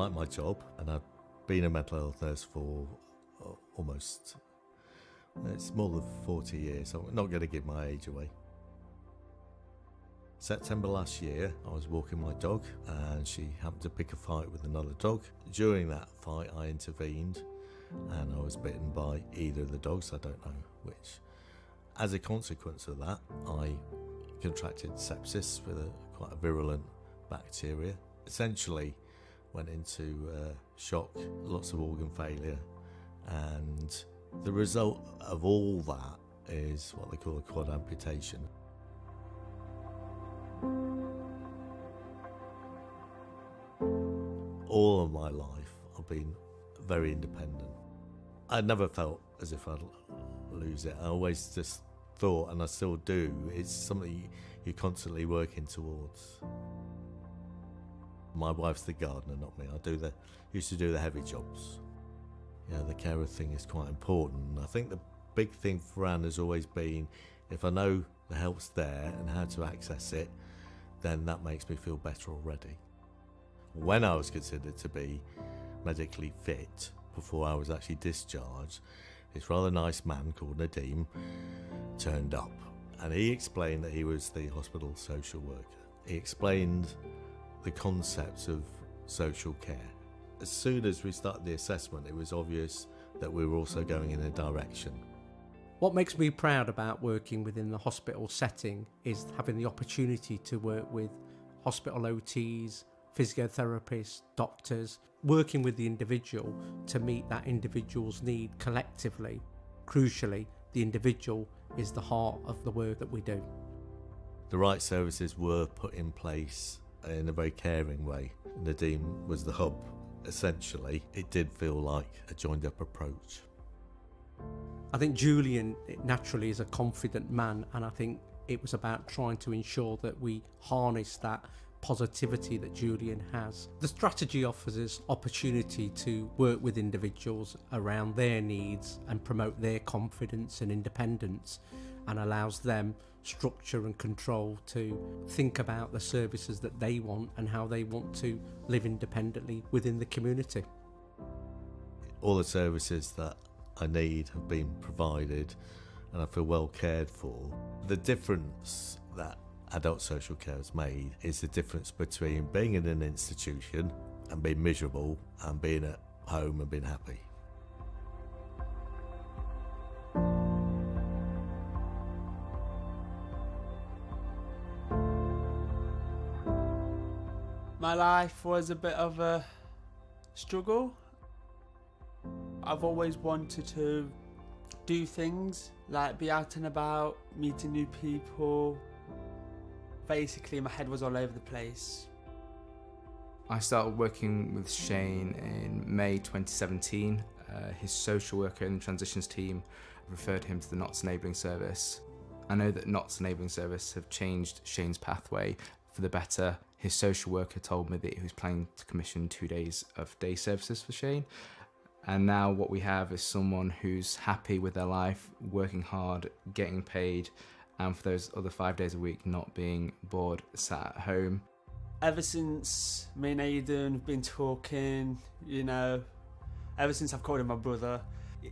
like my job, and I've been a mental health nurse for it's more than 40 years, so I'm not going to give my age away. September last year, I was walking my dog and she happened to pick a fight with another dog. During that fight, I intervened and I was bitten by either of the dogs, I don't know which. As a consequence of that, I contracted sepsis with quite a virulent bacteria. Essentially went into shock, lots of organ failure, and the result of all that is what they call a quad amputation. All of my life I've been very independent. I never felt as if I'd lose it. I always just thought, and I still do, it's something you're constantly working towards. My wife's the gardener, not me. Used to do the heavy jobs. Yeah, the carer thing is quite important. I think the big thing for Anne has always been, if I know the help's there and how to access it, then that makes me feel better already. When I was considered to be medically fit, before I was actually discharged, this rather nice man called Nadeem turned up, and he explained that he was the hospital social worker. He explained the concepts of social care. As soon as we started the assessment, it was obvious that we were also going in a direction. What makes me proud about working within the hospital setting is having the opportunity to work with hospital OTs, physiotherapists, doctors, working with the individual to meet that individual's need collectively. Crucially, the individual is the heart of the work that we do. The right services were put in place in a very caring way. Nadeem was the hub. Essentially, it did feel like a joined-up approach. I think Julian naturally is a confident man, and I think it was about trying to ensure that we harness that positivity that Julian has. The strategy offers us opportunity to work with individuals around their needs and promote their confidence and independence, and allows them structure and control to think about the services that they want and how they want to live independently within the community. All the services that I need have been provided and I feel well cared for. The difference that adult social care has made is the difference between being in an institution and being miserable and being at home and being happy. My life was a bit of a struggle. I've always wanted to do things like be out and about, meeting new people. Basically, my head was all over the place. I started working with Shane in May 2017. His social worker in the transitions team referred him to the NOTS Enabling Service. I know that NOTS Enabling Service have changed Shane's pathway for the better. His social worker told me that he was planning to commission 2 days of day services for Shane. And now what we have is someone who's happy with their life, working hard, getting paid, and for those other 5 days a week not being bored, sat at home. Ever since me and Aidan have been talking, ever since I've called him my brother,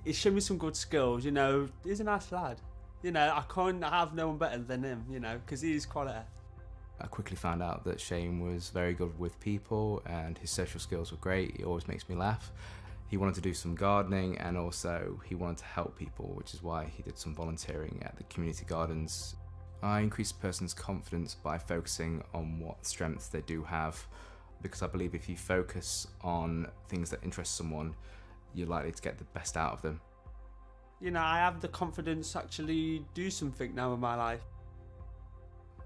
he's shown me some good skills, he's a nice lad. I can't have no one better than him, because he's quality. I quickly found out that Shane was very good with people and his social skills were great. He always makes me laugh. He wanted to do some gardening and also he wanted to help people, which is why he did some volunteering at the community gardens. I increased a person's confidence by focusing on what strengths they do have, because I believe if you focus on things that interest someone, you're likely to get the best out of them. I have the confidence to actually do something now in my life.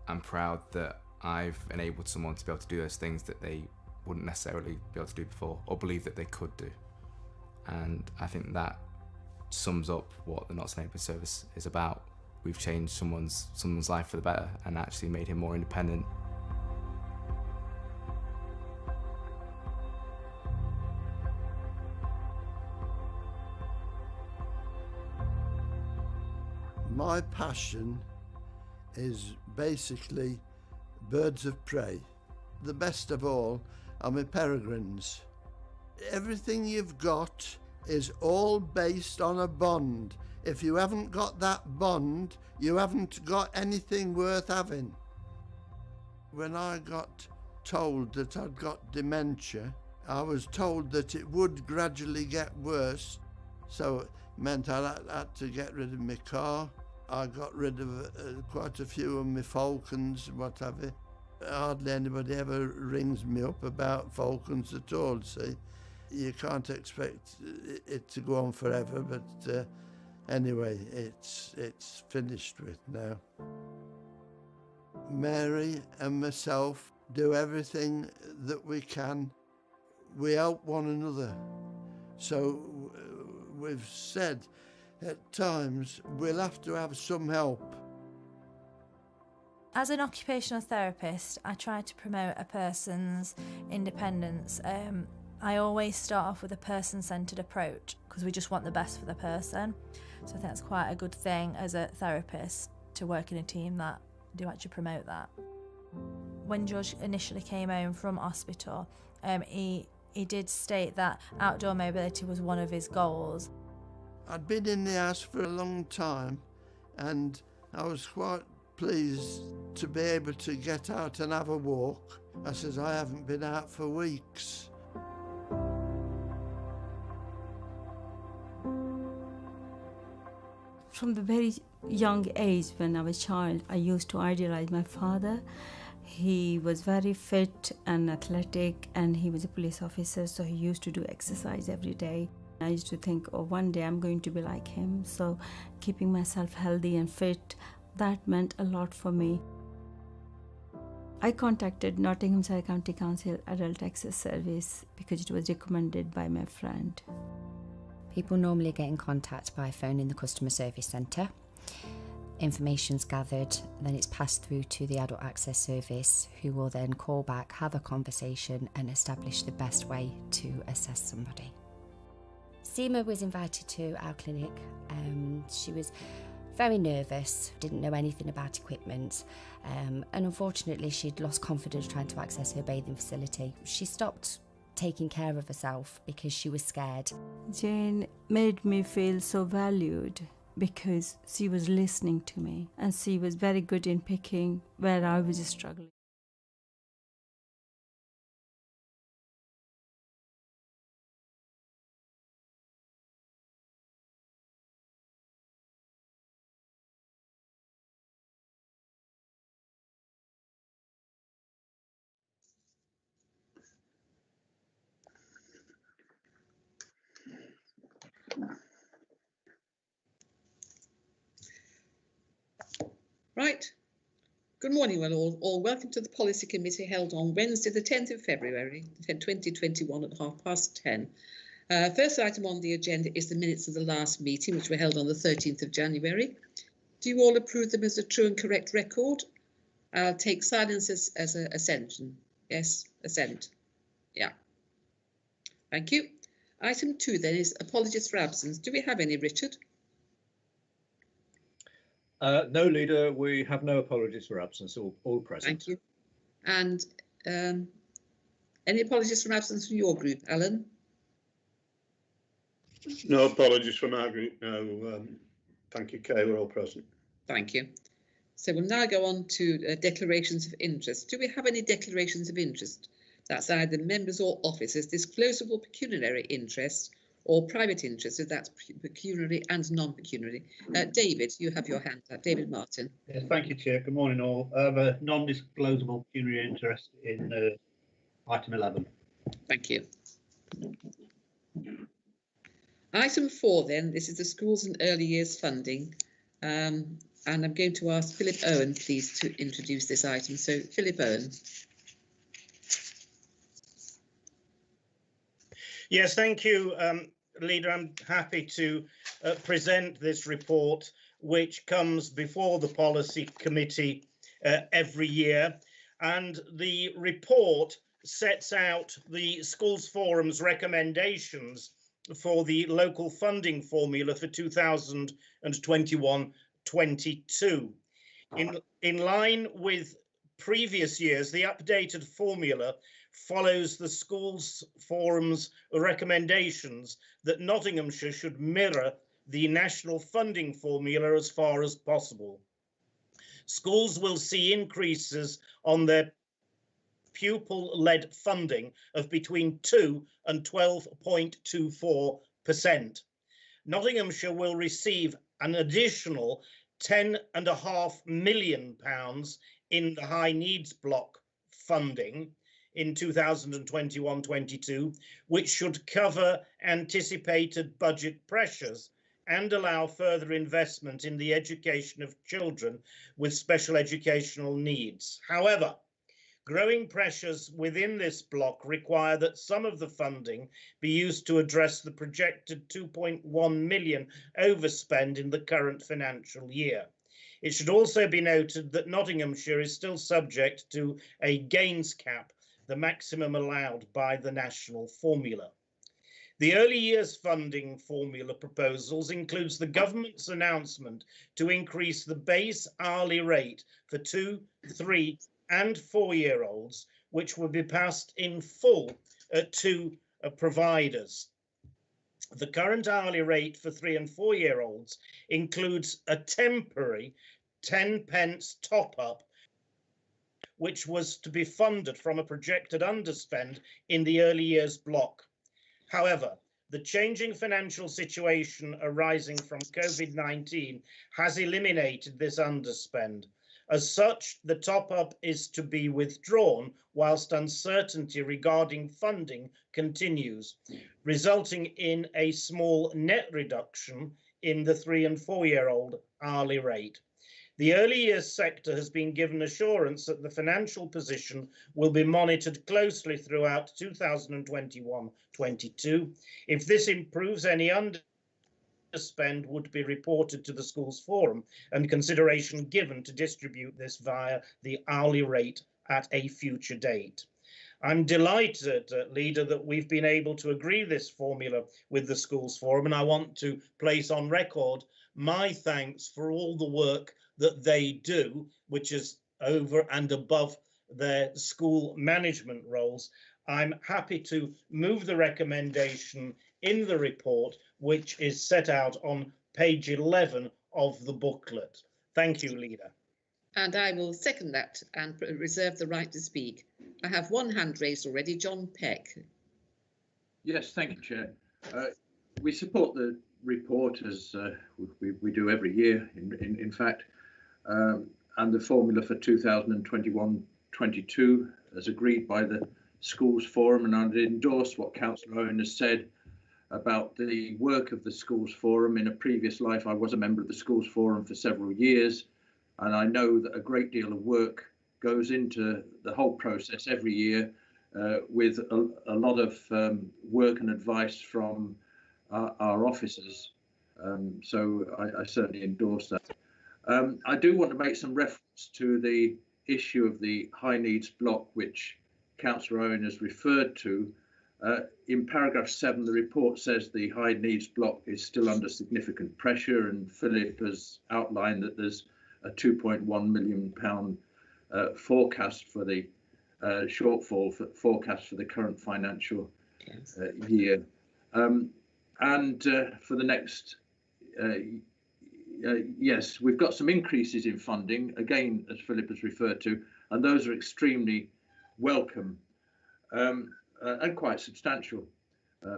I'm proud that I've enabled someone to be able to do those things that they wouldn't necessarily be able to do before or believe that they could do. And I think that sums up what the NOTS Enabling Service is about. We've changed someone's life for the better and actually made him more independent. My passion is basically birds of prey. The best of all are my peregrines. everything you've got is all based on a bond. If you haven't got that bond, you haven't got anything worth having. When I got told that I'd got dementia, I was told that it would gradually get worse, so it meant I had to get rid of my car. I got rid of quite a few of my Falcons and what have you. Hardly anybody ever rings me up about Falcons at all, see. You can't expect it to go on forever, but anyway, it's finished with now. Mary and myself do everything that we can. We help one another. So we've said at times we'll have to have some help. As an occupational therapist, I try to promote a person's independence. I always start off with a person-centred approach because we just want the best for the person. So I think that's quite a good thing as a therapist, to work in a team that do actually promote that. When George initially came home from hospital, he did state that outdoor mobility was one of his goals. I'd been in the house for a long time and I was quite pleased to be able to get out and have a walk. I says, I haven't been out for weeks. From the very young age, when I was a child, I used to idealize my father. He was very fit and athletic, and he was a police officer, so he used to do exercise every day. I used to think, oh, one day I'm going to be like him. So keeping myself healthy and fit, that meant a lot for me. I contacted Nottinghamshire County Council Adult Access Service because it was recommended by my friend. People normally get in contact by phone in the customer service centre. Information's gathered, then it's passed through to the Adult Access Service, who will then call back, have a conversation and establish the best way to assess somebody. Seema was invited to our clinic. She was very nervous, didn't know anything about equipment, and unfortunately she'd lost confidence trying to access her bathing facility. She stopped taking care of herself because she was scared. Jane made me feel so valued because she was listening to me and she was very good in picking where I was struggling. Right. Good morning, all. Welcome to the Policy Committee held on Wednesday, the 10th of February, 2021 at 10:30. First item on the agenda is the minutes of the last meeting, which were held on the 13th of January. Do you all approve them as a true and correct record? I'll take silence as an assent. Yes, assent. Yeah. Thank you. Item 2 then is apologies for absence. Do we have any, Richard? No, Leader, we have no apologies for absence, all present. Thank you. And any apologies for absence from your group, Alan? No apologies from our group, no. Thank you, Kay, we're all present. Thank you. So we'll now go on to declarations of interest. Do we have any declarations of interest? That's either members or officers, disclosable pecuniary interest or private interest, so that's pecuniary and non-pecuniary. David, you have your hand up. David Martin. Yes, thank you, Chair. Good morning, all. I have a non-disclosable pecuniary interest in item 11. Thank you. Item 4, then, this is the schools and early years funding. And I'm going to ask Philip Owen, please, to introduce this item. So, Philip Owen. Yes, thank you, Leader. I'm happy to present this report, which comes before the Policy Committee every year. And the report sets out the Schools Forum's recommendations for the local funding formula for 2021-22. In line with previous years, the updated formula follows the Schools Forum's recommendations that Nottinghamshire should mirror the national funding formula as far as possible. Schools will see increases on their pupil-led funding of between 2 and 12.24%. Nottinghamshire will receive an additional £10.5 million in the high needs block funding in 2021-22, which should cover anticipated budget pressures and allow further investment in the education of children with special educational needs. However, growing pressures within this block require that some of the funding be used to address the projected 2.1 million overspend in the current financial year. It should also be noted that Nottinghamshire is still subject to a gains cap, the maximum allowed by the national formula. The early years funding formula proposals includes the government's announcement to increase the base hourly rate for 2, 3 and 4-year-olds, which will be passed in full to providers. The current hourly rate for 3 and 4-year-olds includes a temporary 10 pence top-up, which was to be funded from a projected underspend in the early years block. However, the changing financial situation arising from COVID-19 has eliminated this underspend. As such, the top-up is to be withdrawn whilst uncertainty regarding funding continues, resulting in a small net reduction in the 3 and 4-year-old hourly rate. The early years sector has been given assurance that the financial position will be monitored closely throughout 2021-22. If this improves, any underspend would be reported to the Schools Forum and consideration given to distribute this via the hourly rate at a future date. I'm delighted, Leader, that we've been able to agree this formula with the Schools Forum, and I want to place on record my thanks for all the work that they do, which is over and above their school management roles. I'm happy to move the recommendation in the report, which is set out on page 11 of the booklet. Thank you, Leader. And I will second that and reserve the right to speak. I have one hand raised already, John Peck. Yes, thank you, Chair. We support the report as we do every year, in fact, and the formula for 2021-22 as agreed by the Schools Forum, and I'd endorse what Councillor Owen has said about the work of the Schools Forum. In a previous life, I was a member of the Schools Forum for several years, and I know that a great deal of work goes into the whole process every year with a lot of work and advice from our officers. So I certainly endorse that. I do want to make some reference to the issue of the high needs block, which Councillor Owen has referred to. In paragraph 7, the report says the high needs block is still under significant pressure, and Philip has outlined that there's a £2.1 million forecast for the shortfall forecast for the current financial year. And for the next, yes, we've got some increases in funding, again, as Philip has referred to, and those are extremely welcome and quite substantial,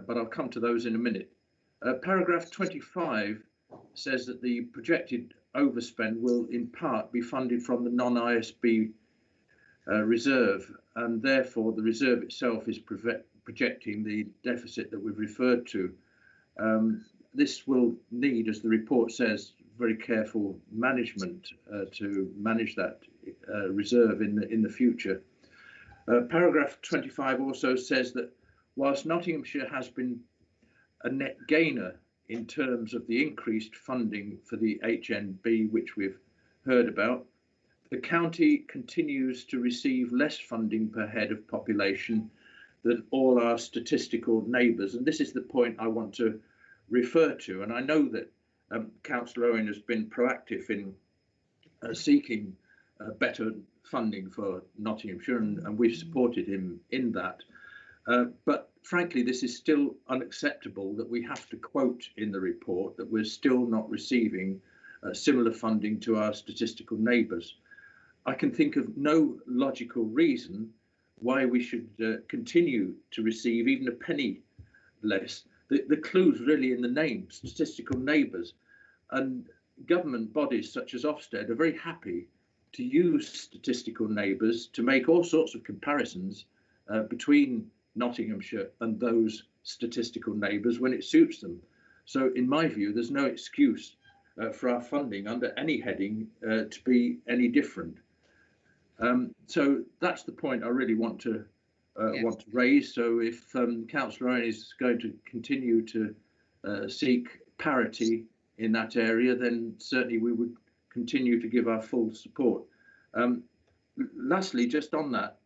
but I'll come to those in a minute. Paragraph 25 says that the projected overspend will in part be funded from the non-ISB reserve, and therefore the reserve itself is projecting the deficit that we've referred to. This will need, as the report says, very careful management to manage that reserve in the future. Paragraph 25 also says that whilst Nottinghamshire has been a net gainer in terms of the increased funding for the HNB, which we've heard about, the county continues to receive less funding per head of population than all our statistical neighbours. And this is the point I want to refer to. And I know that Councillor Owen has been proactive in seeking better funding for Nottinghamshire, and we've supported him in that. But frankly, this is still unacceptable that we have to quote in the report that we're still not receiving similar funding to our statistical neighbours. I can think of no logical reason why we should continue to receive even a penny less. The clue's really in the name, statistical neighbours, and government bodies such as Ofsted are very happy to use statistical neighbours to make all sorts of comparisons between Nottinghamshire and those statistical neighbours when it suits them. So in my view, there's no excuse for our funding under any heading to be any different. So that's the point I really want to raise. So if Councillor Owen is going to continue to seek parity in that area, then certainly we would continue to give our full support. Lastly, just on that,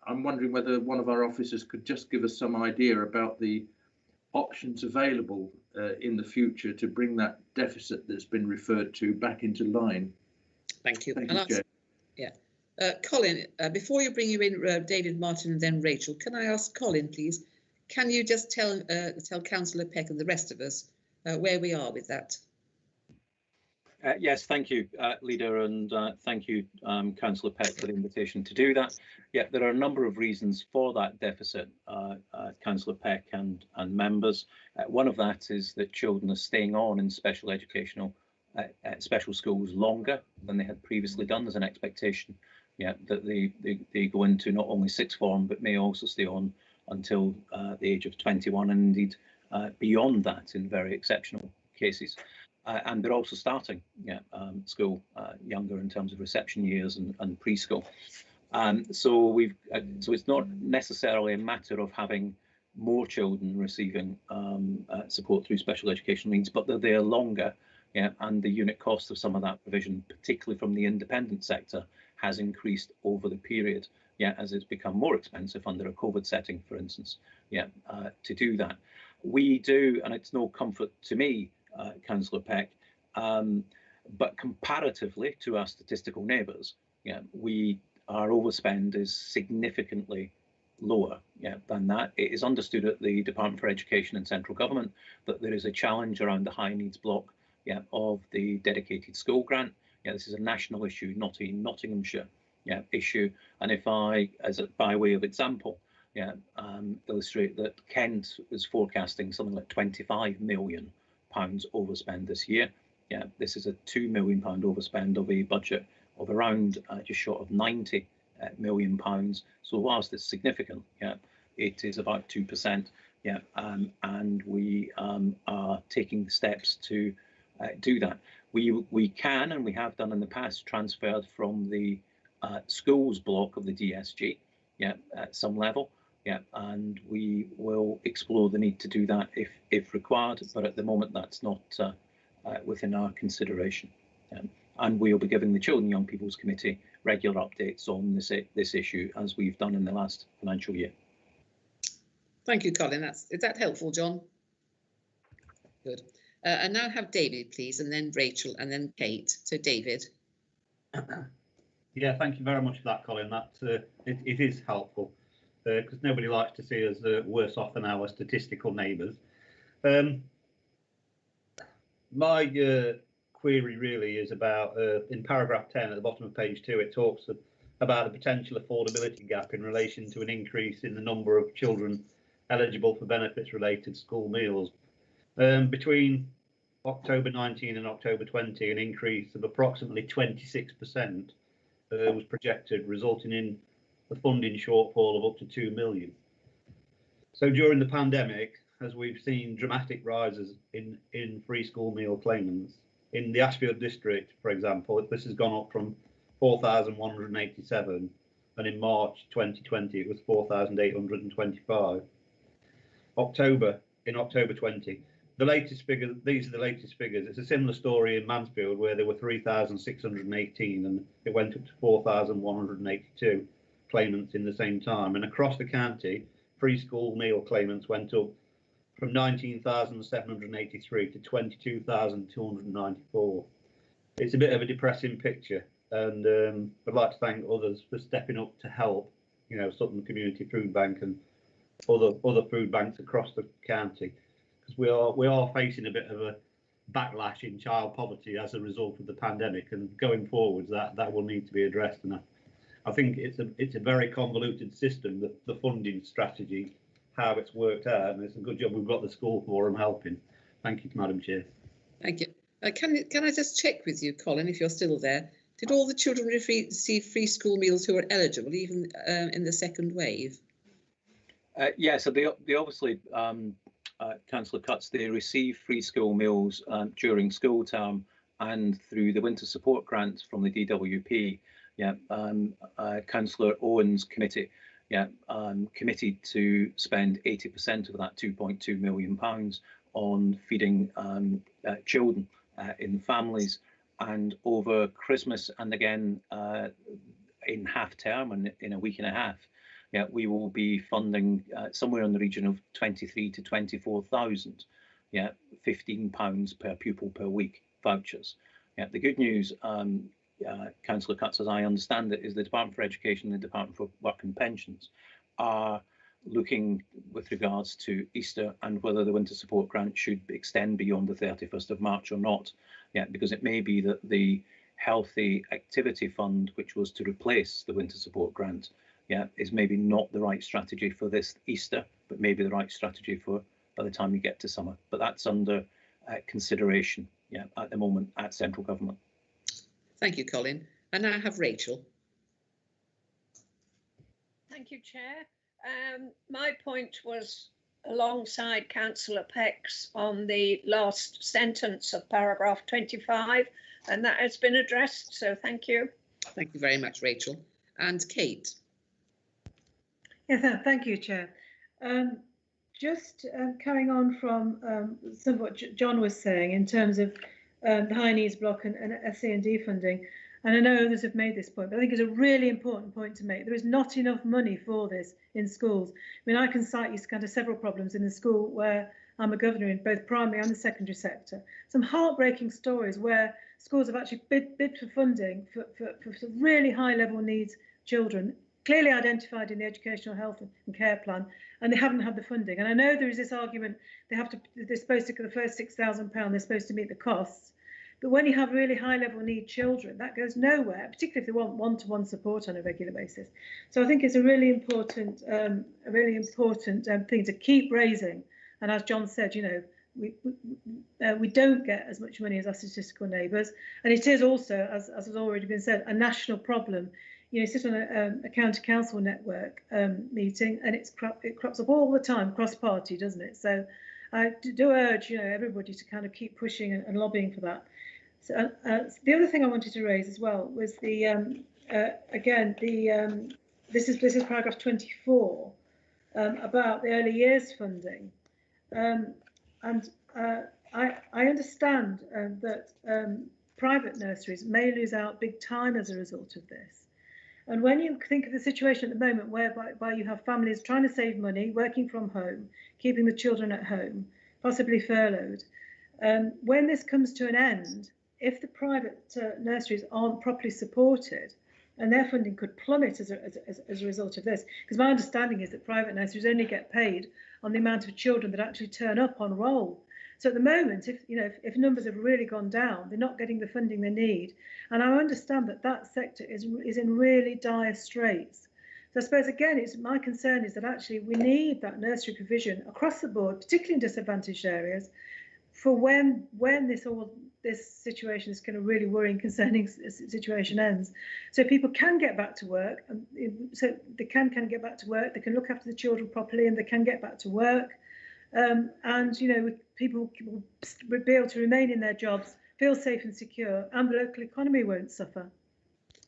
I'm wondering whether one of our officers could just give us some idea about the options available in the future to bring that deficit that's been referred to back into line. Thank you. Thank you, Chair. Yeah. Colin, before you bring you in David, Martin and then Rachel, can I ask Colin, please, can you just tell Councillor Peck and the rest of us where we are with that? Yes, thank you, Leader, and thank you, Councillor Peck, for the invitation to do that. Yeah, there are a number of reasons for that deficit, Councillor Peck and members. One of that is that children are staying on in special educational special schools longer than they had previously done. There's an expectation, yeah, that they go into not only sixth form but may also stay on until the age of 21, and indeed beyond that in very exceptional cases. And they're also starting school younger in terms of reception years and preschool. So it's not necessarily a matter of having more children receiving support through special educational needs, but they're there longer. Yeah, and the unit cost of some of that provision, particularly from the independent sector, has increased over the period. Yeah, as it's become more expensive under a COVID setting, for instance. Yeah, to do that, we do, and it's no comfort to me, Councillor Peck, but comparatively to our statistical neighbours, yeah, our overspend is significantly lower, yeah, than that. It is understood at the Department for Education and Central Government that there is a challenge around the high needs block, yeah, of the dedicated school grant. Yeah, this is a national issue, not a Nottinghamshire, yeah, issue. And if I, by way of example, yeah, illustrate that Kent is forecasting something like £25 million overspend this year. Yeah, this is a £2 million overspend of a budget of around just short of £90 million. So whilst it's significant, yeah, it is about 2%. Yeah, and we are taking steps to do that. We can, and we have done in the past, transferred from the schools block of the DSG, yeah, at some level, yeah, and we will explore the need to do that if required, but at the moment that's not within our consideration. And we'll be giving the Children and Young People's Committee regular updates on this issue, as we've done in the last financial year. Thank you, Colin. Is that helpful, John? Good. And now have David, please, and then Rachel, and then Kate. So, David. Yeah, thank you very much for that, Colin. That it is helpful because nobody likes to see us worse off than our statistical neighbours. My query really is about in paragraph 10 at the bottom of page 2. It talks about a potential affordability gap in relation to an increase in the number of children eligible for benefits related school meals. Between October 19 and October 20, an increase of approximately 26% was projected, resulting in a funding shortfall of up to 2 million. So during the pandemic, as we've seen dramatic rises in free school meal claimants, in the Ashfield district, for example, this has gone up from 4,187, and in March 2020 it was 4,825. In October 20, the latest figures, these are the latest figures. It's a similar story in Mansfield, where there were 3,618 and it went up to 4,182 claimants in the same time. And across the county, free school meal claimants went up from 19,783 to 22,294. It's a bit of a depressing picture. And I'd like to thank others for stepping up to help, you know, Sutton Community Food Bank and other food banks across the county, because we are facing a bit of a backlash in child poverty as a result of the pandemic, and going forwards that will need to be addressed. And I think it's a very convoluted system, the funding strategy, how it's worked out, and it's a good job we've got the school forum helping. Thank you, Madam Chair. Thank you. Can I just check with you, Colin, if you're still there? Did all the children receive free school meals who are eligible, even in the second wave? Yeah, so they obviously, Councillor Cutts, they receive free school meals during school term and through the winter support grant from the DWP. Yeah, Councillor Owen's committee, committed to spend 80% of that £2.2 million on feeding children in families. And over Christmas and again in half term and in a week and a half, we will be funding somewhere in the region of 23 to 24,000, £15 per pupil per week vouchers. The good news, Councillor Cutts, as I understand it, is the Department for Education and the Department for Work and Pensions are looking with regards to Easter and whether the winter support grant should extend beyond the 31st of March or not. Because it may be that the Healthy Activity Fund, which was to replace the winter support grant, is maybe not the right strategy for this Easter, but maybe the right strategy for by the time you get to summer. But that's under consideration, at the moment at central government. Thank you, Colin. And now I have Rachel. Thank you, Chair. My point was alongside Councillor Peck's on the last sentence of paragraph 25, and that has been addressed, so thank you. Thank you very much, Rachel. And Kate. Yeah, thank you, Chair. Just carrying on from some of what John was saying in terms of the high needs block and SC&D funding, and I know others have made this point, but I think it's a really important point to make. There is not enough money for this in schools. I mean, I can cite you kind of several problems in the school where I'm a governor in both primary and the secondary sector. Some heartbreaking stories where schools have actually bid for funding for some really high level needs children, clearly identified in the educational health and care plan, and they haven't had the funding. And I know there is this argument they're supposed to, for the first £6,000, they're supposed to meet the costs. But when you have really high level need children, that goes nowhere, particularly if they want one-to-one support on a regular basis. So I think it's a really important thing to keep raising. And as John said, you know, we don't get as much money as our statistical neighbours, and it is also, as has already been said, a national problem. You know, you sit on a county council network meeting, and it crops up all the time, cross-party, doesn't it? So I do urge, you know, everybody to kind of keep pushing and lobbying for that. So, the other thing I wanted to raise as well was the this is paragraph 24 about the early years funding, and I understand that private nurseries may lose out big time as a result of this. And when you think of the situation at the moment whereby you have families trying to save money, working from home, keeping the children at home, possibly furloughed, when this comes to an end, if the private nurseries aren't properly supported, and their funding could plummet as a result of this, because my understanding is that private nurseries only get paid on the amount of children that actually turn up on roll. So at the moment, if numbers have really gone down, they're not getting the funding they need. And I understand that sector is in really dire straits. So I suppose, again, my concern is that actually we need that nursery provision across the board, particularly in disadvantaged areas, for when this situation, this kind of really worrying, concerning situation ends. So people can get back to work, so they can get back to work, they can look after the children properly, and they can get back to work. And, you know, people will be able to remain in their jobs, feel safe and secure, and the local economy won't suffer.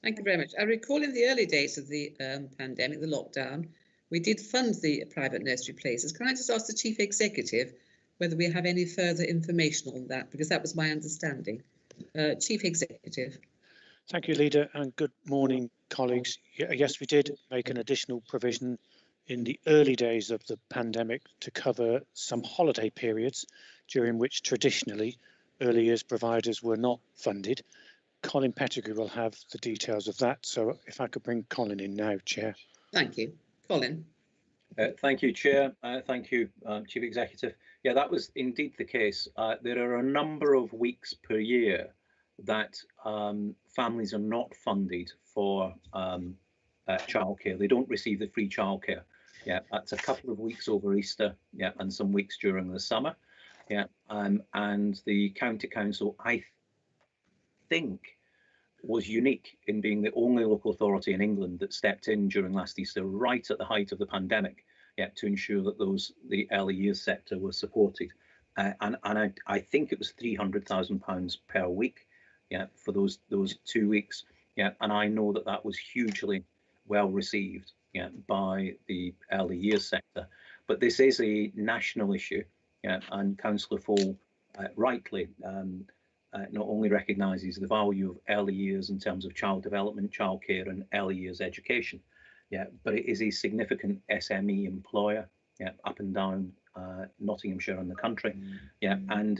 Thank you very much. I recall in the early days of the pandemic, the lockdown, we did fund the private nursery places. Can I just ask the Chief Executive whether we have any further information on that, because that was my understanding. Chief Executive. Thank you, Leader, and good morning, colleagues. Yes, we did make an additional provision in the early days of the pandemic to cover some holiday periods during which traditionally early years providers were not funded. Colin Pettigrew will have the details of that. So if I could bring Colin in now, Chair. Thank you. Colin. Thank you, Chair. Thank you, Chief Executive. Yeah, that was indeed the case. There are a number of weeks per year that families are not funded for childcare. They don't receive the free childcare. Yeah, that's a couple of weeks over Easter. Yeah, and some weeks during the summer. Yeah, and the County Council, I think, was unique in being the only local authority in England that stepped in during last Easter, right at the height of the pandemic, yeah, to ensure that the early years sector was supported. And I think it was £300,000 per week, yeah, for those 2 weeks. Yeah, and I know that that was hugely well received, yeah, by the early years sector. But this is a national issue, yeah, and Councillor Fole rightly not only recognises the value of early years in terms of child development, childcare and early years education, yeah, but it is a significant SME employer, yeah, up and down Nottinghamshire and the country, yeah, and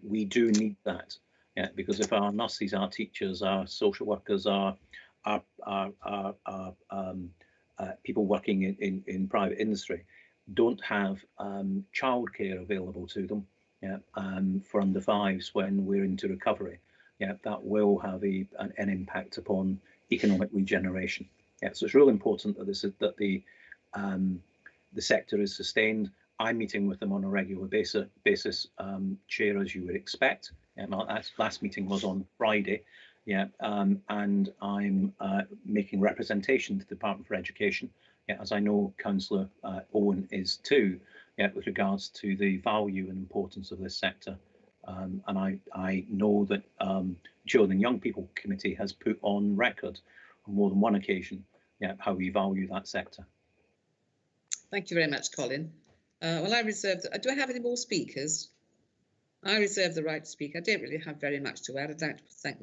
we do need that, yeah, because if our nurses, our teachers, our social workers, our people working in private industry don't have childcare available to them, yeah, for under fives when we're into recovery, yeah, that will have an impact upon economic regeneration. Yeah, so it's really important that the sector is sustained. I'm meeting with them on a regular basis, Chair, as you would expect. Our last meeting was on Friday, yeah, and I'm making representation to the Department for Education, yeah, as I know Councillor Owen is too, yeah, with regards to the value and importance of this sector. And I know that Children and Young People Committee has put on record on more than one occasion, yeah, how we value that sector. Thank you very much, Colin. Well, I reserve. Do I have any more speakers? I reserve the right to speak. I don't really have very much to add. I'd like to thank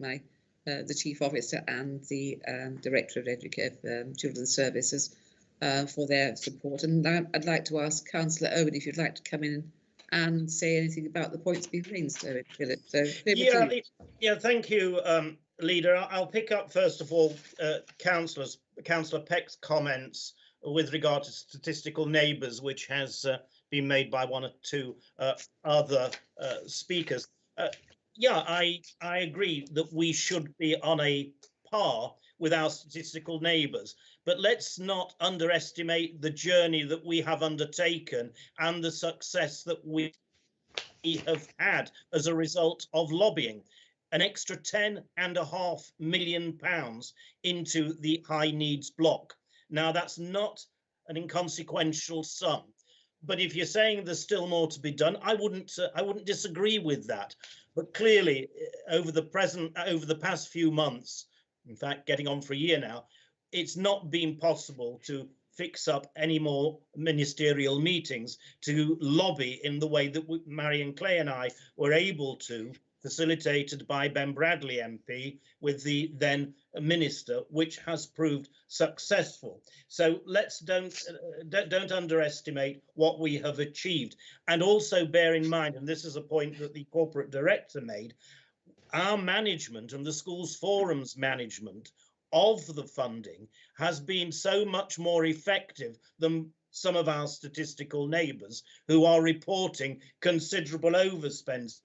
the Chief Officer and the Director of Children's Services for their support. And I'd like to ask Councillor Owen if you'd like to come in and say anything about the points being raised, Philip. So, yeah, thank you, Leader. I'll pick up first of all Councillor Peck's comments with regard to statistical neighbours, which has been made by one or two other speakers. Yeah, I agree that we should be on a par with our statistical neighbours, but let's not underestimate the journey that we have undertaken and the success that we have had as a result of lobbying. An extra £10.5 million into the high needs block. Now, that's not an inconsequential sum, but if you're saying there's still more to be done, I wouldn't disagree with that. But clearly, over the past few months, in fact, getting on for a year now, it's not been possible to fix up any more ministerial meetings to lobby in the way that Marion Clay and I were able to, facilitated by Ben Bradley MP with the then minister, which has proved successful. So let's don't underestimate what we have achieved, and also bear in mind, and this is a point that the corporate director made, our management and the schools forums management of the funding has been so much more effective than some of our statistical neighbours who are reporting considerable overspends.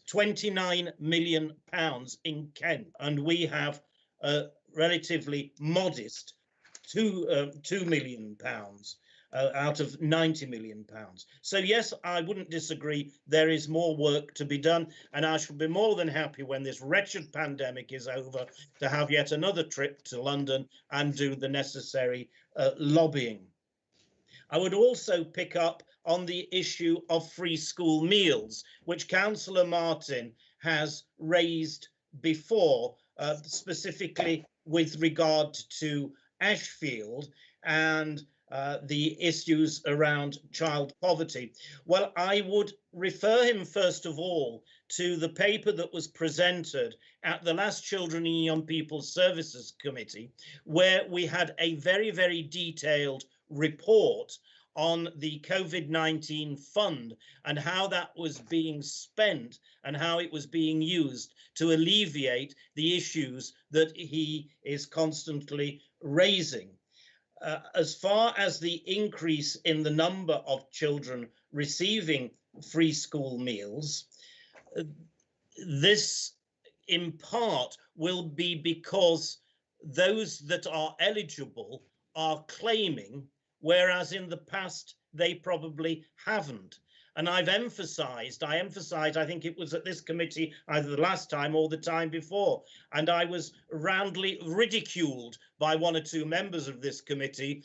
£29 million in Kent, and we have a relatively modest £2 million out of £90 million. So yes, I wouldn't disagree. There is more work to be done, and I shall be more than happy when this wretched pandemic is over to have yet another trip to London and do the necessary lobbying. I would also pick up on the issue of free school meals, which Councillor Martin has raised before, specifically with regard to Ashfield and the issues around child poverty. Well, I would refer him first of all to the paper that was presented at the last Children and Young People Services Committee, where we had a very, very detailed report on the COVID-19 fund and how that was being spent and how it was being used to alleviate the issues that he is constantly raising. As far as the increase in the number of children receiving free school meals, this in part will be because those that are eligible are claiming, whereas in the past they probably haven't. And I emphasized, I think it was at this committee either the last time or the time before, and I was roundly ridiculed by one or two members of this committee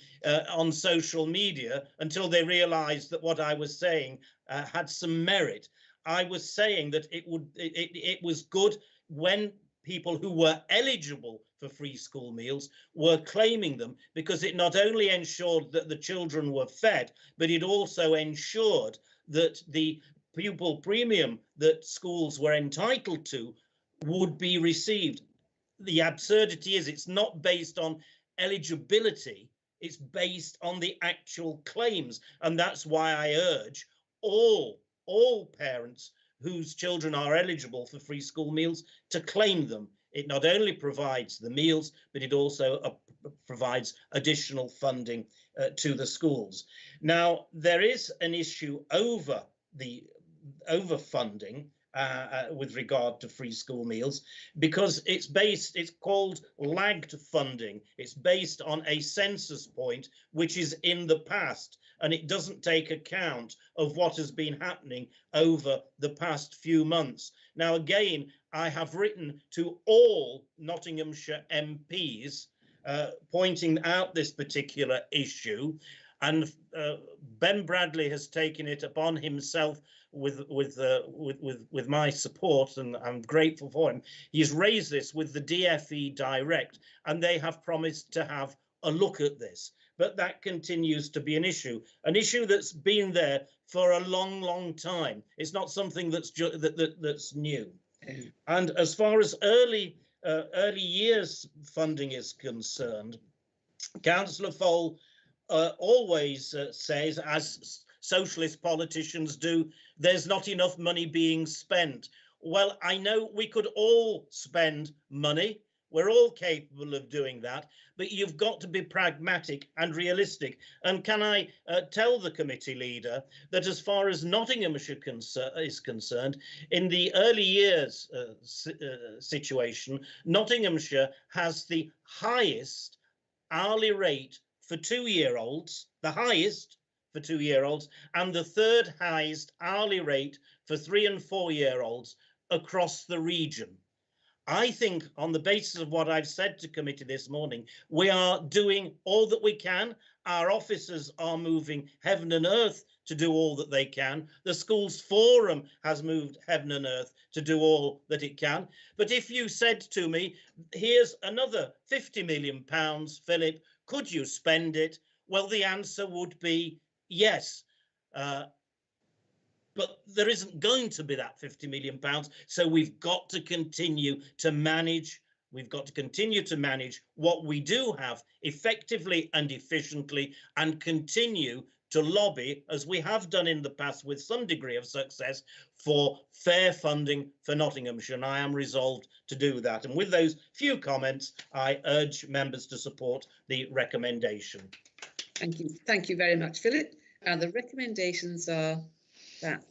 on social media until they realized that what I was saying had some merit. I was saying that it was good when people who were eligible for free school meals were claiming them, because it not only ensured that the children were fed, but it also ensured that the pupil premium that schools were entitled to would be received. The absurdity is it's not based on eligibility, it's based on the actual claims. And that's why I urge all parents whose children are eligible for free school meals to claim them. It not only provides the meals, but it also provides additional funding to the schools. Now, there is an issue over funding with regard to free school meals, because it's called lagged funding. It's based on a census point, which is in the past, and it doesn't take account of what has been happening over the past few months. Now, again, I have written to all Nottinghamshire MPs pointing out this particular issue, and Ben Bradley has taken it upon himself with my support, and I'm grateful for him. He's raised this with the DFE direct, and they have promised to have a look at this. But that continues to be an issue that's been there for a long time. It's not something that's new. And as far as early years funding is concerned, Councillor Fole always says, as socialist politicians do, there's not enough money being spent. Well, I know we could all spend money. We're all capable of doing that, but you've got to be pragmatic and realistic. And can I tell the committee leader that as far as Nottinghamshire is concerned, in the early years situation, Nottinghamshire has the highest hourly rate for 2-year-olds, the highest for 2-year-olds, and the third highest hourly rate for 3- and 4-year-olds across the region. I think, on the basis of what I've said to committee this morning, we are doing all that we can. Our officers are moving heaven and earth to do all that they can. The schools forum has moved heaven and earth to do all that it can. But if you said to me, here's another £50 million, Philip, could you spend it? Well, the answer would be yes. But there isn't going to be that £50 million. So we've got to continue to manage. We've got to continue to manage what we do have effectively and efficiently, and continue to lobby, as we have done in the past with some degree of success, for fair funding for Nottinghamshire. And I am resolved to do that. And with those few comments, I urge members to support the recommendation. Thank you. Thank you very much, Philip. And the recommendations are that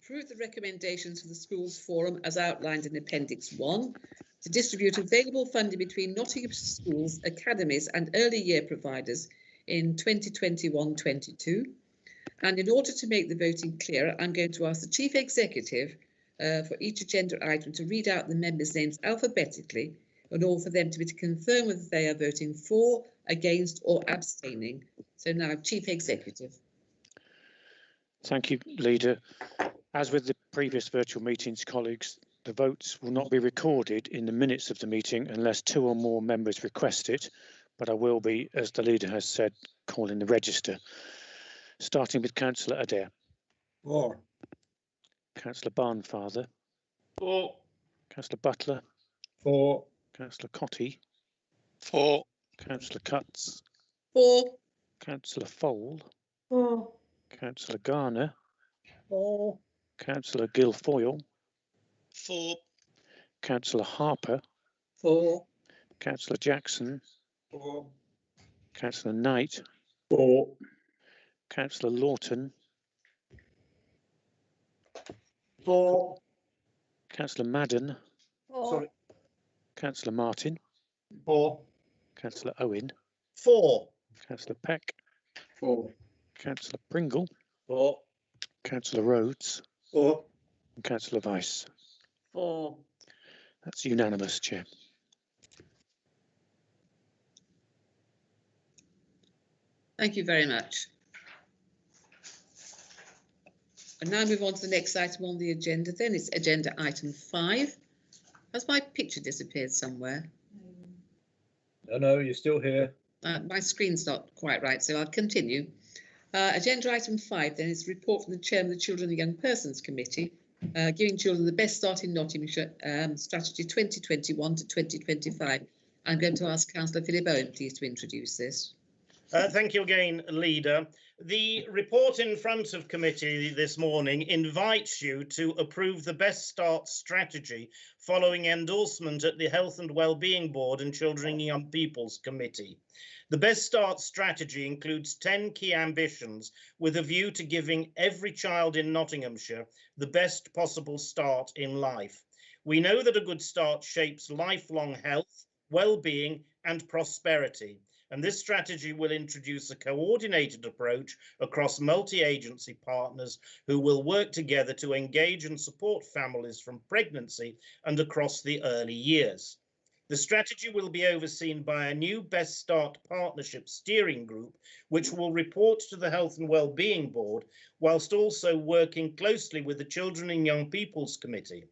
approve the recommendations for the Schools Forum as outlined in Appendix 1 to distribute available funding between Nottinghamshire schools, academies and early year providers in 2021-22. And in order to make the voting clearer, I'm going to ask the Chief Executive for each agenda item to read out the members' names alphabetically, in order for them to be to confirm whether they are voting for, against or abstaining. So now, Chief Executive. Thank you, Leader. As with the previous virtual meetings, colleagues, the votes will not be recorded in the minutes of the meeting unless 2 or more members request it, but I will be, as the Leader has said, calling the register. Starting with Councillor Adair. For. Councillor Barnfather. 4. Councillor Butler. 4. Councillor Cotty. 4. Councillor Cutts. 4. Councillor Fole. 4. Councillor Garner. 4. Councillor Guilfoyle. 4. Councillor Harper. 4. Councillor Jackson. 4. Councillor Knight. 4. Councillor Lawton. 4. Councillor Madden. 4. Councillor Martin. 4. Councillor Owen. 4. Councillor Peck. 4. Councillor Pringle. 4. Councillor Rhodes. 4. And Councillor Vice. 4. That's unanimous, Chair. Thank you very much. And now move on to the next item on the agenda then. It's agenda item 5. Has my picture disappeared somewhere? No, you're still here. My screen's not quite right, so I'll continue. Agenda item 5 then is a report from the Chairman of the Children and Young Persons Committee, giving children the best start in Nottinghamshire, strategy 2021 to 2025. I'm going to ask Councillor Philip Owen, please, to introduce this. Thank you again, Leader. The report in front of committee this morning invites you to approve the Best Start strategy following endorsement at the Health and Wellbeing Board and Children and Young People's Committee. The Best Start strategy includes 10 key ambitions with a view to giving every child in Nottinghamshire the best possible start in life. We know that a good start shapes lifelong health, well-being and prosperity. And this strategy will introduce a coordinated approach across multi-agency partners who will work together to engage and support families from pregnancy and across the early years. The strategy will be overseen by a new Best Start Partnership Steering Group, which will report to the Health and Wellbeing Board, whilst also working closely with the Children and Young People's Committee.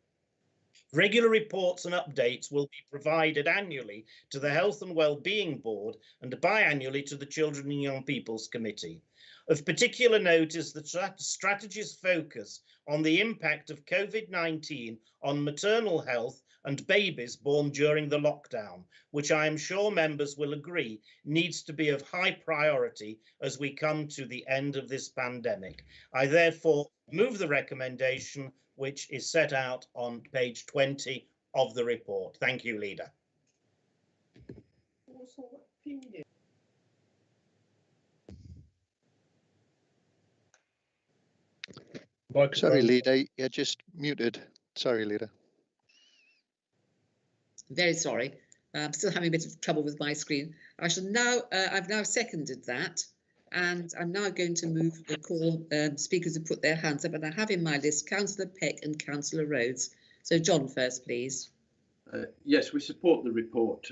Regular reports and updates will be provided annually to the Health and Wellbeing Board and biannually to the Children and Young People's Committee. Of particular note is the strategy's focus on the impact of COVID-19 on maternal health and babies born during the lockdown, which I am sure members will agree needs to be of high priority as we come to the end of this pandemic. I therefore move the recommendation which is set out on page 20 of the report. Thank you, Leader. Sorry, Leader, you're just muted. Sorry, Leader. Very sorry. I'm still having a bit of trouble with my screen. I've now seconded that, and I'm now going to move the call speakers to put their hands up, and I have in my list Councillor Peck and Councillor Rhodes. So John first, please. Yes, we support the report.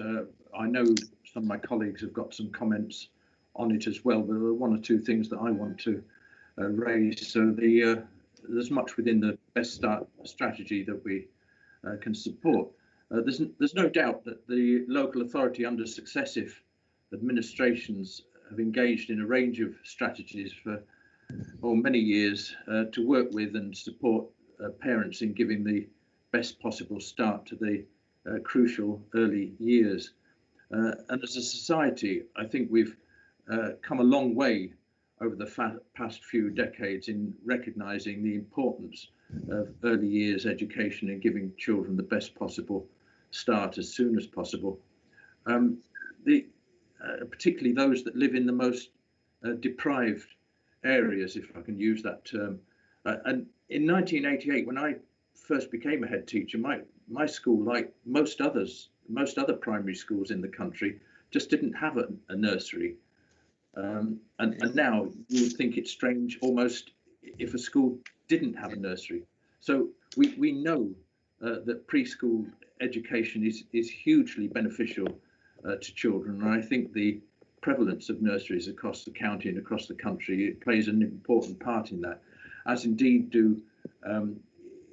I know some of my colleagues have got some comments on it as well, but there are one or two things that I want to raise. So there's much within the Best Start strategy that we can support. There's no doubt that the local authority under successive administrations have engaged in a range of strategies for many years to work with and support parents in giving the best possible start to the crucial early years. And as a society, I think we've come a long way over the past few decades in recognising the importance of early years education and giving children the best possible start as soon as possible. Particularly those that live in the most deprived areas, if I can use that term. And in 1988, when I first became a head teacher, my school, like most other primary schools in the country, just didn't have a nursery. And now you would think it's strange almost if a school didn't have a nursery. So we know that preschool education is hugely beneficial to children, and I think the prevalence of nurseries across the county and across the country, it plays an important part in that, as indeed do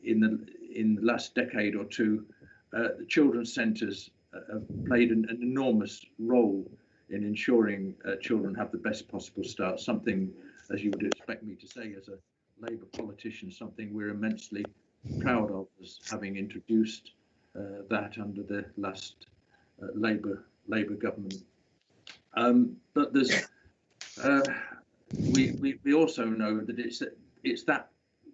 in the last decade or two, the children's centres have played an enormous role in ensuring children have the best possible start, something, as you would expect me to say as a Labour politician, something we're immensely proud of as having introduced that under the last Labour government. But there's we also know that it's that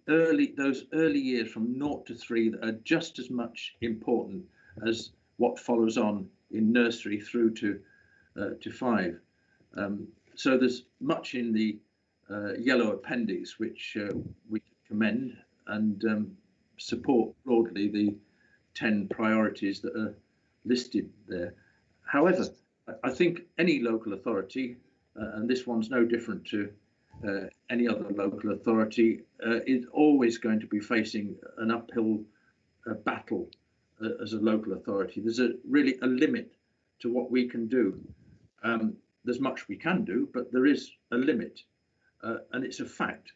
those early years from 0 to 3 that are just as much important as what follows on in nursery through to 5. So there's much in the yellow appendix which we commend and support broadly the 10 priorities that are listed there. However, I think any local authority, and this one's no different to any other local authority, is always going to be facing an uphill battle as a local authority. There's really a limit to what we can do. There's much we can do, but there is a limit. And it's a fact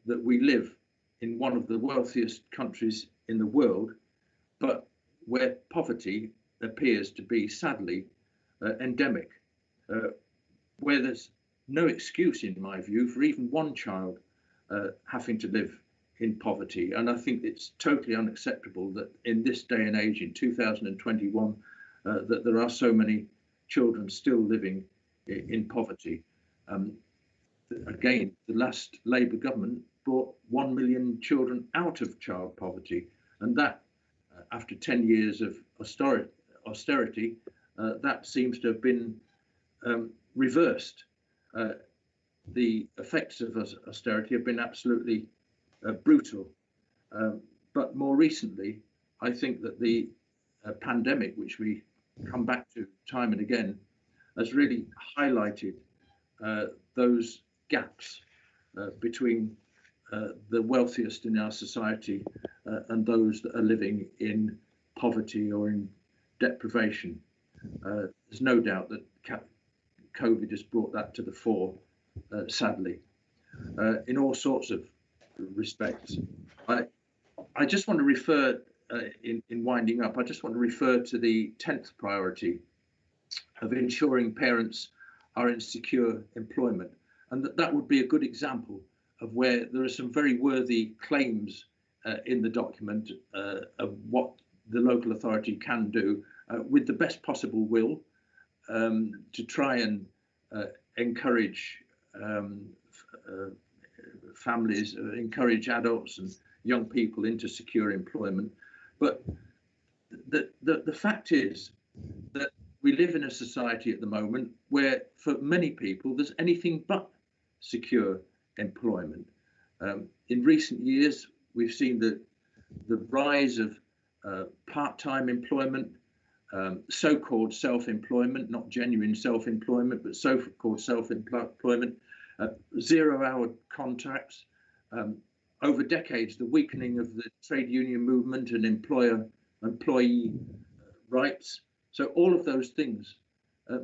that we live in one of the wealthiest countries in the world, but where poverty appears to be sadly endemic, where there's no excuse, in my view, for even one child having to live in poverty. And I think it's totally unacceptable that in this day and age, in 2021, that there are so many children still living in poverty. Again, the last Labour government brought 1 million children out of child poverty, and that, after 10 years of austerity, that seems to have been reversed. The effects of austerity have been absolutely brutal. But more recently, I think that the pandemic, which we come back to time and again, has really highlighted those gaps between the wealthiest in our society and those that are living in poverty or in deprivation. There's no doubt that COVID has brought that to the fore, sadly, in all sorts of respects. I just want to refer, in winding up, I just want to refer to the 10th priority of ensuring parents are in secure employment. And that would be a good example of where there are some very worthy claims in the document of what the local authority can do with the best possible will to try and encourage families, encourage adults and young people into secure employment. But the fact is that we live in a society at the moment where for many people there's anything but secure employment. In recent years, we've seen the rise of part-time employment, so-called self-employment, not genuine self-employment, but so-called self-employment, 0-hour contracts. Over decades, the weakening of the trade union movement and employee rights. So all of those things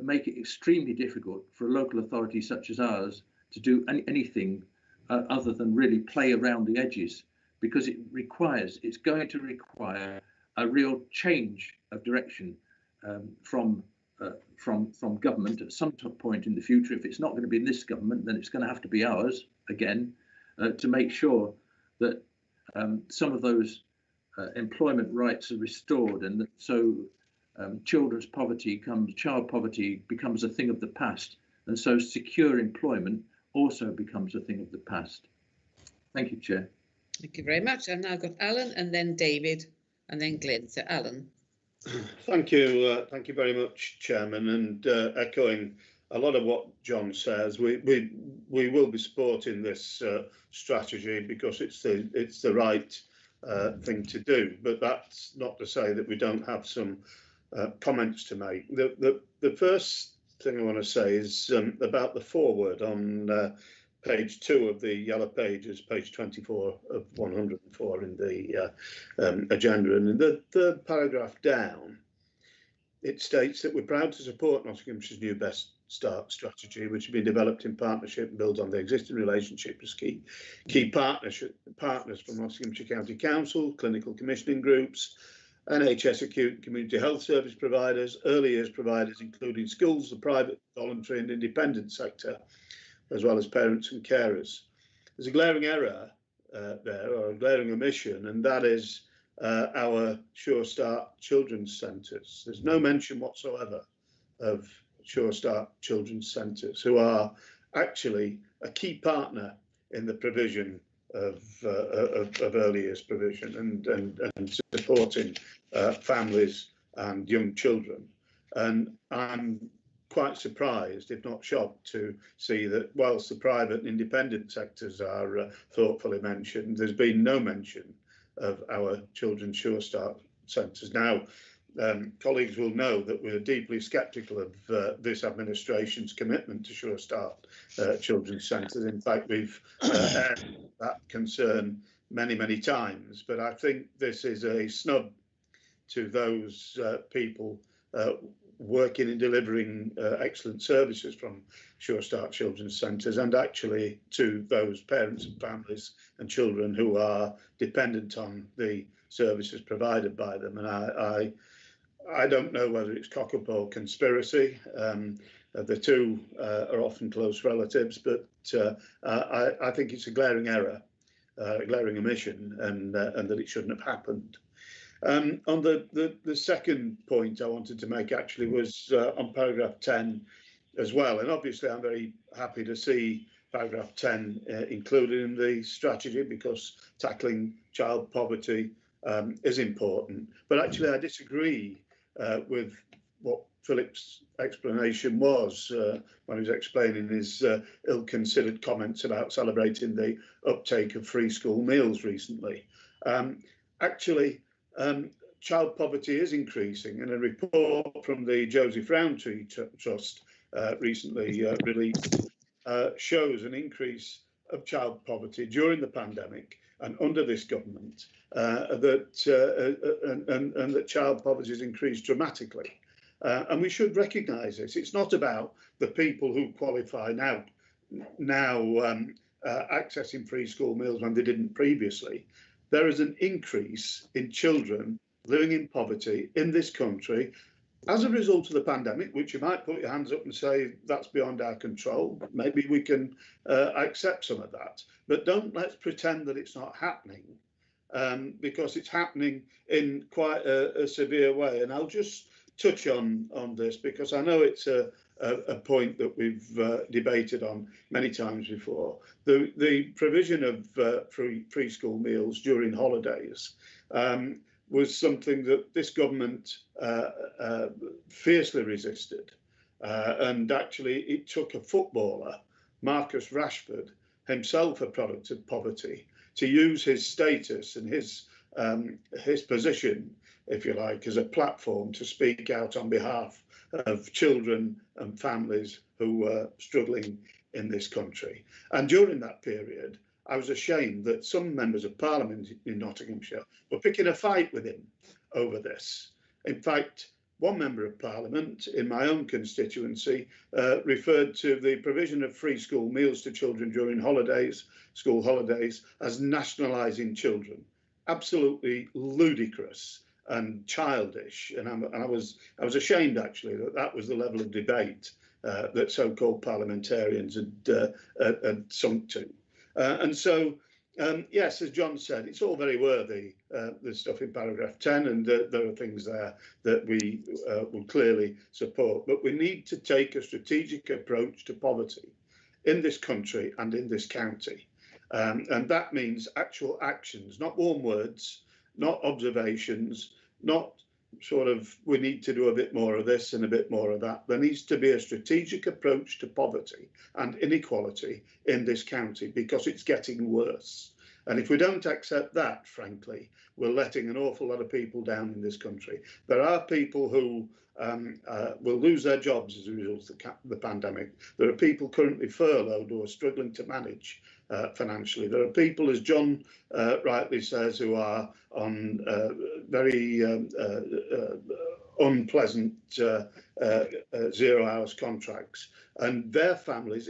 make it extremely difficult for a local authority such as ours to do anything other than really play around the edges, because it's going to require a real change of direction from government at some point in the future. If it's not going to be in this government, then it's going to have to be ours again, to make sure that some of those employment rights are restored, and that so child poverty becomes a thing of the past, and so secure employment also becomes a thing of the past. Thank you, Chair. Thank you very much. I've now got Alan and then David and then Glenn. So Alan. Thank you very much, Chairman, and echoing a lot of what John says, we will be supporting this strategy because it's the right thing to do. But that's not to say that we don't have some comments to make. The first thing I want to say is about the foreword on page 2 of the yellow pages, page 24 of 104 in the agenda. And in the third paragraph down, it states that we're proud to support Nottinghamshire's new Best Start strategy, which has been developed in partnership and builds on the existing relationship with key partners from Nottinghamshire County Council, clinical commissioning groups, NHS acute and community health service providers, early years providers, including schools, the private, voluntary and independent sector, as well as parents and carers. There's a glaring error there, or a glaring omission, and that is our Sure Start children's centres. There's no mention whatsoever of Sure Start children's centres, who are actually a key partner in the provision of early years provision and supporting families and young children. And I'm quite surprised, if not shocked, to see that whilst the private and independent sectors are thoughtfully mentioned, there's been no mention of our children's Sure Start centres. Now, colleagues will know that we're deeply sceptical of this administration's commitment to Sure Start children's centres. In fact, we've aired that concern many, many times. But I think this is a snub to those people working and delivering excellent services from Sure Start children's centres, and actually to those parents and families and children who are dependent on the services provided by them. And I don't know whether it's cock up or conspiracy. The two are often close relatives, but I think it's a glaring error, a glaring omission, and that it shouldn't have happened. On the second point I wanted to make actually was on paragraph 10 as well. And obviously I'm very happy to see paragraph 10 included in the strategy, because tackling child poverty is important. But actually I disagree with what Philip's explanation was when he was explaining his ill-considered comments about celebrating the uptake of free school meals recently. Actually, child poverty is increasing, and a report from the Joseph Rowntree Trust recently released shows an increase of child poverty during the pandemic and under this government, and that child poverty has increased dramatically. And we should recognise this. It's not about the people who qualify now accessing free school meals when they didn't previously. There is an increase in children living in poverty in this country as a result of the pandemic, which you might put your hands up and say that's beyond our control. Maybe we can accept some of that, but let's pretend that it's not happening, because it's happening in quite a severe way. And I'll just touch on this, because I know it's a point that we've debated on many times before. The provision of free school meals during holidays was something that this government fiercely resisted. And actually it took a footballer, Marcus Rashford, himself a product of poverty, to use his status and his position, if you like, as a platform to speak out on behalf of children and families who were struggling in this country. And during that period, I was ashamed that some members of Parliament in Nottinghamshire were picking a fight with him over this. In fact, one member of Parliament in my own constituency referred to the provision of free school meals to children during school holidays, as nationalising children. Absolutely ludicrous and childish, and I was ashamed actually that was the level of debate that so-called parliamentarians had sunk to. And so, yes, as John said, it's all very worthy, the stuff in paragraph 10, and there are things there that we will clearly support. But we need to take a strategic approach to poverty in this country and in this county. And that means actual actions, not warm words, not observations, not sort of, we need to do a bit more of this and a bit more of that. There needs to be a strategic approach to poverty and inequality in this county, because it's getting worse. And if we don't accept that, frankly, we're letting an awful lot of people down in this country. There are people who will lose their jobs as a result of the pandemic. There are people currently furloughed who are struggling to manage financially. There are people, as John rightly says, who are on very unpleasant 0 hours contracts, and their families.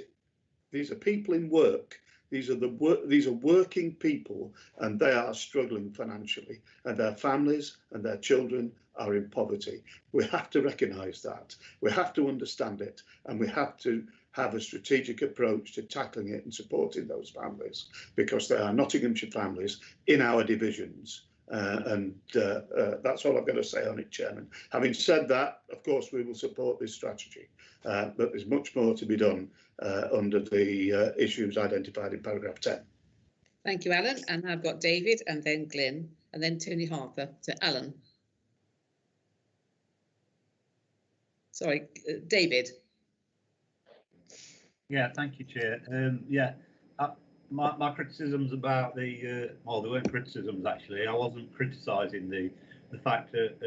These are people in work. These are working people, and they are struggling financially, and their families and their children are in poverty. We have to recognise that. We have to understand it, and we have to have a strategic approach to tackling it and supporting those families, because there are Nottinghamshire families in our divisions. That's all I've got to say on it, Chairman. Having said that, of course, we will support this strategy, but there's much more to be done under the issues identified in paragraph 10. Thank you, Alan. And I've got David and then Glyn and then Tony Harper. So Alan. Sorry, David. Yeah, thank you, Chair. My criticisms about the, well, there weren't criticisms actually. I wasn't criticising the fact that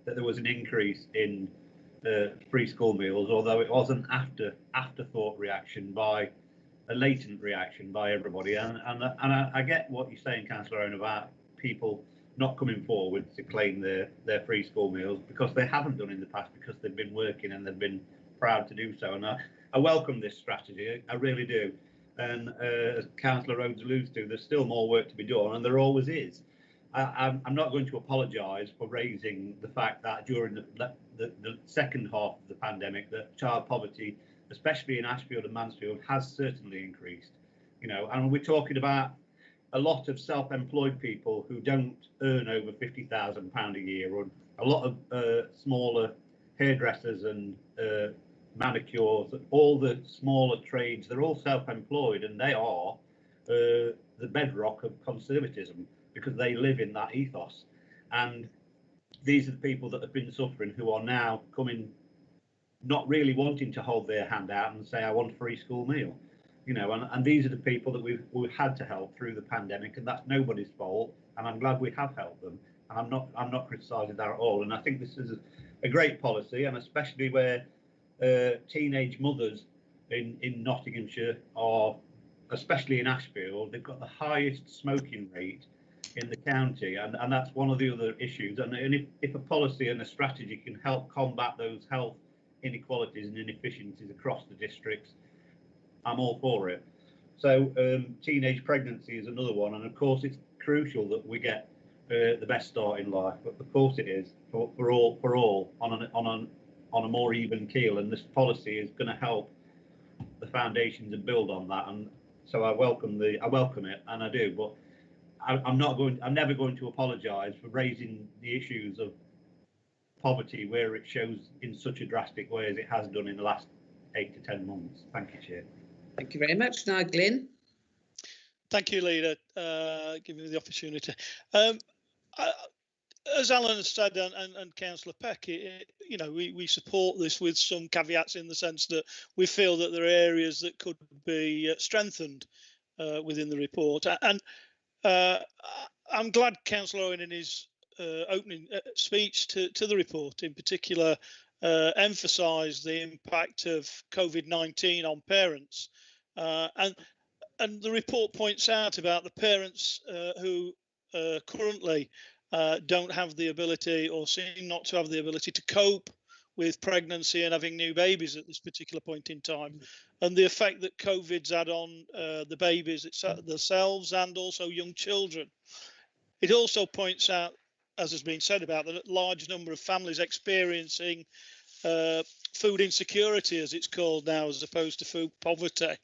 there was an increase in free school meals, although it was an afterthought reaction by a latent reaction by everybody. And I get what you're saying, Councillor Owen, about people not coming forward to claim their free school meals because they haven't done in the past, because they've been working and they've been proud to do so. And I welcome this strategy, I really do. And as Councillor Rhodes alludes to, there's still more work to be done, and there always is. I'm not going to apologise for raising the fact that during the second half of the pandemic, that child poverty, especially in Ashfield and Mansfield, has certainly increased. You know, and we're talking about a lot of self-employed people who don't earn over £50,000 a year, or a lot of smaller hairdressers and manicures, all the smaller trades. They're all self-employed, and they are the bedrock of conservatism, because they live in that ethos. And these are the people that have been suffering, who are now coming, not really wanting to hold their hand out and say, I want a free school meal. You know, and these are the people that we've had to help through the pandemic, and that's nobody's fault. And I'm glad we have helped them. And I'm not criticising that at all. And I think this is a great policy, and especially where teenage mothers in Nottinghamshire are, especially in Ashfield, they've got the highest smoking rate in the county, and that's one of the other issues. And if a policy and a strategy can help combat those health inequalities and inefficiencies across the districts, I'm all for it. So teenage pregnancy is another one, and of course it's crucial that we get the best start in life. But of course it is for all on a more even keel, and this policy is going to help the foundations and build on that. And so I welcome it, and I do. But I'm never going to apologise for raising the issues of poverty where it shows in such a drastic way as it has done in the last 8 to 10 months. Thank you, Chair. Thank you very much. Now, Glyn. Thank you, Leader, giving me the opportunity. As Alan has said, and Councillor Peck, you know, we support this with some caveats, in the sense that we feel that there are areas that could be strengthened within the report. And I'm glad Councillor Owen, in his opening speech to the report in particular, emphasised the impact of COVID-19 on parents, and the report points out about the parents who currently don't have the ability, or seem not to have the ability, to cope with pregnancy and having new babies at this particular point in time, and the effect that COVID's had on the babies themselves and also young children. It also points out, as has been said, about the large number of families experiencing food insecurity, as it's called now, as opposed to food poverty,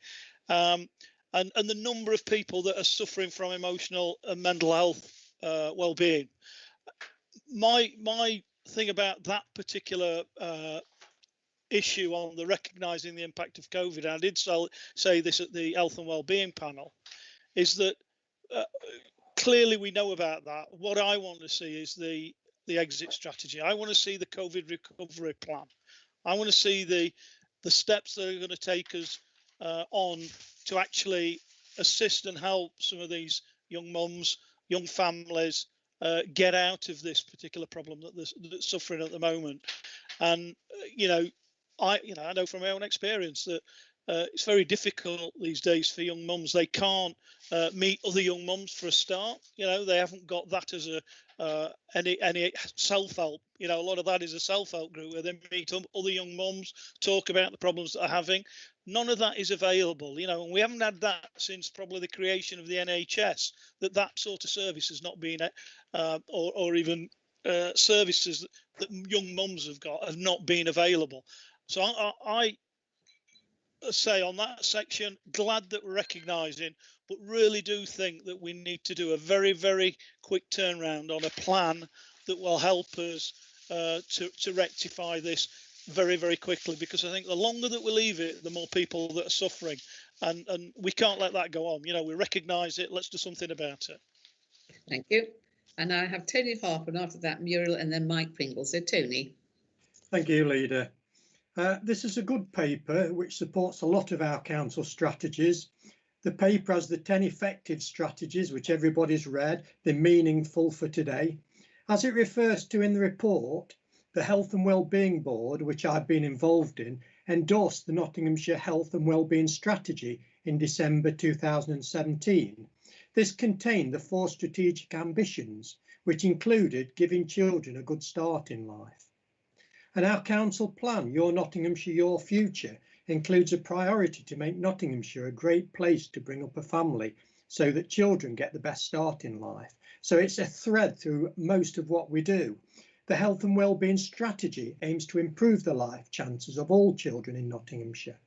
and the number of people that are suffering from emotional and mental health well-being. My thing about that particular issue on the recognising the impact of COVID, and I did say this at the Health and Wellbeing panel, is that clearly we know about that. What I want to see is the exit strategy. I want to see the COVID recovery plan. I want to see the steps that are going to take us on to actually assist and help some of these young mums, young families get out of this particular problem that they're suffering at the moment. And I know from my own experience that it's very difficult these days for young mums. They can't meet other young mums for a start. You know, they haven't got that as any self-help. You know, a lot of that is a self-help group where they meet other young mums, talk about the problems that they're having. None of that is available, you know, and we haven't had that since probably the creation of the NHS, that sort of service has not been, or even services that young mums have got have not been available. So say on that section. Glad that we're recognising, but really do think that we need to do a very, very quick turnaround on a plan that will help us to rectify this very, very quickly, because I think the longer that we leave it, the more people that are suffering, and we can't let that go on. You know, we recognise it. Let's do something about it. Thank you. And I have Tony Harper, and after that Muriel, and then Mike Pringle. So Tony. Thank you, Leader. This is a good paper which supports a lot of our council strategies. The paper has the 10 effective strategies which everybody's read. They're meaningful for today. As it refers to in the report, the Health and Wellbeing Board, which I've been involved in, endorsed the Nottinghamshire Health and Wellbeing Strategy in December 2017. This contained the 4 strategic ambitions, which included giving children a good start in life. And our council plan, Your Nottinghamshire, Your Future, includes a priority to make Nottinghamshire a great place to bring up a family so that children get the best start in life. So it's a thread through most of what we do. The Health and Wellbeing Strategy aims to improve the life chances of all children in Nottinghamshire.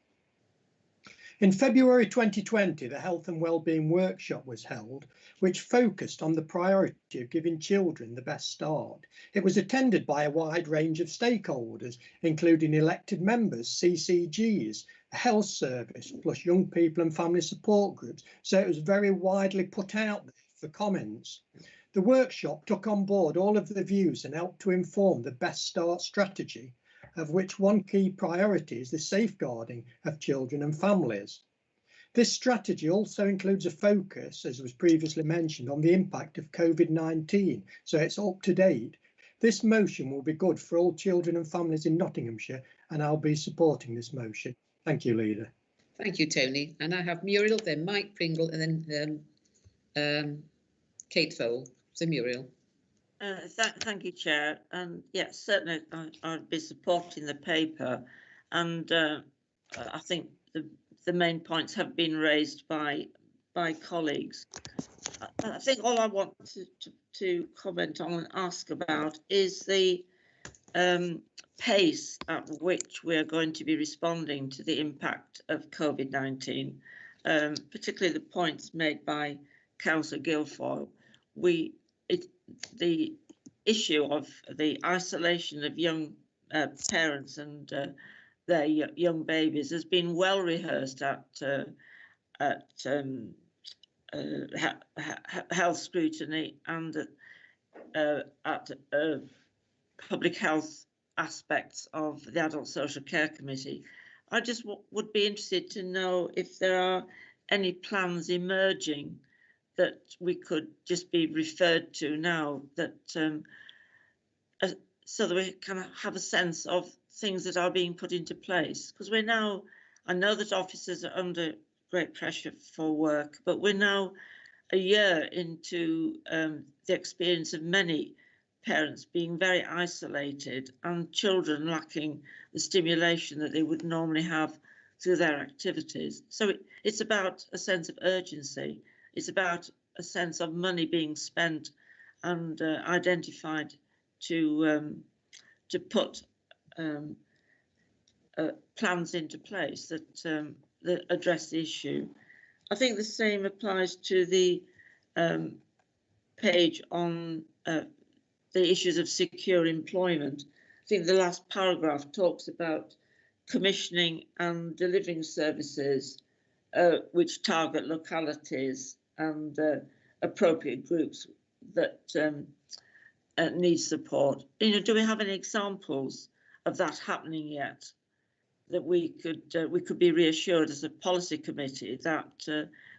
In February 2020, the Health and Wellbeing Workshop was held, which focused on the priority of giving children the best start. It was attended by a wide range of stakeholders, including elected members, CCGs, the health service, plus young people and family support groups. So it was very widely put out there for comments. The workshop took on board all of the views and helped to inform the best start strategy, of which one key priority is the safeguarding of children and families. This strategy also includes a focus, as was previously mentioned, on the impact of COVID-19, so it's up to date. This motion will be good for all children and families in Nottinghamshire, and I'll be supporting this motion. Thank you, Leader. Thank you, Tony. And I have Muriel, then Mike Pringle, and then Kate Fowle. So Muriel. Thank you, Chair. And yes, certainly I'd be supporting the paper, and I think the main points have been raised by colleagues. I think all I want to comment on and ask about is the pace at which we are going to be responding to the impact of COVID-19, particularly the points made by Councillor Guilfoyle. The issue of the isolation of young parents and their young babies has been well rehearsed at health scrutiny and at public health aspects of the Adult Social Care Committee. I just would be interested to know if there are any plans emerging that we could just be referred to now, that so that we can have a sense of things that are being put into place. Because we're now, I know that officers are under great pressure for work, but we're now a year into the experience of many parents being very isolated and children lacking the stimulation that they would normally have through their activities. So it's about a sense of urgency. It's about a sense of money being spent and identified to put plans into place that address the issue. I think the same applies to the page on the issues of secure employment. I think the last paragraph talks about commissioning and delivering services which target localities and appropriate groups that need support. You know, do we have any examples of that happening yet? That we could be reassured as a policy committee that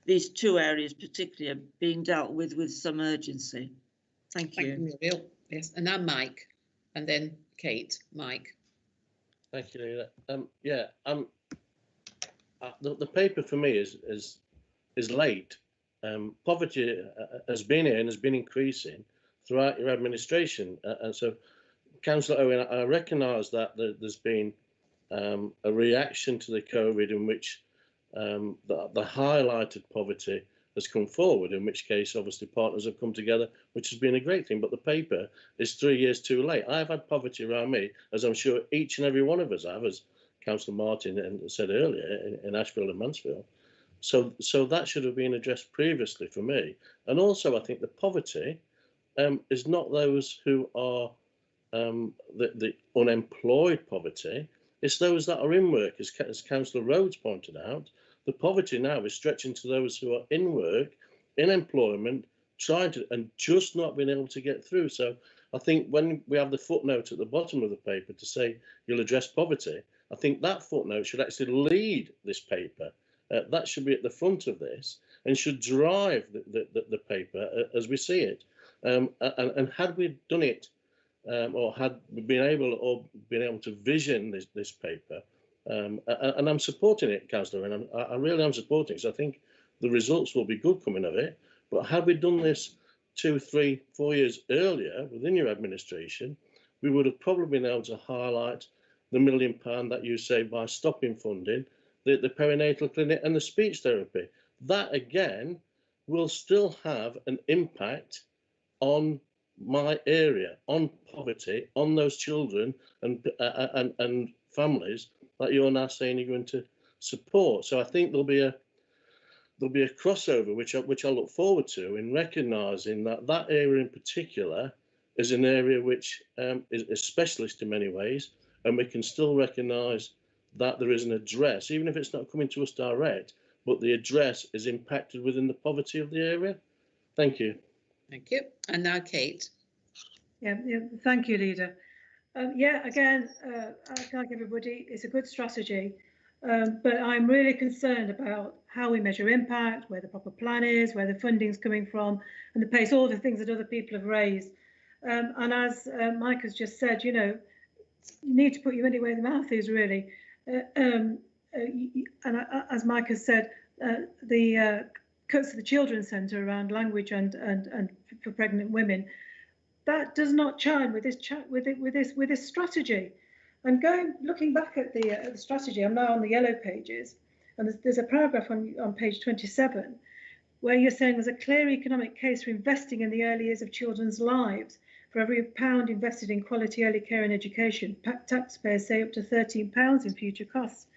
these two areas particularly are being dealt with some urgency. Thank you. Thank you, Muriel. Yes, and now Mike, and then Kate. Mike. Thank you, Leila. The paper for me is late. Poverty has been here and has been increasing throughout your administration, and so, Councillor Owen, I recognise that there's been a reaction to the COVID in which the highlighted poverty has come forward, in which case obviously partners have come together, which has been a great thing, but the paper is 3 years too late. I've had poverty around me, as I'm sure each and every one of us have as Councillor Martin said earlier in Ashfield and Mansfield. So that should have been addressed previously for me. And also, I think the poverty is not those who are the unemployed poverty. It's those that are in work, as Councillor Rhodes pointed out. The poverty now is stretching to those who are in work, in employment, trying to, and just not being able to get through. So I think when we have the footnote at the bottom of the paper to say you'll address poverty, I think that footnote should actually lead this paper. That should be at the front of this and should drive the paper as we see it. And had we done it, or had we been able to vision this paper, and I'm supporting it, Councillor, and I really am supporting it, so I think the results will be good coming of it. But had we done this 2, 3, 4 years earlier within your administration, we would have probably been able to highlight the £1 million that you say by stopping funding the perinatal clinic and the speech therapy. That again will still have an impact on my area, on poverty, on those children and families that you're now saying you're going to support. So I think there'll be a crossover which I look forward to, in recognising that area in particular is an area which is a specialist in many ways, and we can still recognise that there is an address, even if it's not coming to us direct, but the address is impacted within the poverty of the area. Thank you. Thank you. And now Kate. Yeah, thank you, Leader. Again, like everybody, it's a good strategy, but I'm really concerned about how we measure impact, where the proper plan is, where the funding's coming from, and the pace, all the things that other people have raised. And as Mike has just said, you need to put your money where the mouth is, really. And as Mike has said, the cuts to the Children's Centre around language and for pregnant women, that does not chime with this strategy. And looking back at the strategy, I'm now on the yellow pages, and there's a paragraph on page 27 where you're saying there's a clear economic case for investing in the early years of children's lives. For every £1 invested in quality early care and education, taxpayers save up to £13 in future costs.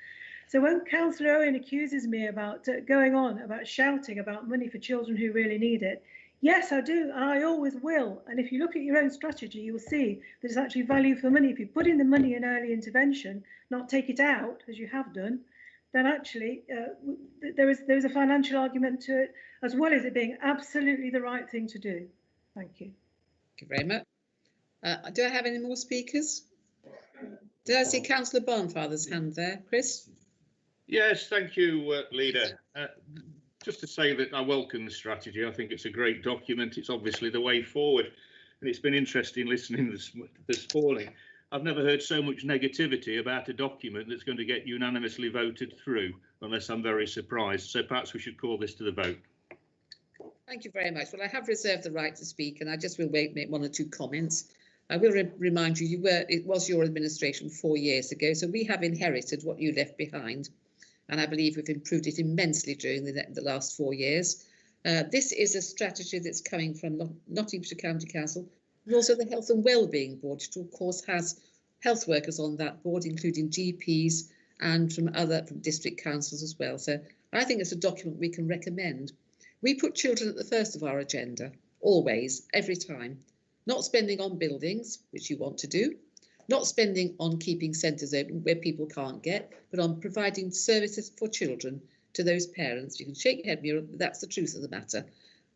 So when Councillor Owen accuses me about going on about shouting about money for children who really need it, yes, I do, and I always will. And if you look at your own strategy, you will see there's actually value for money. If you put in the money in early intervention, not take it out, as you have done, then actually there is a financial argument to it, as well as it being absolutely the right thing to do. Thank you. Thank you very much. Do I have any more speakers? Did I see Councillor Barnfather's hand there? Chris? Yes, thank you, Leader. Just to say that I welcome the strategy. I think it's a great document. It's obviously the way forward. And it's been interesting listening this morning. I've never heard so much negativity about a document that's going to get unanimously voted through, unless I'm very surprised. So perhaps we should call this to the vote. Thank you very much. Well, I have reserved the right to speak, and I just will make 1 or 2 comments. I will remind you, it was your administration 4 years ago, so we have inherited what you left behind, and I believe we've improved it immensely during the last 4 years. This is a strategy that's coming from Nottinghamshire County Council, and also the Health and Wellbeing Board, which of course has health workers on that board, including GPs and from district councils as well. So I think it's a document we can recommend. We put children at the first of our agenda, always, every time. Not spending on buildings, which you want to do, not spending on keeping centres open where people can't get, but on providing services for children to those parents. You can shake your head, but that's the truth of the matter.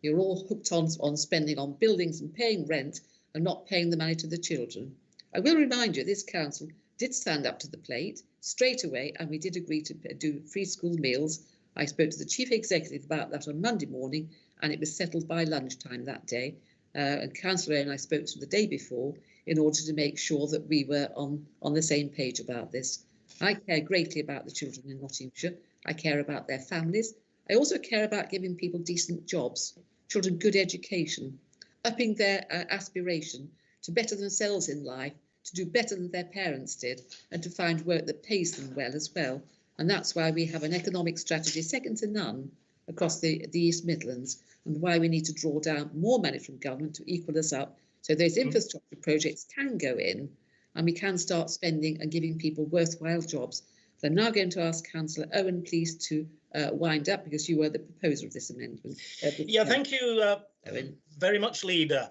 You're all hooked on spending on buildings and paying rent and not paying the money to the children. I will remind you, this council did stand up to the plate straight away, and we did agree to do free school meals. I spoke to the chief executive about that on Monday morning, and it was settled by lunchtime that day. And Councillor and I spoke to the day before in order to make sure that we were on the same page about this. I care greatly about the children in Nottinghamshire. I care about their families. I also care about giving people decent jobs, children good education, upping their aspiration to better themselves in life, to do better than their parents did, and to find work that pays them well as well. And that's why we have an economic strategy second to none across the East Midlands, and why we need to draw down more money from government to equal us up, so those infrastructure projects can go in and we can start spending and giving people worthwhile jobs. So I'm now going to ask Councillor Owen, please, to wind up, because you were the proposer of this amendment. Yeah, thank you Owen. very much, Leader.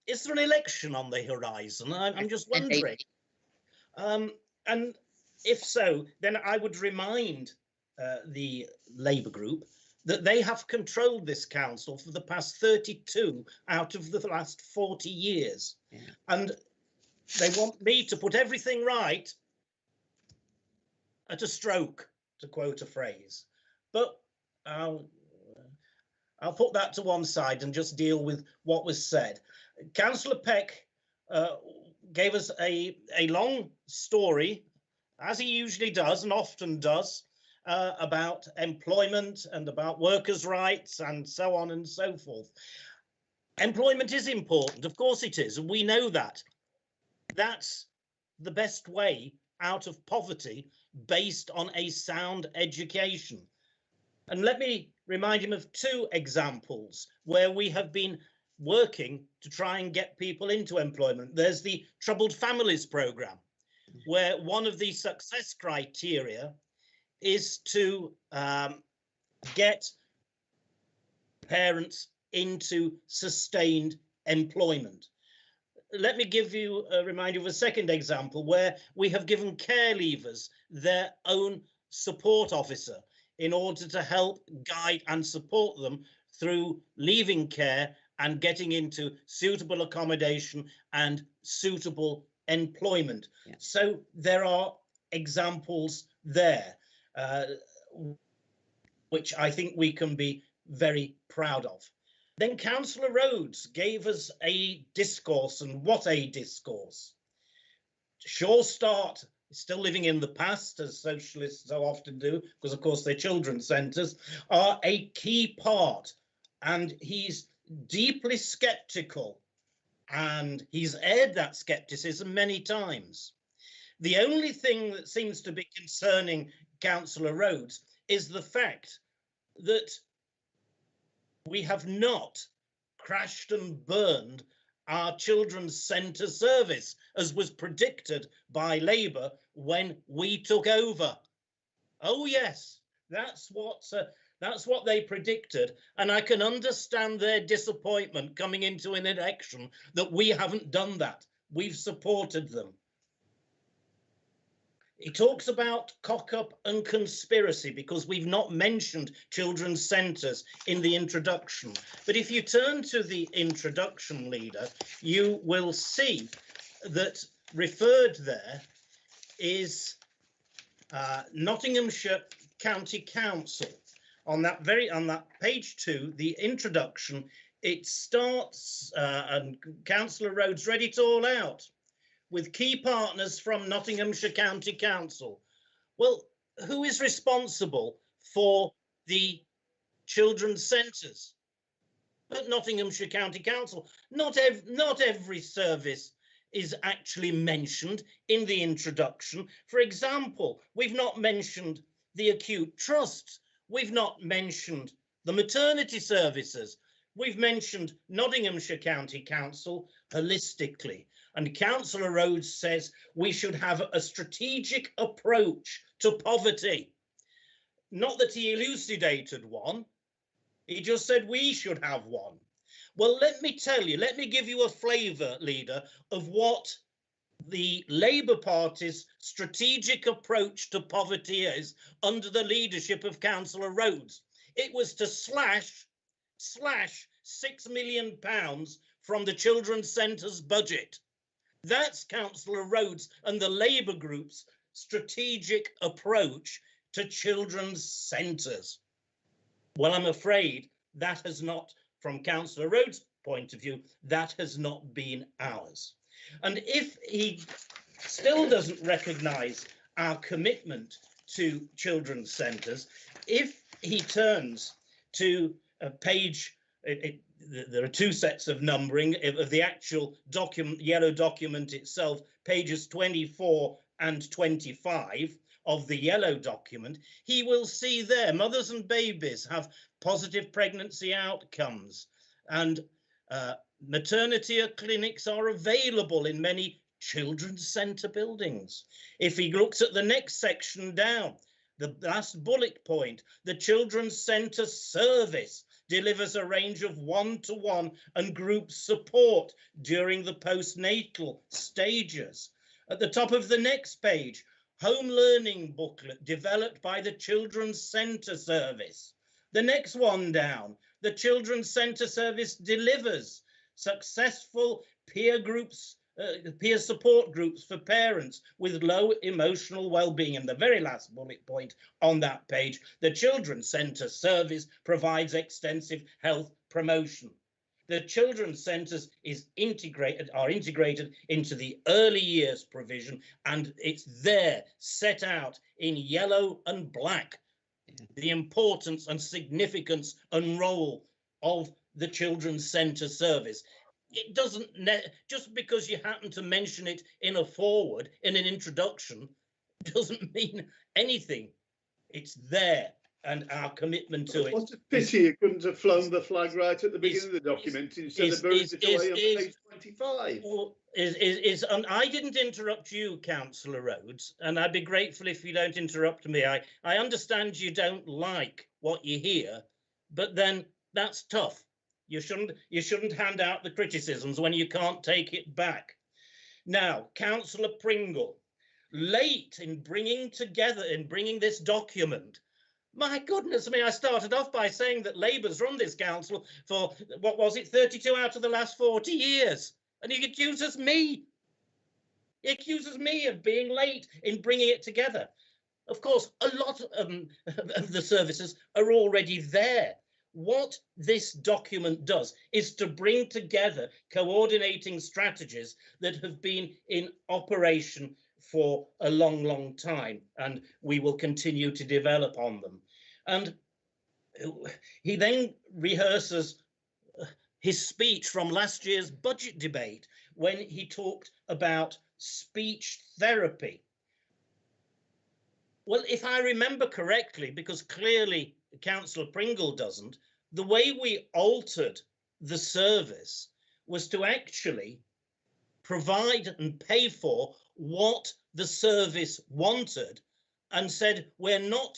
Is there an election on the horizon? I'm just wondering. And if so, then I would remind the Labour group that they have controlled this council for the past 32 out of the last 40 years. Yeah. And they want me to put everything right at a stroke, to quote a phrase. But I'll put that to one side and just deal with what was said. Councillor Peck gave us a long story, as he usually does and often does, about employment and about workers' rights and so on and so forth. Employment is important, of course it is, and we know that. That's the best way out of poverty, based on a sound education. And let me remind him of two examples where we have been working to try and get people into employment. There's the Troubled Families Programme, where one of the success criteria is to get parents into sustained employment. Let me give you a reminder of a second example where we have given care leavers their own support officer in order to help guide and support them through leaving care and getting into suitable accommodation and suitable employment. Yeah. So there are examples there, which I think we can be very proud of. Then Councillor Rhodes gave us a discourse, and what a discourse. Sure Start is still living in the past, as socialists so often do, because of course their children's centres are a key part, and he's deeply sceptical, and he's aired that scepticism many times. The only thing that seems to be concerning Councillor Rhodes is the fact that we have not crashed and burned our children's centre service, as was predicted by Labour when we took over. Oh yes, that's what they predicted, and I can understand their disappointment coming into an election that we haven't done that. We've supported them. He talks about cock-up and conspiracy because we've not mentioned children's centres in the introduction. But if you turn to the introduction, Leader, you will see that referred there is Nottinghamshire County Council. On that page 2, the introduction, it starts, and Councillor Rhodes read it all out, with key partners from Nottinghamshire County Council. Well, who is responsible for the children's centres? But Nottinghamshire County Council. Not every service is actually mentioned in the introduction. For example, we've not mentioned the acute trusts. We've not mentioned the maternity services. We've mentioned Nottinghamshire County Council holistically. And Councillor Rhodes says we should have a strategic approach to poverty. Not that he elucidated one, he just said we should have one. Well, let me tell you, let me give you a flavour, Leader, of what the Labour Party's strategic approach to poverty is under the leadership of Councillor Rhodes. It was to slash £6 million from the children's centres budget. That's Councillor Rhodes and the Labour group's strategic approach to children's centres. Well, I'm afraid that has not, from Councillor Rhodes' point of view, that has not been ours. And if he still doesn't recognise our commitment to children's centres, if he turns to a page, there are two sets of numbering of the actual document, yellow document itself, pages 24 and 25 of the yellow document, he will see there mothers and babies have positive pregnancy outcomes, and maternity clinics are available in many children's centre buildings. If he looks at the next section down, the last bullet point, the children's centre service delivers a range of one-to-one and group support during the postnatal stages. At the top of the next page, home learning booklet developed by the Children's Centre Service. The next one down, the Children's Centre Service delivers successful peer groups, peer support groups for parents with low emotional well-being. And the very last bullet point on that page, the Children's Centre Service provides extensive health promotion. The children's centres are integrated into the early years provision, and it's there set out in yellow and black, the importance and significance and role of the children's centre service. It doesn't, just because you happen to mention it in a foreword, in an introduction, doesn't mean anything. It's there, and our commitment to it. What a pity you couldn't have flown the flag right at the beginning of the document instead of buried it away on page 25. And I didn't interrupt you, Councillor Rhodes, and I'd be grateful if you don't interrupt me. I understand you don't like what you hear, but then that's tough. You shouldn't hand out the criticisms when you can't take it back. Now, Councillor Pringle, late in bringing this document. My goodness me, I started off by saying that Labour's run this council for, what was it, 32 out of the last 40 years. And he accuses me. He accuses me of being late in bringing it together. Of course, a lot of the services are already there. What this document does is to bring together coordinating strategies that have been in operation for a long, long time, and we will continue to develop on them. And he then rehearses his speech from last year's budget debate when he talked about speech therapy. Well, if I remember correctly, because clearly Councillor Pringle doesn't, the way we altered the service was to actually provide and pay for what the service wanted, and said we're no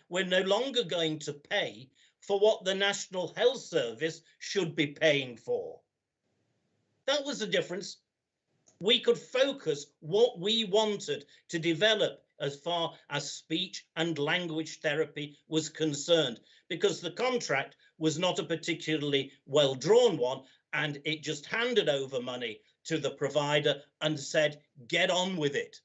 longer going to pay for what the National Health Service should be paying for. That was the difference. We could focus what we wanted to develop as far as speech and language therapy was concerned, because the contract was not a particularly well-drawn one, and it just handed over money to the provider and said, get on with it.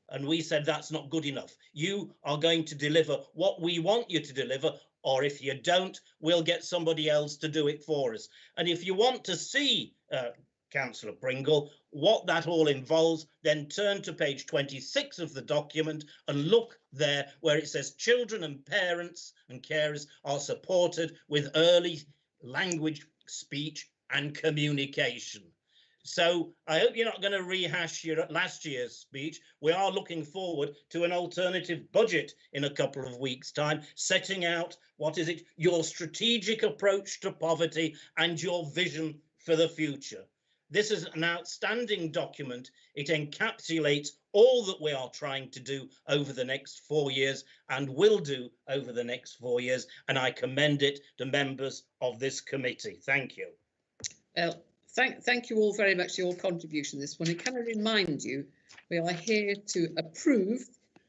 And we said, that's not good enough. You are going to deliver what we want you to deliver, or if you don't, we'll get somebody else to do it for us. And if you want to see, Councillor Pringle, what that all involves, then turn to page 26 of the document and look there where it says children and parents and carers are supported with early language, speech and communication. So I hope you're not going to rehash your last year's speech. We are looking forward to an alternative budget in a couple of weeks' time, setting out your strategic approach to poverty and your vision for the future. This is an outstanding document. It encapsulates all that we are trying to do over the next 4 years and will do over the next 4 years. And I commend it to members of this committee. Thank you. Thank you all very much for your contribution this morning. Can I remind you, we are here to approve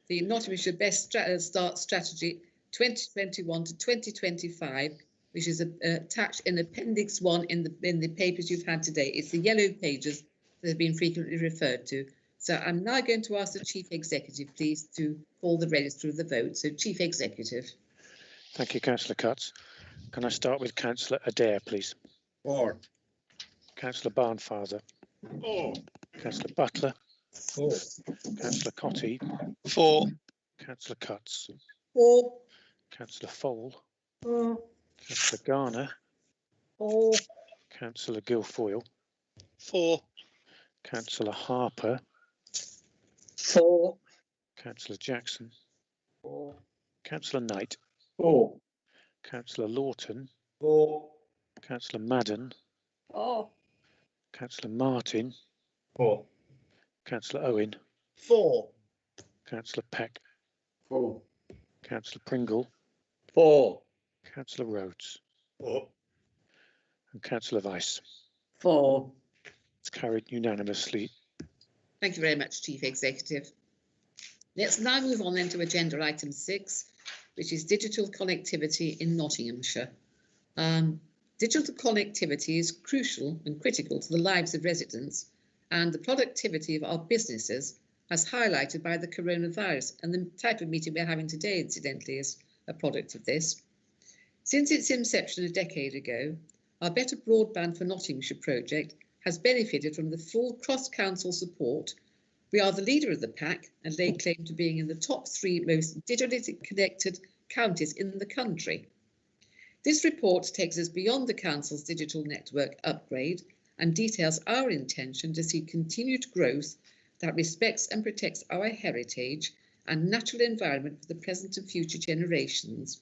the Nottinghamshire Best Start Strategy 2021 to 2025, which is attached in Appendix 1 in the papers you've had today. It's the yellow pages that have been frequently referred to. So I'm now going to ask the Chief Executive, please, to call the register of the vote. So, Chief Executive. Thank you, Councillor Cutts. Can I start with Councillor Adair, please? For. Councillor Barnfather. For. Councillor Butler. For. Councillor Cotty. For. Councillor Cutts. For. Councillor Fole. For. Councillor Garner. For. Councillor Guilfoyle. For. Councillor Harper. For. Councillor Jackson. For. Councillor Knight. For. Councillor Lawton. For. Councillor Madden. For. Councillor Martin. 4. Councillor Owen, 4. Councillor Peck, 4. Councillor Pringle, 4. Councillor Rhodes, 4. and Councillor Weiss. 4. It's carried unanimously. Thank you very much, Chief Executive. Let's now move on then to agenda item 6, which is digital connectivity in Nottinghamshire. Digital connectivity is crucial and critical to the lives of residents and the productivity of our businesses, as highlighted by the coronavirus, and the type of meeting we're having today, incidentally, is a product of this. Since its inception a decade ago, our Better Broadband for Nottinghamshire project has benefited from the full cross-council support. We are the leader of the pack and lay claim to being in the top 3 most digitally connected counties in the country. This report takes us beyond the council's digital network upgrade and details our intention to see continued growth that respects and protects our heritage and natural environment for the present and future generations.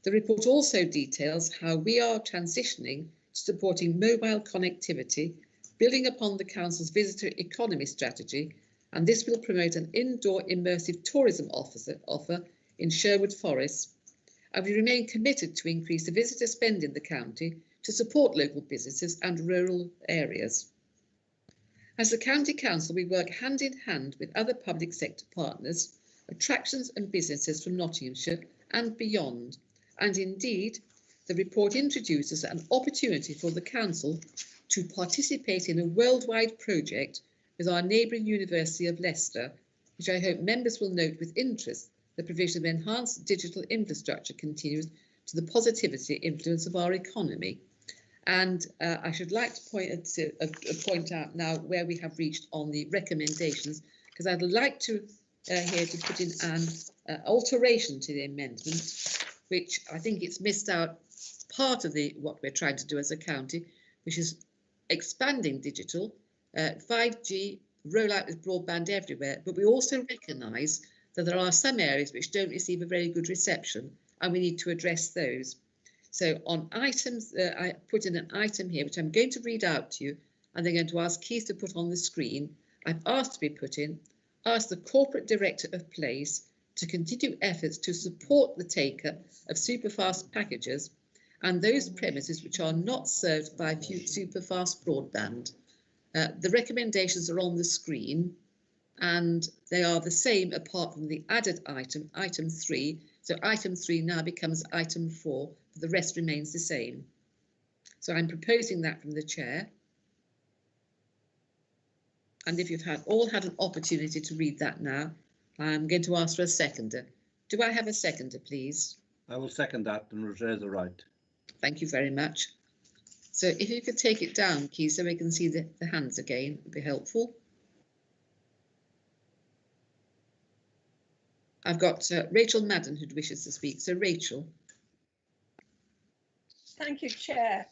The report also details how we are transitioning to supporting mobile connectivity, building upon the council's visitor economy strategy, and this will promote an indoor immersive tourism offer in Sherwood Forest. And we remain committed to increase the visitor spend in the county to support local businesses and rural areas. As the County Council, we work hand in hand with other public sector partners, attractions and businesses from Nottinghamshire and beyond. And indeed, the report introduces an opportunity for the Council to participate in a worldwide project with our neighbouring University of Leicester, which I hope members will note with interest. The provision of enhanced digital infrastructure continues to the positivity influence of our economy. And I should like to point out now where we have reached on the recommendations, because I'd like to here to put in an alteration to the amendment, which I think it's missed out part of what we're trying to do as a county, which is expanding digital, 5G, rollout with broadband everywhere, but we also recognise that there are some areas which don't receive a very good reception, and we need to address those. So on items, I put in an item here, which I'm going to read out to you, and they're going to ask Keith to put on the screen. I've asked to be put in, ask the Corporate Director of Place to continue efforts to support the take-up of superfast packages and those premises which are not served by superfast broadband. The recommendations are on the screen, and they are the same apart from the added item, item 3. So item 3 now becomes item 4, but the rest remains the same. So I'm proposing that from the chair. And if you've all had an opportunity to read that now, I'm going to ask for a seconder. Do I have a seconder, please? I will second that and reserve the right. Thank you very much. So if you could take it down, Keith, so we can see the hands again, it would be helpful. I've got Rachel Madden who wishes to speak. So Rachel. Thank you, Chair.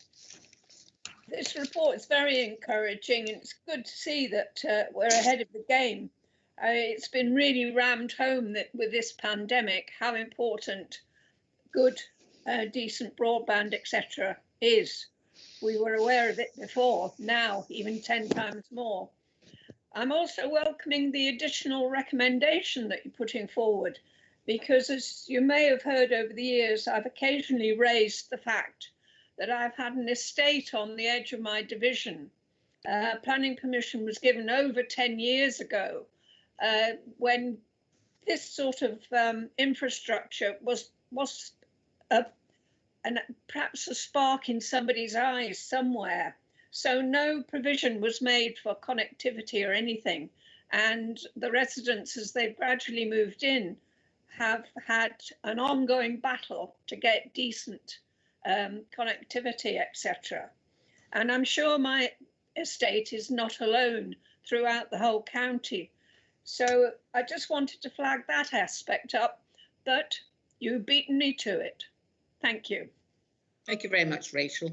This report is very encouraging, and it's good to see that we're ahead of the game. It's been really rammed home that with this pandemic, how important good, decent broadband, etc. is. We were aware of it before, now even 10 times more. I'm also welcoming the additional recommendation that you're putting forward, because as you may have heard over the years, I've occasionally raised the fact that I've had an estate on the edge of my division. Planning permission was given over 10 years ago, when this sort of infrastructure was perhaps a spark in somebody's eyes somewhere. So no provision was made for connectivity or anything. And the residents, as they've gradually moved in, have had an ongoing battle to get decent connectivity, etc. And I'm sure my estate is not alone throughout the whole county. So I just wanted to flag that aspect up, but you've beaten me to it. Thank you. Thank you very much, Rachel.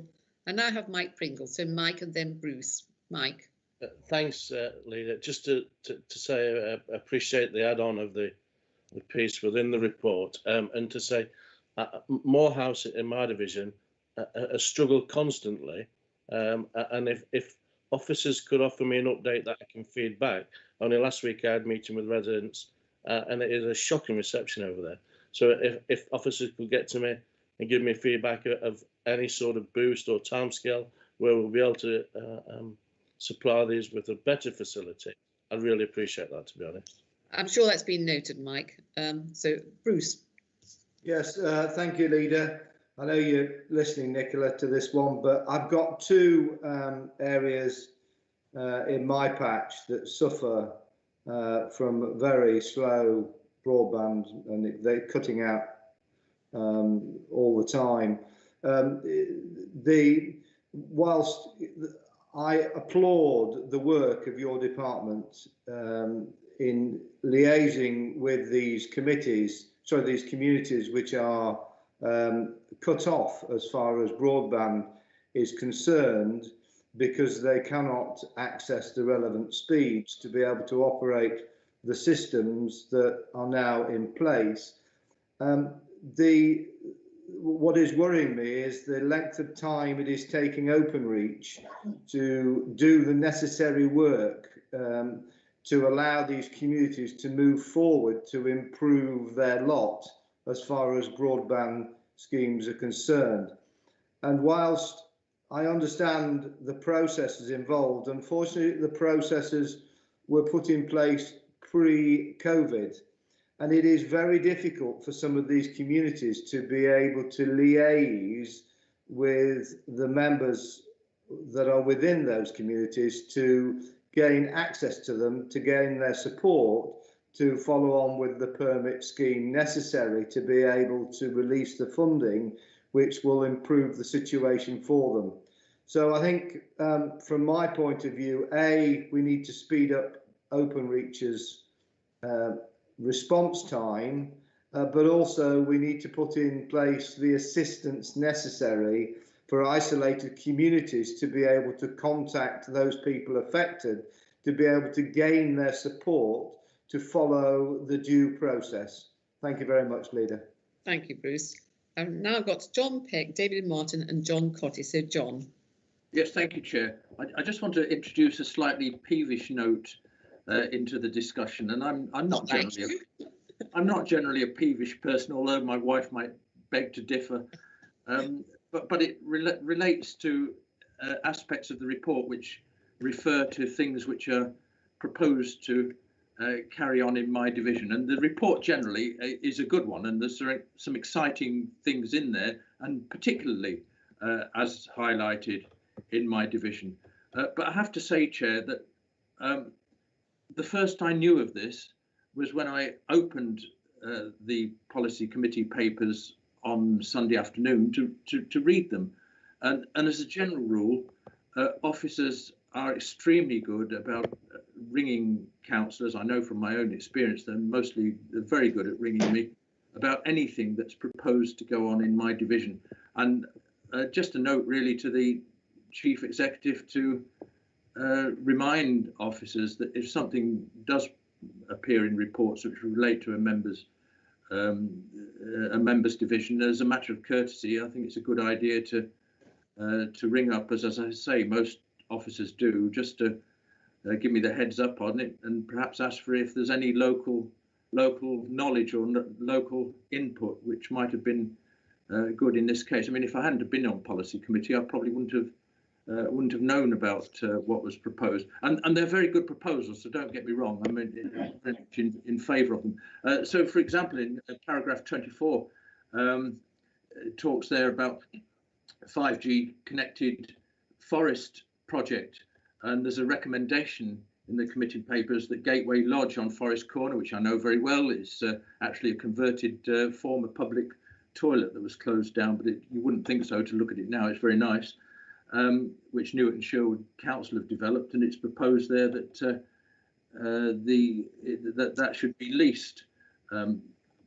I now have Mike Pringle, so Mike and then Bruce. Mike. Thanks, Leader. Just to say I appreciate the add-on of the piece within the report, and to say Morehouse in my division has struggled constantly, and if officers could offer me an update that I can feed back. Only last week I had a meeting with residents, and it is a shocking reception over there. So if officers could get to me and give me feedback of any sort of boost or timescale where we'll be able to supply these with a better facility, I'd really appreciate that, to be honest. I'm sure that's been noted, Mike. So, Bruce. Yes, thank you, Leader. I know you're listening, Nicola, to this one, but I've got two areas in my patch that suffer from very slow broadband, and they're cutting out all the time. Whilst I applaud the work of your department in liaising with these committees, these communities which are cut off as far as broadband is concerned, because they cannot access the relevant speeds to be able to operate the systems that are now in place. What is worrying me is the length of time it is taking Openreach to do the necessary work to allow these communities to move forward to improve their lot as far as broadband schemes are concerned. And whilst I understand the processes involved, unfortunately the processes were put in place pre-COVID, and it is very difficult for some of these communities to be able to liaise with the members that are within those communities to gain access to them, to gain their support, to follow on with the permit scheme necessary to be able to release the funding which will improve the situation for them. So I think from my point of view, we need to speed up Openreach's response time, but also we need to put in place the assistance necessary for isolated communities to be able to contact those people affected, to be able to gain their support to follow the due process. Thank you very much, Leader. Thank you, Bruce. Now I've got John Peck, David Martin and John Cotty. So, John. Yes, thank you, Chair. I just want to introduce a slightly peevish note into the discussion, and I'm not generally a peevish person, although my wife might beg to differ. But it relates to aspects of the report which refer to things which are proposed to carry on in my division. And the report generally is a good one, and there's some exciting things in there, and particularly as highlighted in my division. But I have to say, Chair, that the first I knew of this was when I opened the policy committee papers on Sunday afternoon to read them. And as a general rule, officers are extremely good about ringing councillors. I know from my own experience they're very good at ringing me about anything that's proposed to go on in my division. And just a note really to the Chief Executive to remind officers that if something does appear in reports which relate to a member's division, as a matter of courtesy, I think it's a good idea to ring up, as I say, most officers do, just to give me the heads up on it, and perhaps ask for if there's any local knowledge or local input which might have been good in this case. I mean, if I hadn't been on policy committee, I probably wouldn't have known about what was proposed. And they're very good proposals, so don't get me wrong. I mean, in favour of them. So, for example, in paragraph 24, it talks there about 5G connected forest project, and there's a recommendation in the committee papers that Gateway Lodge on Forest Corner, which I know very well, is actually a converted former public toilet that was closed down, but you wouldn't think so to look at it now. It's very nice, which Newark and Sherwood Council have developed, and it's proposed there that that should be leased.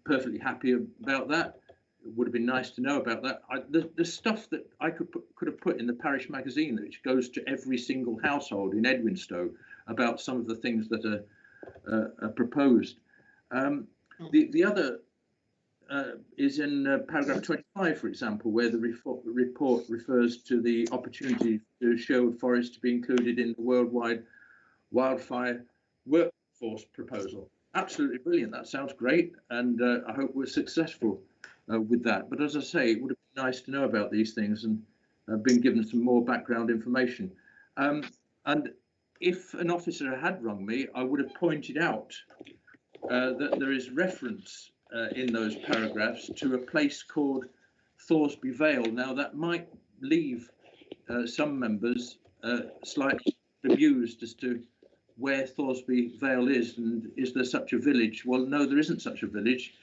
Perfectly happy about that. It would have been nice to know about that. The stuff that I could have put in the parish magazine, which goes to every single household in Edwinstowe, about some of the things that are proposed. The other is in paragraph 25, for example, where the report refers to the opportunity to Sherwood Forest to be included in the worldwide wildfire workforce proposal. Absolutely brilliant. That sounds great, and I hope we're successful with that. But as I say, it would have been nice to know about these things and been given some more background information. And if an officer had rung me, I would have pointed out that there is reference in those paragraphs to a place called Thoresby Vale. Now, that might leave some members slightly amused as to where Thoresby Vale is, and is there such a village? Well, no, there isn't such a village.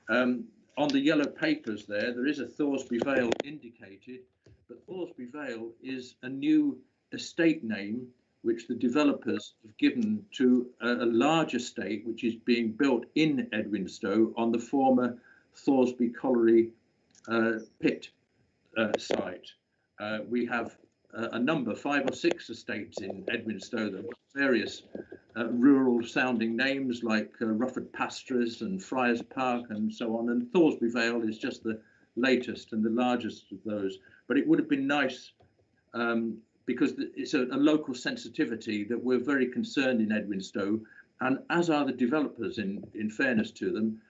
On the yellow papers there is a Thoresby Vale indicated, but Thoresby Vale is a new estate name which the developers have given to a large estate which is being built in Edwinstowe on the former Thoresby Colliery pit site. We have a number, 5 or 6 estates in Edwinstowe that have got various rural sounding names like Rufford Pastures and Friars Park and so on, and Thoresby Vale is just the latest and the largest of those. But it would have been nice, because it's a local sensitivity that we're very concerned in Edwinstowe, and as are the developers, in fairness to them,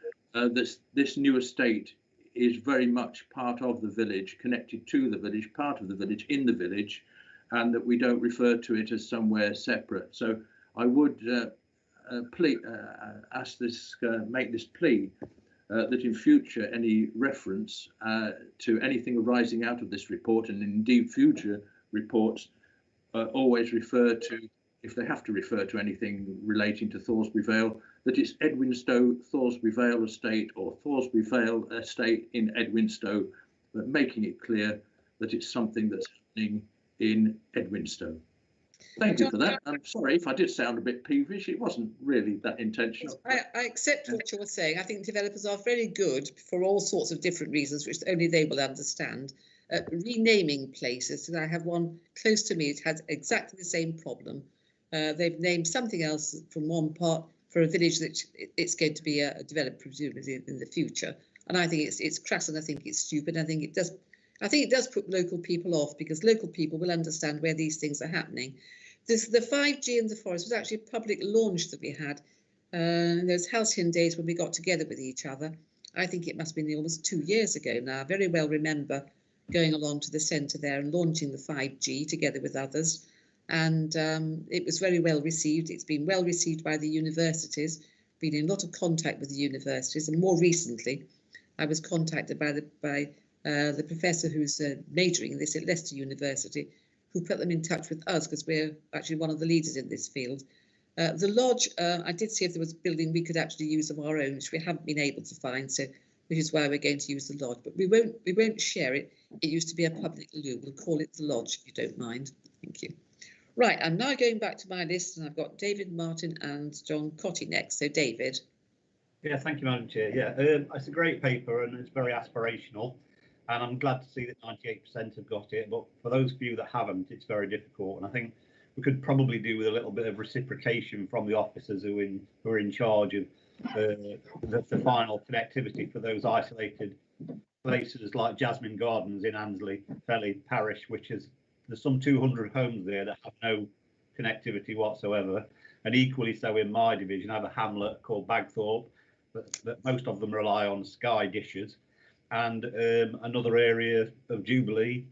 this new estate is very much part of the village, connected to the village, part of the village, in the village, and that we don't refer to it as somewhere separate. So I would ask this, make this plea that in future any reference to anything arising out of this report, and indeed future reports, always refer to, if they have to refer to anything relating to Thoresby Vale, that it's Edwinstowe Thoresby Vale Estate or Thoresby Vale Estate in Edwinstowe, but making it clear that it's something that's happening in Edwinstowe. Thank you for that. I'm sorry if I did sound a bit peevish. It wasn't really that intentional. I accept what you're saying. I think developers are very good for all sorts of different reasons, which only they will understand. Renaming places, and I have one close to me. It has exactly the same problem. They've named something else from one part for a village that it's going to be developed presumably in the future. And I think it's crass, and I think it's stupid. I think it does put local people off, because local people will understand where these things are happening. The 5G in the forest was actually a public launch that we had. Those halcyon days when we got together with each other. I think it must have been almost 2 years ago now. I very well remember going along to the centre there and launching the 5G together with others. And it was very well received. It's been well received by the universities, been in a lot of contact with the universities. And more recently, I was contacted by the professor who's majoring in this at Leicester University, who put them in touch with us, because we're actually one of the leaders in this field. The lodge, I did see if there was a building we could actually use of our own, which we haven't been able to find, so which is why we're going to use the lodge. But we won't share it. It used to be a public loo. We'll call it the lodge, if you don't mind. Thank you. Right, I'm now going back to my list, and I've got David Martin and John Cotty next. So David. Yeah, thank you, Madam Chair. Yeah, it's a great paper and it's very aspirational, and I'm glad to see that 98% have got it. But for those few that haven't, it's very difficult, and I think we could probably do with a little bit of reciprocation from the officers who are in charge of the final connectivity for those isolated places like Jasmine Gardens in Annesley Felly Parish, which is, there's some 200 homes there that have no connectivity whatsoever, and equally so in my division I have a hamlet called Bagthorpe, but most of them rely on Sky dishes, and another area of Jubilee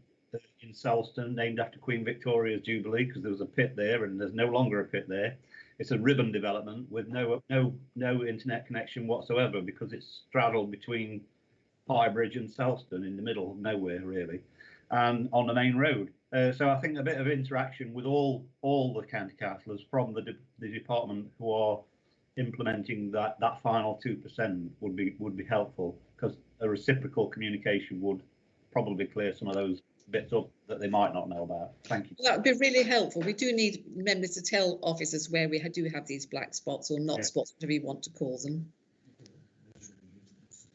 in Selston named after Queen Victoria's Jubilee, because there was a pit there and there's no longer a pit there. It's a ribbon development with no internet connection whatsoever, because it's straddled between Highbridge and Selston in the middle of nowhere really, and on the main road. So I think a bit of interaction with all the county councillors from the department who are implementing that final 2% would be helpful, because a reciprocal communication would probably clear some of those bits up that they might not know about. Thank you. That would be really helpful. We do need members to tell officers where we do have these black spots or not spots, whatever you want to call them.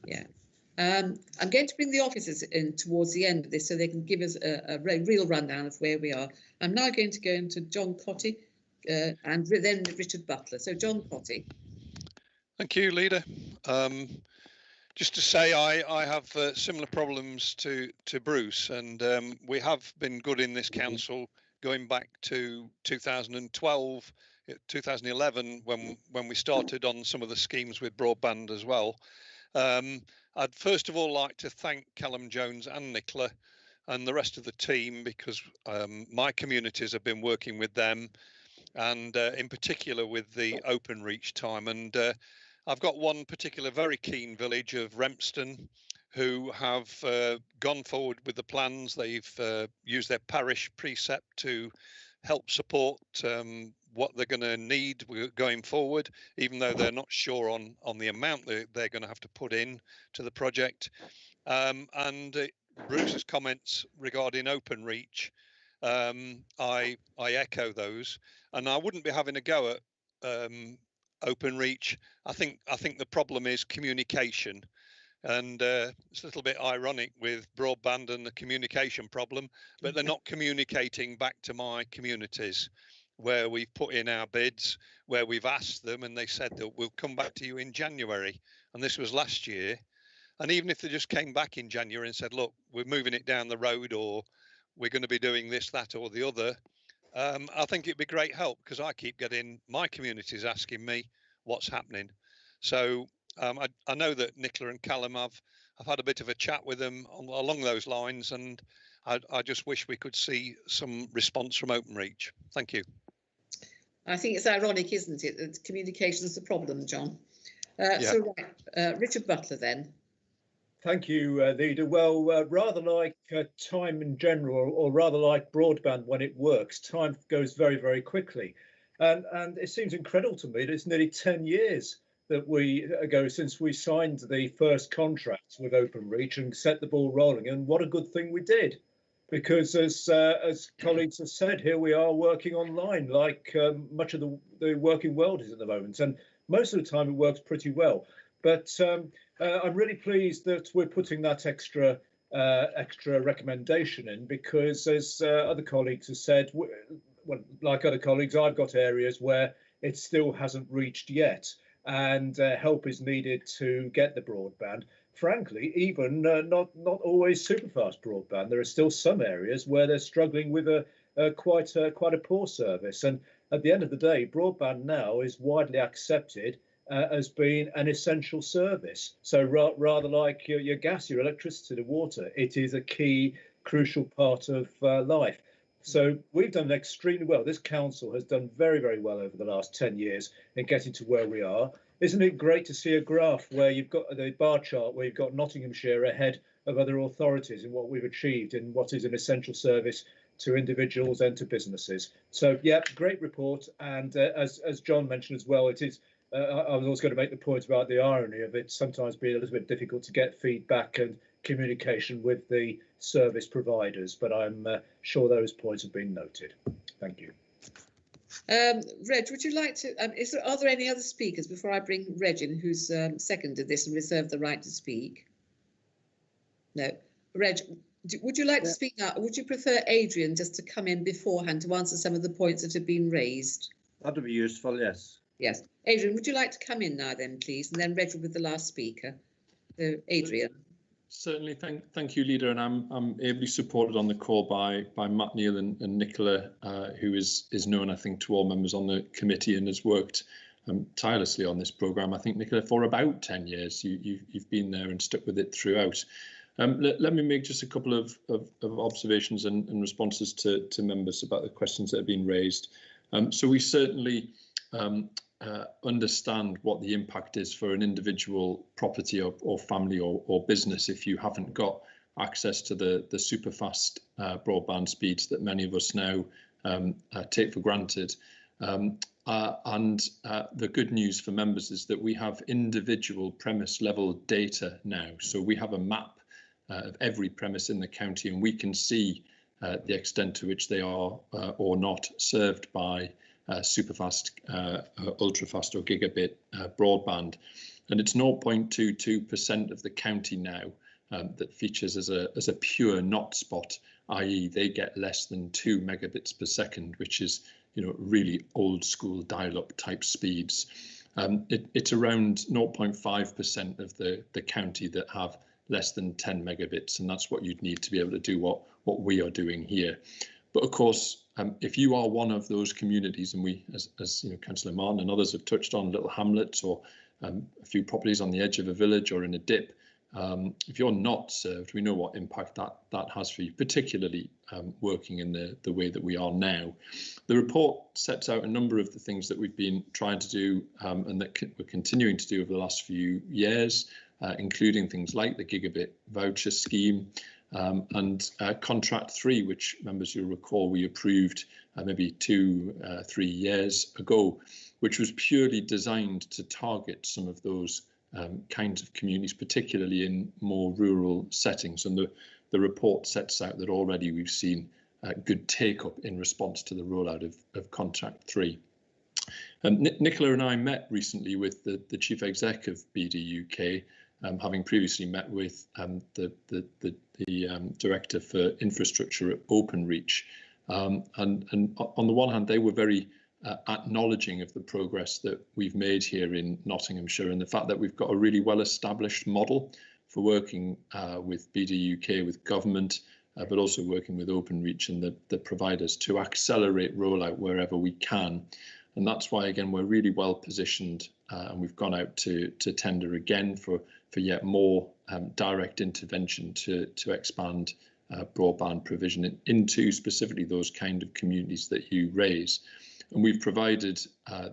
Yeah. I'm going to bring the officers in towards the end of this so they can give us a real rundown of where we are. I'm now going to go into John Cotty and then Richard Butler. So John Cotty. Thank you, Leader. Just to say, I have similar problems to Bruce, and we have been good in this council going back to 2012, 2011, when we started on some of the schemes with broadband as well. I'd first of all like to thank Callum Jones and Nicola and the rest of the team, because my communities have been working with them, and in particular with the open reach time. And I've got one particular very keen village of Rempston who have gone forward with the plans. They've used their parish precept to help support what they're going to need going forward, even though they're not sure on the amount they're going to have to put in to the project. And Bruce's comments regarding open reach, I echo those, and I wouldn't be having a go at open reach. I think the problem is communication, and it's a little bit ironic with broadband and the communication problem, but they're not communicating back to my communities where we've put in our bids, where we've asked them, and they said that we'll come back to you in January, and this was last year. And even if they just came back in January and said, look, we're moving it down the road, or we're going to be doing this, that, or the other, I think it'd be great help, because I keep getting my communities asking me what's happening. So I know that Nicola and Callum, I've had a bit of a chat with them along those lines, and I just wish we could see some response from Openreach. Thank you. I think it's ironic, isn't it, that communication's the problem, John. Yeah. So, right, Richard Butler then. Thank you, Leader. Well, rather like time in general, or rather like broadband when it works, time goes very, very quickly. And it seems incredible to me that it's nearly 10 years ago since we signed the first contracts with Openreach and set the ball rolling. And what a good thing we did. Because as colleagues have said, here we are working online like much of the working world is at the moment. And most of the time it works pretty well. But I'm really pleased that we're putting that extra recommendation in, because as other colleagues have said, well, like other colleagues, I've got areas where it still hasn't reached yet, and help is needed to get the broadband. Frankly, even not always super fast broadband. There are still some areas where they're struggling with quite a poor service. And at the end of the day, broadband now is widely accepted as being an essential service. So rather like your gas, your electricity, the water, it is a key, crucial part of life. So we've done extremely well. This council has done very, very well over the last 10 years in getting to where we are. Isn't it great to see a graph where you've got the bar chart where you've got Nottinghamshire ahead of other authorities in what we've achieved in what is an essential service to individuals and to businesses. So yeah, great report. And as John mentioned as well, it is. I was also going to make the point about the irony of it sometimes being a little bit difficult to get feedback and communication with the service providers, but I'm sure those points have been noted. Thank you. Reg, would you like to, are there any other speakers before I bring Reg in, who's seconded this and reserved the right to speak? No. Reg, would you like to speak now? Or would you prefer Adrian just to come in beforehand to answer some of the points that have been raised? That would be useful, yes. Yes. Adrian, would you like to come in now then, please? And then Reg will be the last speaker. So, Adrian. Certainly, thank you, Leader, and I'm ably supported on the call by Matt Neal and Nicola, who is known, I think, to all members on the committee and has worked tirelessly on this programme. I think, Nicola, for about 10 years, you've been there and stuck with it throughout. Let me make just a couple of observations and responses to members about the questions that have been raised. So we certainly understand what the impact is for an individual property or family or business if you haven't got access to the super fast broadband speeds that many of us now take for granted. And the good news for members is that we have individual premise level data now. So we have a map of every premise in the county, and we can see the extent to which they are or not served by super fast, ultra fast or gigabit broadband. And it's 0.22% of the county now that features as a pure not spot, i.e. they get less than 2 megabits per second, which is really old school dial-up type speeds. It's around 0.5% of the county that have less than 10 megabits, and that's what you'd need to be able to do what we are doing here. But of course, if you are one of those communities, and we, as you know, Councillor Martin and others have touched on, little hamlets or a few properties on the edge of a village or in a dip, if you're not served, we know what impact that has for you, particularly working in the way that we are now. The report sets out a number of the things that we've been trying to do and that we're continuing to do over the last few years, including things like the gigabit voucher scheme and contract 3, which members you'll recall we approved maybe 2-3 years ago, which was purely designed to target some of those kinds of communities, particularly in more rural settings. And the report sets out that already we've seen good take-up in response to the rollout of Contract 3. Nicola and I met recently with the Chief Exec of BD UK, having previously met with the Director for Infrastructure at Openreach. And on the one hand, they were very acknowledging of the progress that we've made here in Nottinghamshire and the fact that we've got a really well-established model for working with BD UK, with government, but also working with Openreach and the providers to accelerate rollout wherever we can. And that's why, again, we're really well positioned and we've gone out to tender again for yet more direct intervention to expand broadband provision into specifically those kind of communities that you raise. And we've provided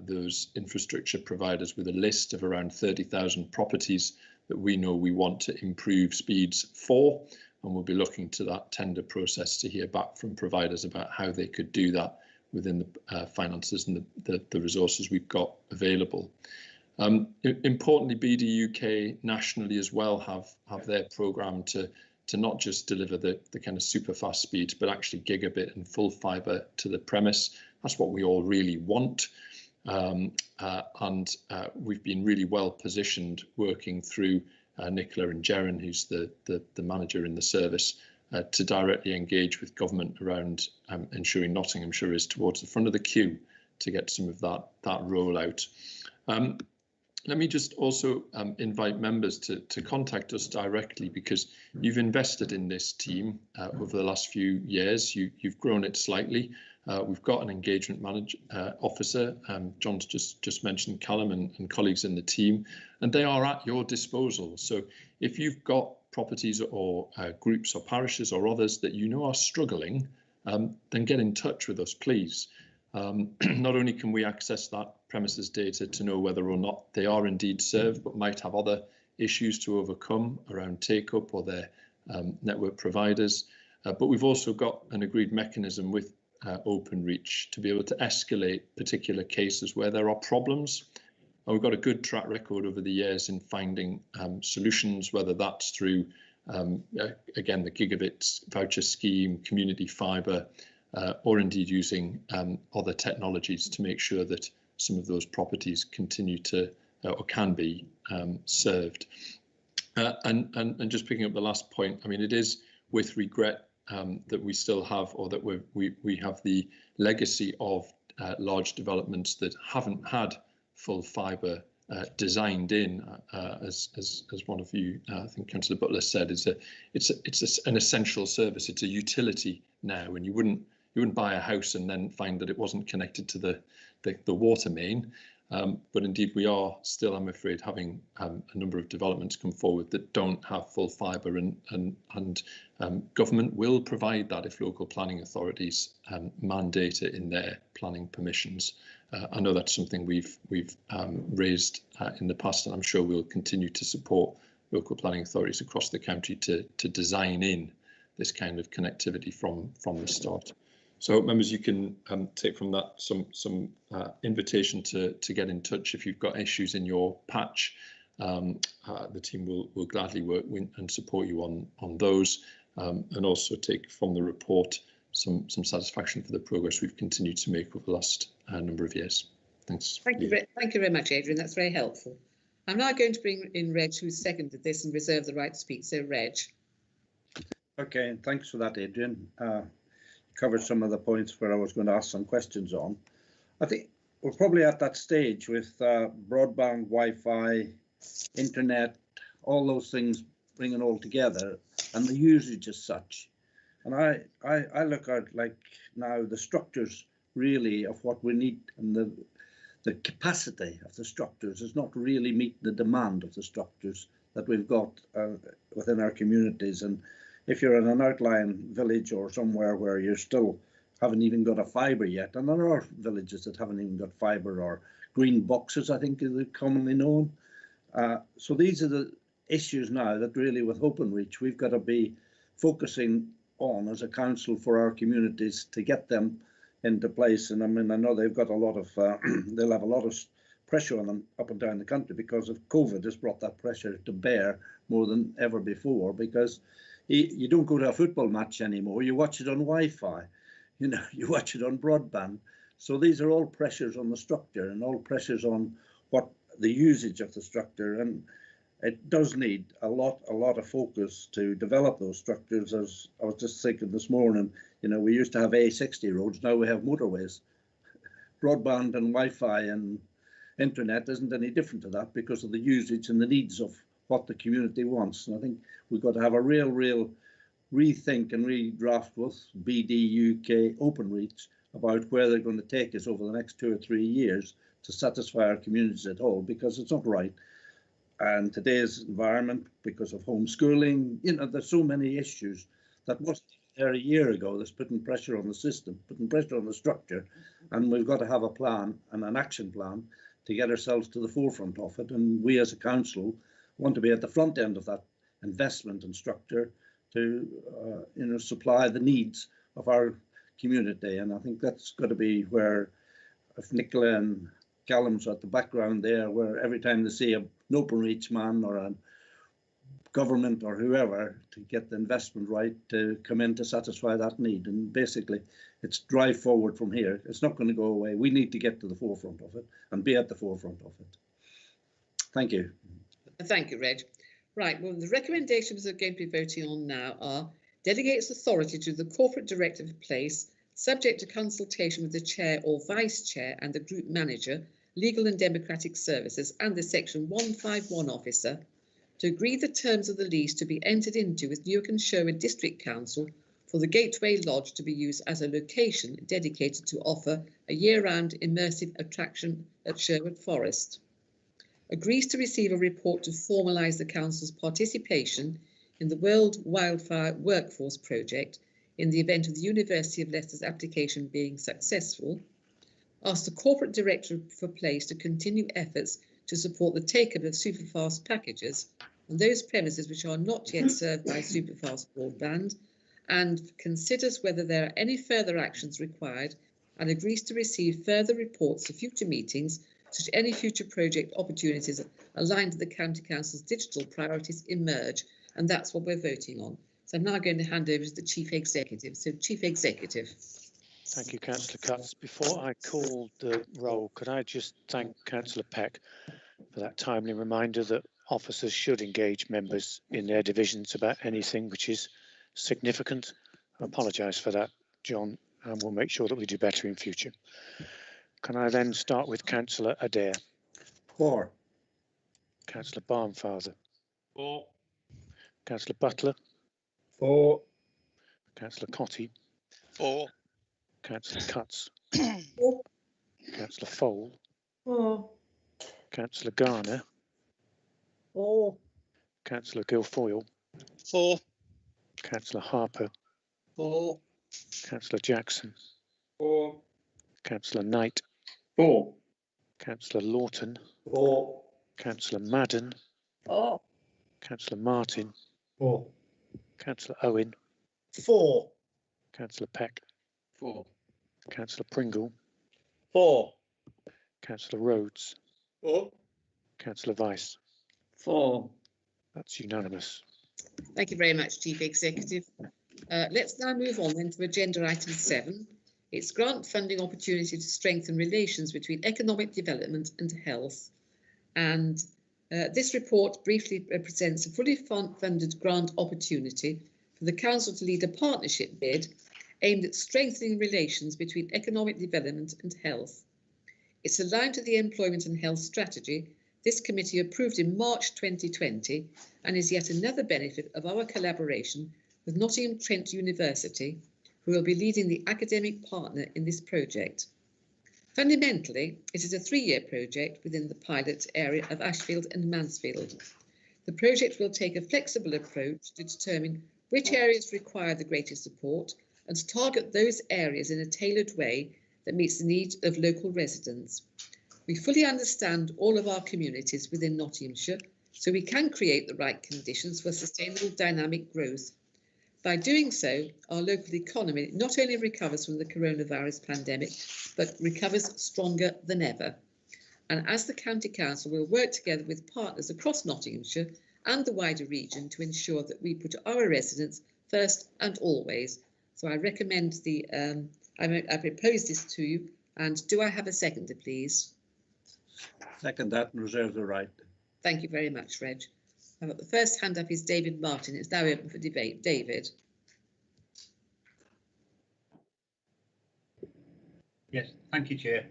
those infrastructure providers with a list of around 30,000 properties that we know we want to improve speeds for. And we'll be looking to that tender process to hear back from providers about how they could do that within the finances and the resources we've got available. Importantly, BD UK nationally as well have their programme to not just deliver the kind of super fast speeds, but actually gigabit and full fibre to the premise. That's what we all really want. We've been really well positioned working through Nicola and Jeren, who's the manager in the service, to directly engage with government around ensuring Nottinghamshire is towards the front of the queue to get some of that rollout. Let me just also invite members to contact us directly, because you've invested in this team over the last few years. You've grown it slightly. We've got an engagement officer. John's just mentioned Callum and colleagues in the team, and they are at your disposal. So if you've got properties or groups or parishes or others that you know are struggling, then get in touch with us, please. Not only can we access that premises data to know whether or not they are indeed served, but might have other issues to overcome around take-up or their network providers. But we've also got an agreed mechanism with Openreach to be able to escalate particular cases where there are problems. And we've got a good track record over the years in finding solutions, whether that's through, again, the gigabit voucher scheme, community fibre, or indeed using other technologies to make sure that some of those properties continue to or can be served. And just picking up the last point, I mean, it is with regret that we still have, or that we have the legacy of large developments that haven't had full fibre designed in, as one of you, I think Councillor Butler said, it's an essential service. It's a utility now, and you wouldn't buy a house and then find that it wasn't connected to the water main. But indeed, we are still, I'm afraid, having a number of developments come forward that don't have full fibre, and government will provide that if local planning authorities mandate it in their planning permissions. I know that's something we've raised in the past, and I'm sure we'll continue to support local planning authorities across the county to design in this kind of connectivity from the start. So members, you can take from that some invitation to get in touch if you've got issues in your patch. The team will gladly work and support you on those, and also take from the report some satisfaction for the progress we've continued to make over the last number of years. Thanks. Thank you very much, Adrian. That's very helpful. I'm now going to bring in Reg, who seconded this and reserved the right to speak. So, Reg. Okay, and thanks for that, Adrian. Covered some of the points where I was going to ask some questions on. I think we're probably at that stage with broadband, Wi-Fi, internet, all those things bringing all together, and the usage as such. And I look at like now the structures really of what we need, and the capacity of the structures is not really meeting the demand of the structures that we've got within our communities. And if you're in an outlying village or somewhere where you still haven't even got a fibre yet, and there are villages that haven't even got fibre, or green boxes, I think is commonly known. So these are the issues now that really with Openreach we've got to be focusing on as a council for our communities to get them into place. And I mean, I know they've got a lot of, they'll have a lot of pressure on them up and down the country because of COVID has brought that pressure to bear more than ever before, because you don't go to a football match anymore, you watch it on Wi-Fi, you know, you watch it on broadband. So these are all pressures on the structure and all pressures on what the usage of the structure, and it does need a lot of focus to develop those structures. As I was just thinking this morning, you know, we used to have A60 roads, now we have motorways. Broadband and Wi-Fi and internet isn't any different to that because of the usage and the needs of what the community wants. And I think we've got to have a real rethink and redraft with BD UK Openreach about where they're going to take us over the next 2 or 3 years to satisfy our communities at all, because it's not right. And today's environment, because of homeschooling, you know, there's so many issues that wasn't there a year ago that's putting pressure on the system, putting pressure on the structure, and we've got to have a plan and an action plan to get ourselves to the forefront of it. And we as a council want to be at the front end of that investment and structure to you know, supply the needs of our community. And I think that's got to be where, if Nicola and Callum's at the background there, where every time they see an Openreach man or a government or whoever to get the investment right to come in to satisfy that need. And basically it's drive forward from here. It's not going to go away. We need to get to the forefront of it and be at the forefront of it. Thank you. Thank you, Reg. Right, well, the recommendations we're going to be voting on now are delegates authority to the corporate director of place, subject to consultation with the chair or vice chair and the group manager, legal and democratic services, and the section 151 officer, to agree the terms of the lease to be entered into with Newark and Sherwood District Council for the Gateway Lodge to be used as a location dedicated to offer a year-round immersive attraction at Sherwood Forest. Agrees to receive a report to formalise the council's participation in the World Wildfire Workforce Project in the event of the University of Leicester's application being successful. Asks the corporate director for place to continue efforts to support the take-up of superfast packages on those premises which are not yet served by superfast broadband, and considers whether there are any further actions required, and agrees to receive further reports to future meetings such any future project opportunities aligned to the County Council's digital priorities emerge. And that's what we're voting on. So I'm now going to hand over to the Chief Executive. So, Chief Executive. Thank you, Councillor Cutts. Before I call the roll, could I just thank Councillor Peck for that timely reminder that officers should engage members in their divisions about anything which is significant. I apologise for that, John, and we'll make sure that we do better in future. Can I then start with Councillor Adair? 4. Councillor Barnfather? 4. Councillor Butler? 4. Councillor Cotty? 4. Councillor Cutts? 4. Councillor Fole? 4. Councillor Garner? 4. Councillor Guilfoyle? 4. Councillor Harper? 4. Councillor Jackson? 4. Councillor Knight? 4. Councillor Lawton? 4. Councillor Madden? 4. Councillor Martin? 4. Councillor Owen? 4. Councillor Peck? 4. Councillor Pringle? 4. Councillor Rhodes? 4. Councillor Vice? 4. That's unanimous. Thank you very much, Chief Executive. Let's now move on then to agenda item 7. It's grant funding opportunity to strengthen relations between economic development and health. And this report briefly presents a fully funded grant opportunity for the Council to lead a partnership bid aimed at strengthening relations between economic development and health. It's aligned to the Employment and Health Strategy this committee approved in March 2020 and is yet another benefit of our collaboration with Nottingham Trent University, who will be leading the academic partner in this project. Fundamentally, it is a 3-year project within the pilot area of Ashfield and Mansfield. The project will take a flexible approach to determine which areas require the greatest support and to target those areas in a tailored way that meets the needs of local residents. We fully understand all of our communities within Nottinghamshire, so we can create the right conditions for sustainable dynamic growth. By doing so, our local economy not only recovers from the coronavirus pandemic, but recovers stronger than ever. And as the County Council, will work together with partners across Nottinghamshire and the wider region to ensure that we put our residents first and always. So I recommend I propose this to you, and do I have a seconder, please? Second that and reserve the right. Thank you very much, Reg. I've got the first hand up is David Martin. It's now open for debate. David. Yes, thank you, Chair.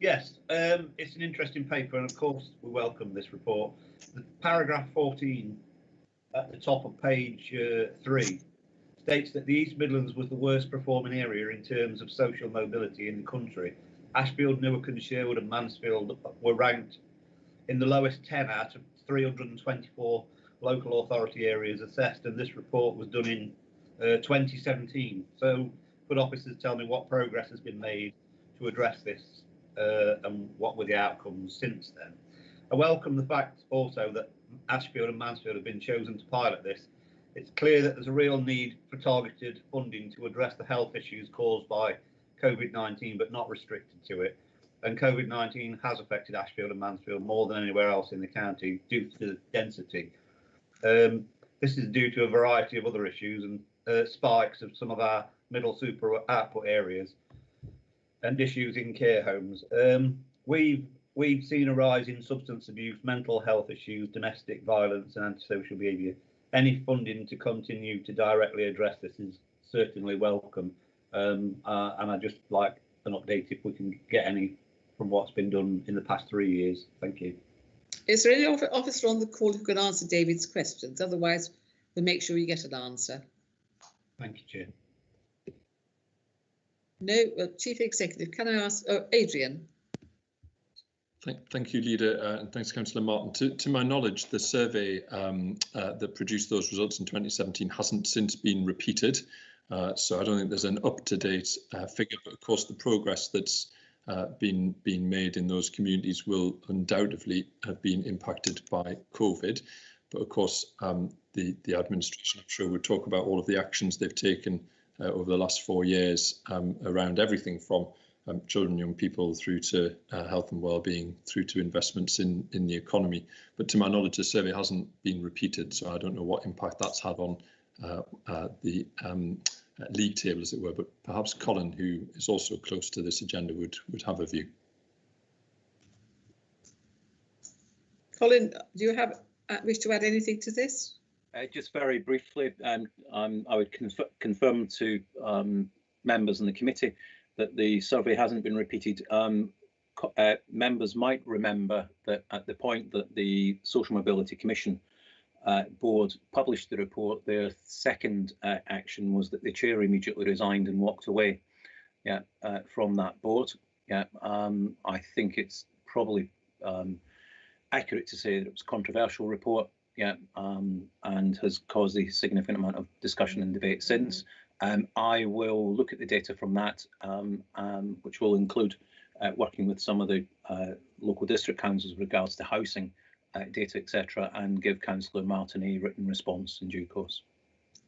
Yes, it's an interesting paper, and of course we welcome this report. The paragraph 14 at the top of page 3 states that the East Midlands was the worst performing area in terms of social mobility in the country. Ashfield, Newark and Sherwood and Mansfield were ranked in the lowest 10 out of 324 local authority areas assessed, and this report was done in 2017. So could officers tell me what progress has been made to address this and what were the outcomes since then? I welcome the fact also that Ashfield and Mansfield have been chosen to pilot this. It's clear that there's a real need for targeted funding to address the health issues caused by COVID-19, but not restricted to it. And COVID-19 has affected Ashfield and Mansfield more than anywhere else in the county due to the density. This is due to a variety of other issues and spikes of some of our middle super output areas and issues in care homes. We've seen a rise in substance abuse, mental health issues, domestic violence and antisocial behaviour. Any funding to continue to directly address this is certainly welcome. And I'd just like an update if we can get any from what's been done in the past 3 years. Thank you. Is there any officer on the call who can answer David's questions? Otherwise, we'll make sure you get an answer. Thank you, Chair. No, well, Chief Executive, can I ask, Adrian? Thank you, Leader, and thanks, Councillor Martin. To my knowledge, the survey that produced those results in 2017 hasn't since been repeated, so I don't think there's an up-to-date figure, but of course the progress that's been made in those communities will undoubtedly have been impacted by COVID. But of course, the administration, I'm sure, would talk about all of the actions they've taken over the last 4 years around everything from children, young people, through to health and well-being, through to investments in the economy. But to my knowledge, the survey hasn't been repeated, so I don't know what impact that's had on the league table, as it were. But perhaps Colin, who is also close to this agenda, would have a view. Colin, do you have wish to add anything to this? Just very briefly, I would confirm to members in the committee that the survey hasn't been repeated. Members might remember that at the point that the Social Mobility Commission board published the report, their second action was that the chair immediately resigned and walked away from that board. I think it's probably accurate to say that it was a controversial report, and has caused a significant amount of discussion and debate since. I will look at the data from that, which will include working with some of the local district councils with regards to housing data, etc., and give Councillor Martin a written response in due course.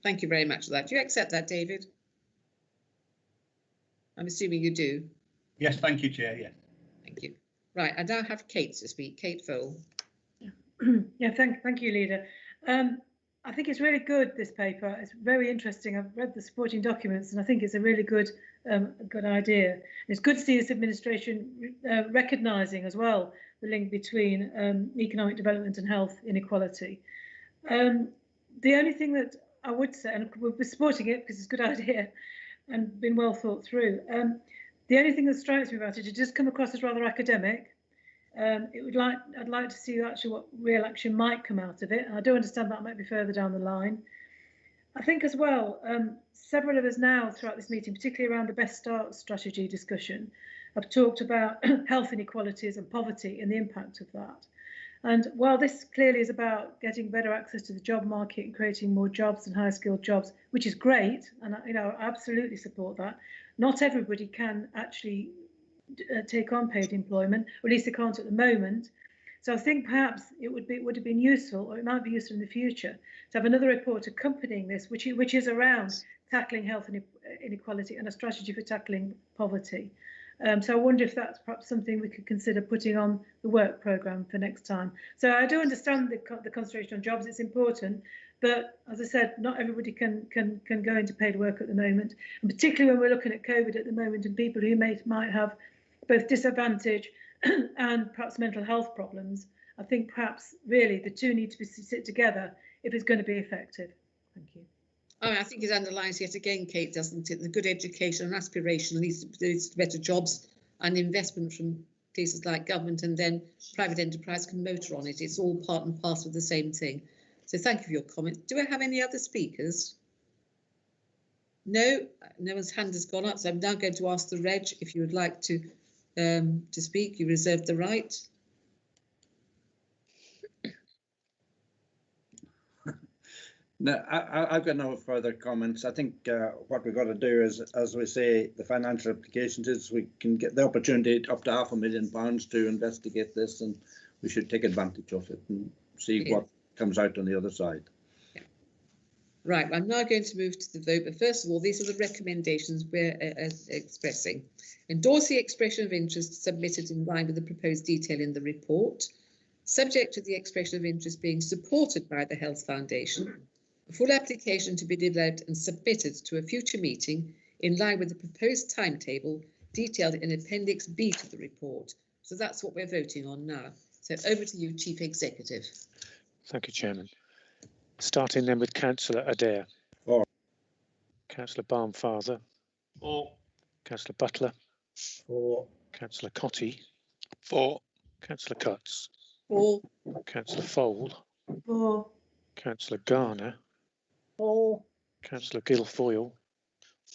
Thank you very much for that. Do you accept that, David? I'm assuming you do. Yes, thank you, Chair. Yes. Thank you. Right, I now have Kate to speak. Kate Fole. Yeah, thank you, Leader. I think it's really good, this paper. It's very interesting. I've read the supporting documents and I think it's a really good idea. It's good to see this administration recognising as well the link between economic development and health inequality. The only thing that I would say, and we'll be supporting it because it's a good idea and been well thought through, The only thing that strikes me about it does come across as rather academic. I'd like to see actually what real action might come out of it. And I do understand that might be further down the line. I think as well, several of us now throughout this meeting, particularly around the Best Start strategy discussion, have talked about health inequalities and poverty and the impact of that. And while this clearly is about getting better access to the job market and creating more jobs and higher skilled jobs, which is great, and I absolutely support that, not everybody can actually take on paid employment, or at least they can't at the moment. So I think perhaps it would have been useful, or it might be useful in the future, to have another report accompanying this, which is around tackling health inequality and a strategy for tackling poverty. So I wonder if that's perhaps something we could consider putting on the work programme for next time. So I do understand the concentration on jobs; it's important, but as I said, not everybody can go into paid work at the moment, and particularly when we're looking at COVID at the moment and people who might have both disadvantage and perhaps mental health problems. I think perhaps really the two need to sit together if it's going to be effective. Thank you. I think it underlines yet again, Kate, doesn't it? The good education and aspiration leads to better jobs and investment from places like government, and then private enterprise can motor on it. It's all part and parcel of the same thing. So thank you for your comment. Do I have any other speakers? No, no one's hand has gone up. So I'm now going to ask the Reg if you would like to speak. You reserve the right. No, I've got no further comments. I think what we've got to do is, as we say, the financial implications is we can get the opportunity up to £500,000 to investigate this, and we should take advantage of it and see what comes out on the other side. Yeah. Right, I'm now going to move to the vote, but first of all, these are the recommendations we're expressing. Endorse the expression of interest submitted in line with the proposed detail in the report, subject to the expression of interest being supported by the Health Foundation. A full application to be developed and submitted to a future meeting in line with the proposed timetable detailed in Appendix B to the report. So that's what we're voting on now. So over to you, Chief Executive. Thank you, Chairman. Starting then with Councillor Adair. For. Councillor Barnfather. For. Councillor Butler. For. Councillor Cotty. For. Councillor Cutts. For. Councillor Fole. For. Councillor Garner. For. Councillor Guilfoyle.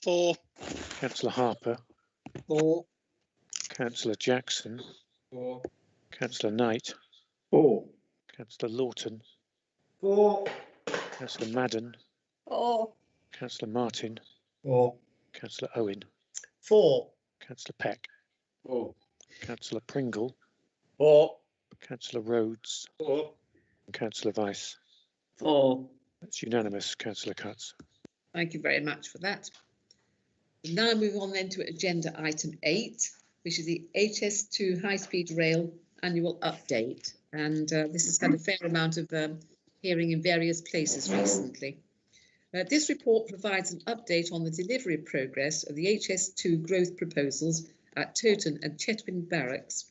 For. Councillor Harper. For. Councillor Jackson. For. Councillor Knight. For. Councillor Lawton. For. Councillor Madden. For. Councillor Martin. For. Councillor Owen. For. Councillor Peck. For. Councillor Pringle. For. Councillor Rhodes. For. And Councillor Vice. For. That's unanimous, Councillor Cutts. Thank you very much for that. We'll now move on then to agenda item 8, which is the HS2 high-speed rail annual update. And this has had a fair amount of hearing in various places recently. This report provides an update on the delivery progress of the HS2 growth proposals at Towton and Chetwynd Barracks.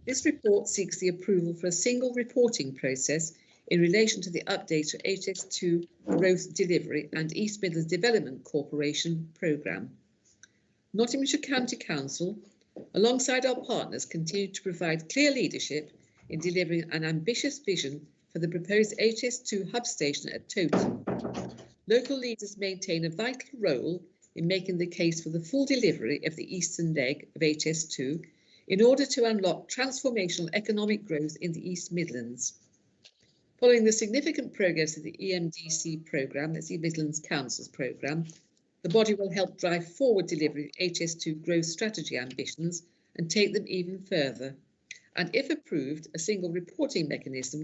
This report seeks the approval for a single reporting process in relation to the update to HS2 growth delivery and East Midlands Development Corporation programme. Nottinghamshire County Council, alongside our partners, continue to provide clear leadership in delivering an ambitious vision for the proposed HS2 hub station at Towton. Local leaders maintain a vital role in making the case for the full delivery of the eastern leg of HS2 in order to unlock transformational economic growth in the East Midlands. Following the significant progress of the EMDC programme, that's East Midlands Council's programme, the body will help drive forward delivery of HS2 growth strategy ambitions and take them even further. And if approved, a single reporting mechanism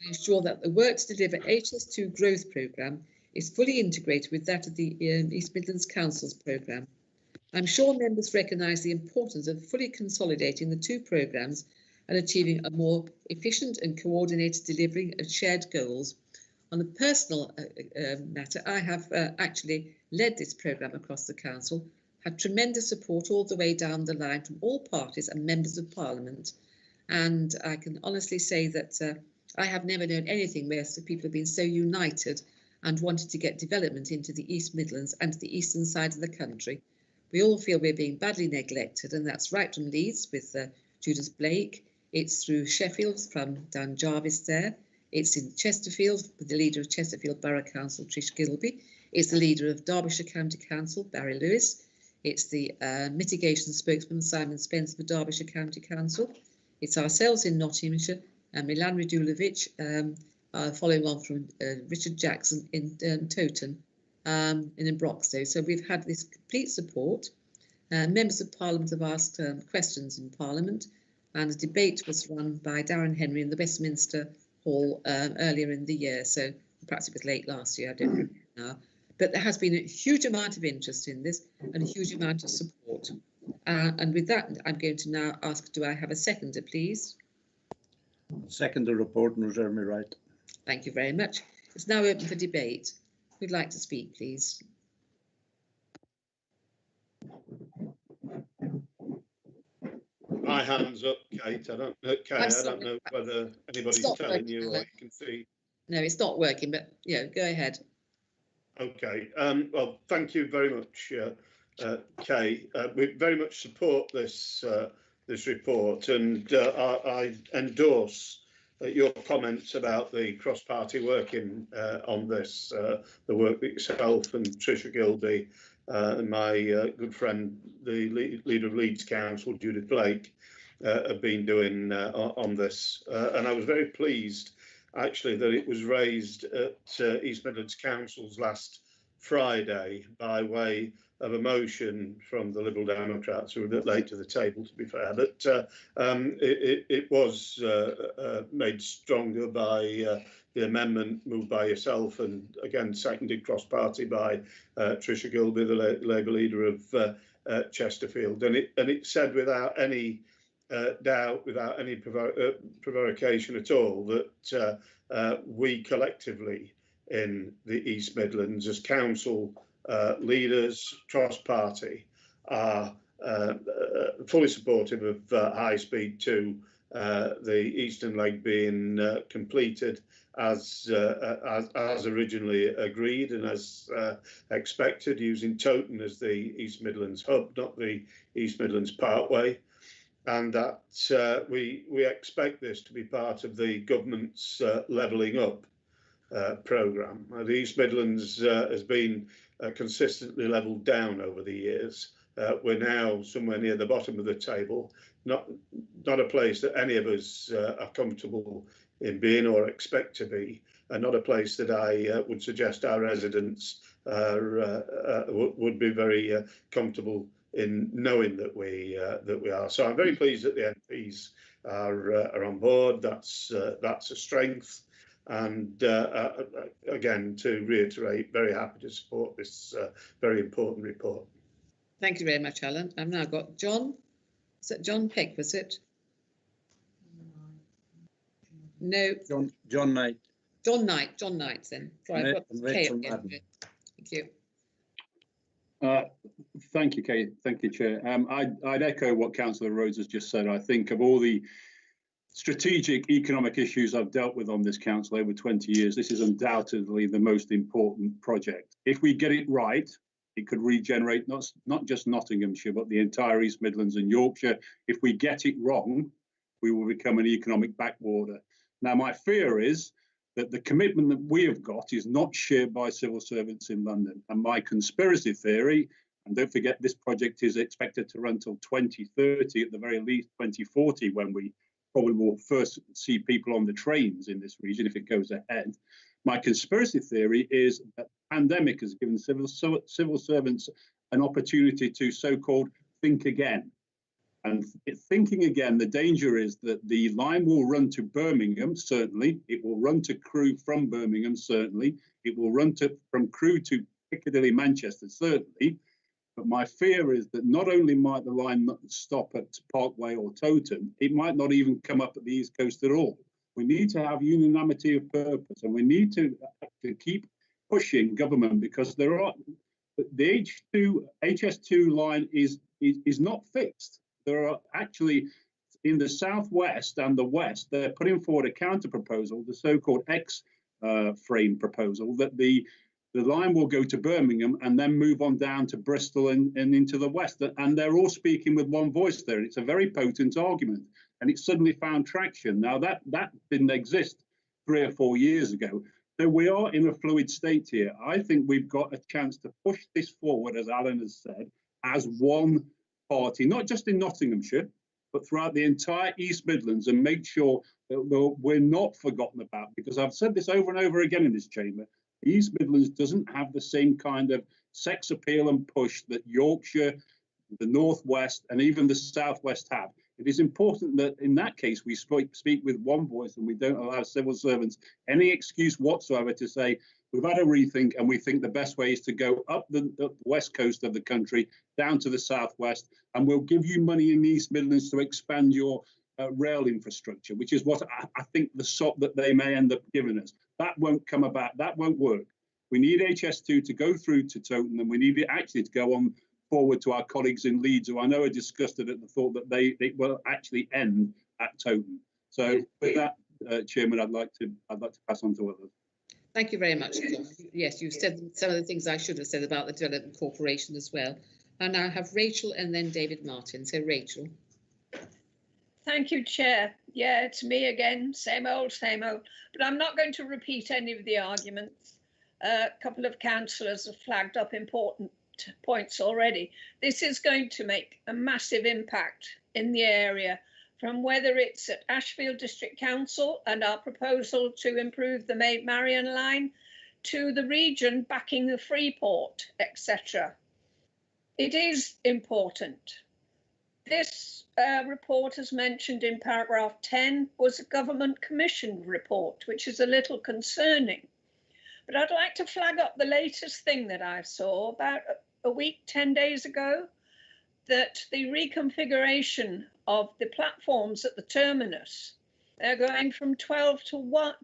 will ensure that the work to deliver HS2 growth programme is fully integrated with that of the East Midlands Council's programme. I'm sure members recognise the importance of fully consolidating the two programmes and achieving a more efficient and coordinated delivery of shared goals. On a personal matter, I have actually led this programme across the council, had tremendous support all the way down the line from all parties and members of Parliament. And I can honestly say that I have never known anything where people have been so united and wanted to get development into the East Midlands and the eastern side of the country. We all feel we're being badly neglected, and that's right from Leeds with Judith Blake. It's through Sheffield from Dan Jarvis there. It's in Chesterfield with the leader of Chesterfield Borough Council, Trish Gilby. It's the leader of Derbyshire County Council, Barry Lewis. It's the mitigation spokesman, Simon Spencer for Derbyshire County Council. It's ourselves in Nottinghamshire and Milan Radulovic, following on from Richard Jackson in Towton and in Broxtowe. So we've had this complete support. Members of Parliament have asked questions in Parliament, and a debate was run by Darren Henry in the Westminster Hall earlier in the year. So perhaps it was late last year, I don't know now. But there has been a huge amount of interest in this and a huge amount of support. And with that, I'm going to now ask, do I have a seconder, please? Second the report and reserve my right. Thank you very much. It's now open for debate. Who'd like to speak, please? My hand's up, Kate. I don't know, Kate, I don't know whether anybody's telling you or you can see. No, it's not working, but yeah, go ahead. Okay. Well, thank you very much, Kay. We very much support this this report, and I endorse your comments about the cross-party working on this, the work that yourself and Tricia Gilby and my good friend, the leader of Leeds Council, Judith Blake, have been doing on this. And I was very pleased, actually, that it was raised at East Midlands Council's last Friday by way of a motion from the Liberal Democrats, who were a bit late to the table, to be fair, but it was made stronger by the amendment moved by yourself and again seconded cross-party by Tricia Gilby, the Labour leader of Chesterfield, and it said without any doubt, without any provocation at all, that we collectively in the East Midlands as council leaders, cross-party, are fully supportive of High Speed 2, the Eastern Leg being completed as originally agreed and as expected, using Towton as the East Midlands hub, not the East Midlands Parkway, and that we expect this to be part of the government's levelling up programme. The East Midlands has been consistently levelled down over the years. We're now somewhere near the bottom of the table, not a place that any of us are comfortable in being or expect to be, and not a place that I would suggest our residents would be very comfortable in knowing that we are. So I'm very pleased that the MPs are on board. That's a strength. And again, to reiterate, very happy to support this very important report. Thank you very much, Alan. I've now got John. Is that John Peck, was it? No. John Knight. John Knight then. Sorry, I've got K at the end of it. Thank you. Thank you, Kate. Thank you, Chair. I'd echo what Councillor Rhodes has just said. I think of all the strategic economic issues I've dealt with on this council over 20 years, this is undoubtedly the most important project. If we get it right, it could regenerate not just Nottinghamshire, but the entire East Midlands and Yorkshire. If we get it wrong, we will become an economic backwater. Now, my fear is that the commitment that we have got is not shared by civil servants in London. And my conspiracy theory, and don't forget this project is expected to run till 2030, at the very least 2040, when we probably will first see people on the trains in this region if it goes ahead. My conspiracy theory is that the pandemic has given civil servants an opportunity to so-called think again. And thinking again, the danger is that the line will run to Birmingham, certainly. It will run to Crewe from Birmingham, certainly. It will run from Crewe to Piccadilly, Manchester, certainly. But my fear is that not only might the line not stop at Parkway or Towton, it might not even come up at the East Coast at all. We need to have unanimity of purpose, and we need to keep pushing government, because there are the HS2 line is not fixed. There are actually, in the southwest and the west, they're putting forward a counter proposal, the so-called X frame proposal, that the The line will go to Birmingham and then move on down to Bristol and into the west. And they're all speaking with one voice there. It's a very potent argument, and it's suddenly found traction. Now that didn't exist 3 or 4 years ago. So we are in a fluid state here. I think we've got a chance to push this forward, as Alan has said, as one party, not just in Nottinghamshire, but throughout the entire East Midlands, and make sure that we're not forgotten about. Because I've said this over and over again in this chamber, the East Midlands doesn't have the same kind of sex appeal and push that Yorkshire, the Northwest, and even the Southwest have. It is important that in that case we speak with one voice, and we don't allow civil servants any excuse whatsoever to say we've had a rethink and we think the best way is to go up the west coast of the country down to the southwest, and we'll give you money in the East Midlands to expand your rail infrastructure, which is what I think the sop that they may end up giving us. That won't come about. That won't work. We need HS2 to go through to Towton, and we need it actually to go on forward to our colleagues in Leeds, who I know are disgusted at the thought that they will actually end at Towton. So with that, Chairman, I'd like to pass on to others. Thank you very much. Yes, you've said some of the things I should have said about the Development Corporation as well. And I have Rachel and then David Martin. So Rachel. Thank you, Chair. Yeah, it's me again, same old, but I'm not going to repeat any of the arguments. A couple of councillors have flagged up important points already. This is going to make a massive impact in the area, from whether it's at Ashfield District Council and our proposal to improve the Maid Marian line, to the region backing the Freeport, etc. It is important. This report, as mentioned in paragraph 10, was a government commissioned report, which is a little concerning. But I'd like to flag up the latest thing that I saw about a week, 10 days ago, that the reconfiguration of the platforms at the terminus, they're going from 12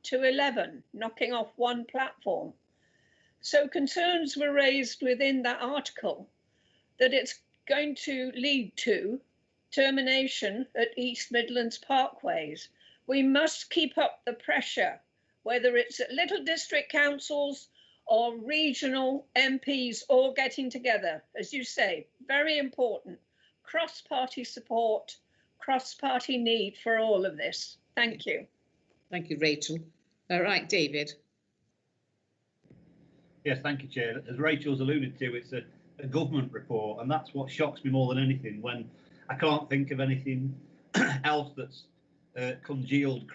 to 11, knocking off one platform. So concerns were raised within that article that it's going to lead to termination at East Midlands Parkways. We must keep up the pressure, whether it's at little district councils or regional MPs all getting together. As you say, very important. Cross-party support, cross-party need for all of this. Thank you. Thank you, Rachel. All right, David. Yes, thank you, Chair. As Rachel's alluded to, it's a government report, and that's what shocks me more than anything, when I can't think of anything else that's congealed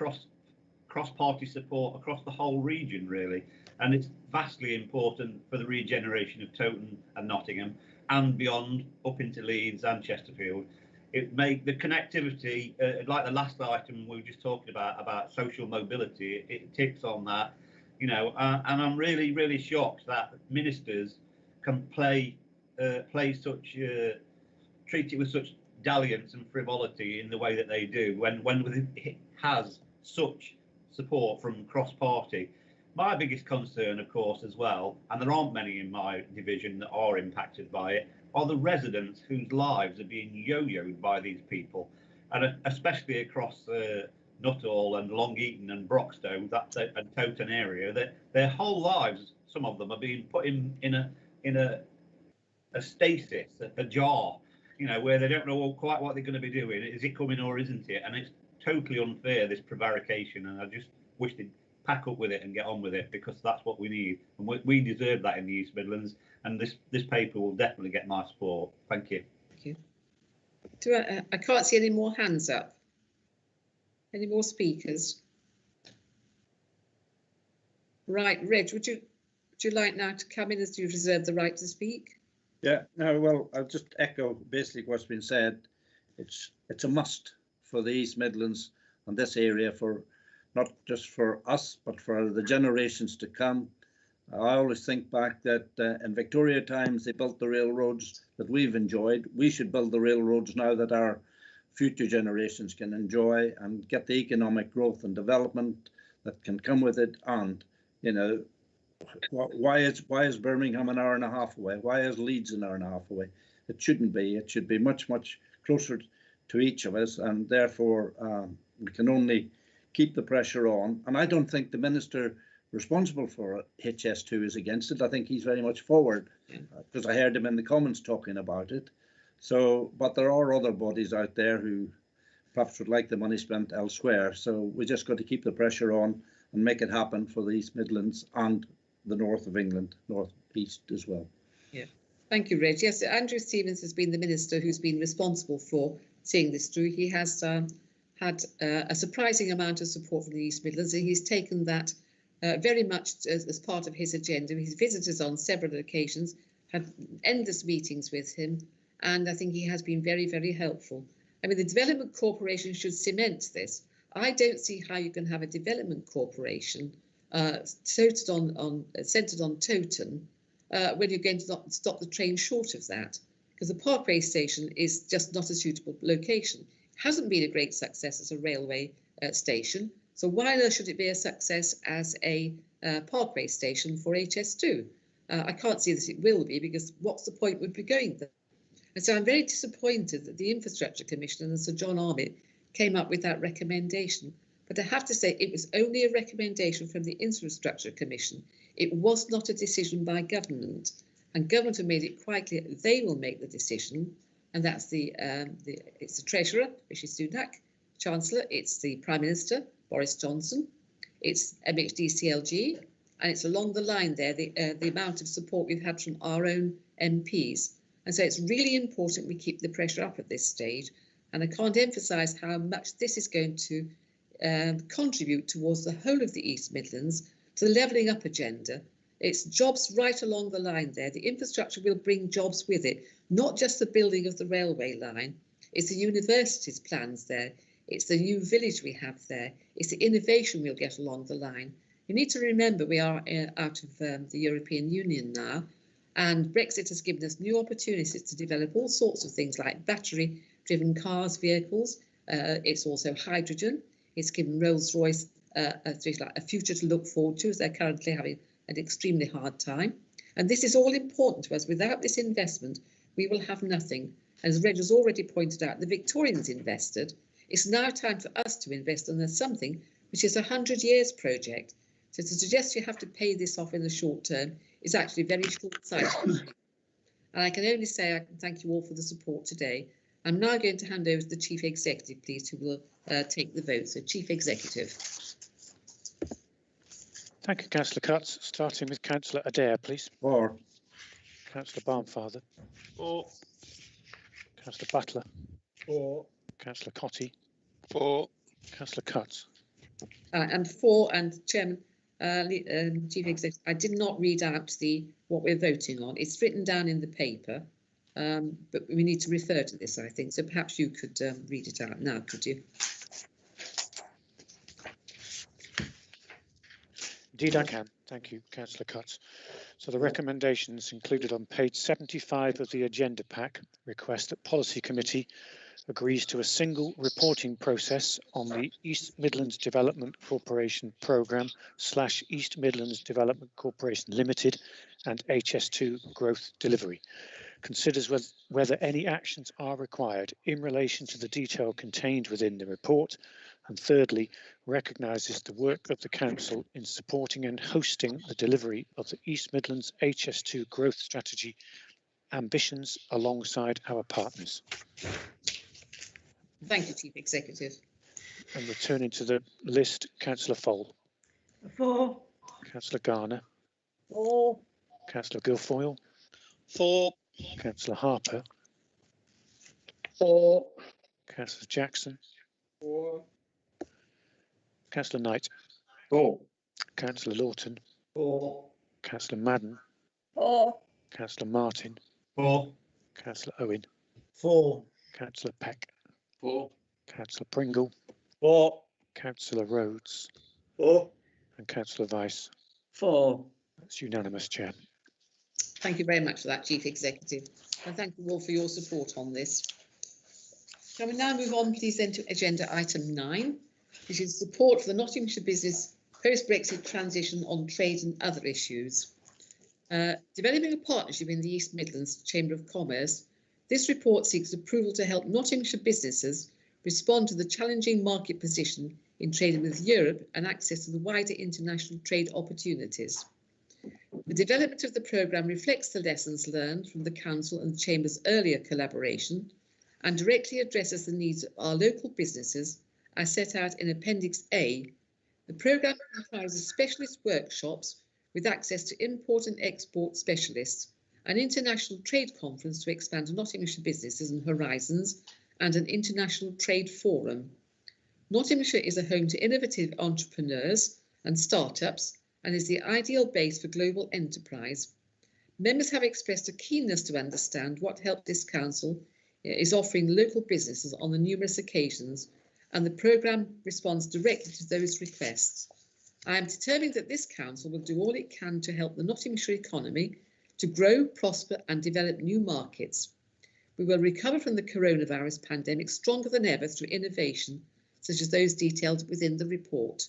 cross-party support across the whole region, really. And it's vastly important for the regeneration of Towton and Nottingham and beyond, up into Leeds and Chesterfield. It make the connectivity, like the last item we were just talking about social mobility, it ticks on that, you know, and I'm really, really shocked that ministers can treat it with such dalliance and frivolity in the way that they do when it has such support from cross-party. My biggest concern, of course, as well, and there aren't many in my division that are impacted by it, are the residents whose lives are being yo-yoed by these people, and especially across Nuttall and Long Eaton and Broxtowe, and Towton area, that their whole lives, some of them, are being put in a stasis, a jar, you know, where they don't know quite what they're going to be doing. Is it coming or isn't it? And it's totally unfair, this prevarication, and I just wish they'd pack up with it and get on with it, because that's what we need, and we deserve that in the East Midlands, and this paper will definitely get my support. Thank you. Thank you. I can't see any more hands up. Any more speakers? Right, Reg, would you like now to come in, as you reserve the right to speak? Yeah, no, well, I'll just echo basically what's been said. It's a must for the East Midlands and this area, for not just for us, but for the generations to come. I always think back that in Victoria times, they built the railroads that we've enjoyed. We should build the railroads now that our future generations can enjoy and get the economic growth and development that can come with it. And, you know, why is Birmingham an hour and a half away? Why is Leeds an hour and a half away? It shouldn't be. It should be much, much closer to each of us, and therefore we can only keep the pressure on. And I don't think the minister responsible for HS2 is against it. I think he's very much forward, because I heard him in the Commons talking about it. So, but there are other bodies out there who perhaps would like the money spent elsewhere. So we just got to keep the pressure on and make it happen for the East Midlands and the north of England, north east as well. Yeah, thank you, Reg. Yes, Andrew Stevens has been the minister who's been responsible for seeing this through. He has had a surprising amount of support from the East Midlands, and he's taken that very much as part of his agenda. He's visited us on several occasions, had endless meetings with him, and I think he has been very, very helpful. I mean, the Development Corporation should cement this. I don't see how you can have a development corporation centred on Toton when you're going to stop the train short of that, because the Parkway station is just not a suitable location. It hasn't been a great success as a railway station, so why on earth should it be a success as a Parkway station for HS2? I can't see that it will be, because what's the point would be going there? And so I'm very disappointed that the Infrastructure Commissioner and Sir John Armitt came up with that recommendation. But I have to say, it was only a recommendation from the Infrastructure Commission. It was not a decision by government. And government have made it quite clear they will make the decision. And that's it's the Treasurer, Rishi Sunak, Chancellor, it's the Prime Minister, Boris Johnson, it's MHD-CLG, and it's along the line there, the amount of support we've had from our own MPs. And so it's really important we keep the pressure up at this stage. And I can't emphasise how much this is going to contribute towards the whole of the East Midlands, to the levelling up agenda. It's jobs right along the line there. The infrastructure will bring jobs with it, not just the building of the railway line. It's the university's plans there. It's the new village we have there. It's the innovation we'll get along the line. You need to remember we are out of the European Union now, and Brexit has given us new opportunities to develop all sorts of things like battery-driven cars, vehicles. It's also hydrogen. It's given Rolls-Royce a future to look forward to, as they're currently having an extremely hard time. And this is all important to us. Without this investment, we will have nothing. As Reg has already pointed out, the Victorians invested. It's now time for us to invest in something which is a 100 years project. So to suggest you have to pay this off in the short term is actually very short-sighted. And I can only say I can thank you all for the support today. I'm now going to hand over to the Chief Executive, please, who will take the vote. So, Chief Executive. Thank you, Councillor Cutts. Starting with Councillor Adair, please. For. Councillor Barnfather. For. Councillor Butler. For. Councillor Cotty. For. Councillor Cutts. And for, and Chairman, Chief Executive, I did not read out what we're voting on. It's written down in the paper, but we need to refer to this, I think. So perhaps you could read it out now, could you? Indeed, I can. Thank you, Councillor Cutts. So the recommendations included on page 75 of the agenda pack request that Policy Committee agrees to a single reporting process on the East Midlands Development Corporation Programme / East Midlands Development Corporation Limited and HS2 Growth Delivery. Considers whether any actions are required in relation to the detail contained within the report, and thirdly, recognises the work of the Council in supporting and hosting the delivery of the East Midlands HS2 Growth Strategy ambitions alongside our partners. Thank you, Chief Executive. And returning to the list, Councillor Fole. For. Councillor Garner. For. Councillor Guilfoyle. For. Councillor Harper. For. Councillor Jackson. For. Councillor Knight. For. Councillor Lawton. For. Councillor Madden. For. Councillor Martin. For. Councillor Owen. For. Councillor Peck. For. Councillor Pringle. For. Councillor Rhodes. For. And Councillor Vice. For. That's unanimous, Chair. Thank you very much for that, Chief Executive. And thank you all for your support on this. Shall we now move on, please, then to agenda item 9, which is support for the Nottinghamshire business post-Brexit transition on trade and other issues. Developing a partnership in the East Midlands Chamber of Commerce, this report seeks approval to help Nottinghamshire businesses respond to the challenging market position in trading with Europe and access to the wider international trade opportunities. The development of the programme reflects the lessons learned from the Council and the Chamber's earlier collaboration and directly addresses the needs of our local businesses as set out in Appendix A. The programme comprises specialist workshops with access to import and export specialists, an international trade conference to expand Nottinghamshire businesses and horizons, and an international trade forum. Nottinghamshire is a home to innovative entrepreneurs and startups and is the ideal base for global enterprise. Members have expressed a keenness to understand what help this council is offering local businesses on the numerous occasions, and the programme responds directly to those requests. I am determined that this council will do all it can to help the Nottinghamshire economy to grow, prosper and develop new markets. We will recover from the coronavirus pandemic stronger than ever through innovation, such as those detailed within the report.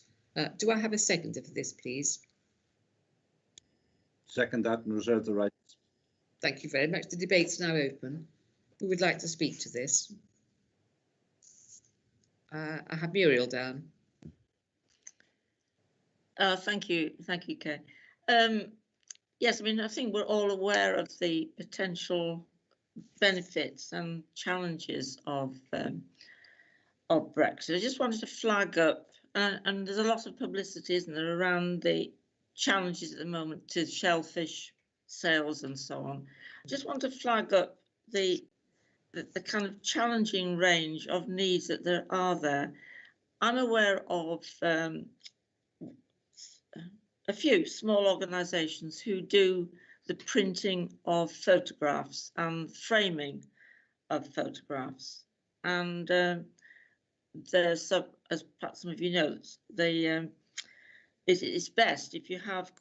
Do I have a seconder for this, please? Second that and reserve the right. Thank you very much. The debate's now open. Who would like to speak to this? I have Muriel down. Thank you, Kay. Yes, I mean, I think we're all aware of the potential benefits and challenges of Brexit. I just wanted to flag up, and there's a lot of publicity, isn't there, around the challenges at the moment to shellfish sales and so on. I just want to flag up the kind of challenging range of needs that there are there. I'm aware of a few small organisations who do the printing of photographs and framing of photographs, and there's as perhaps some of you know, it's best if you have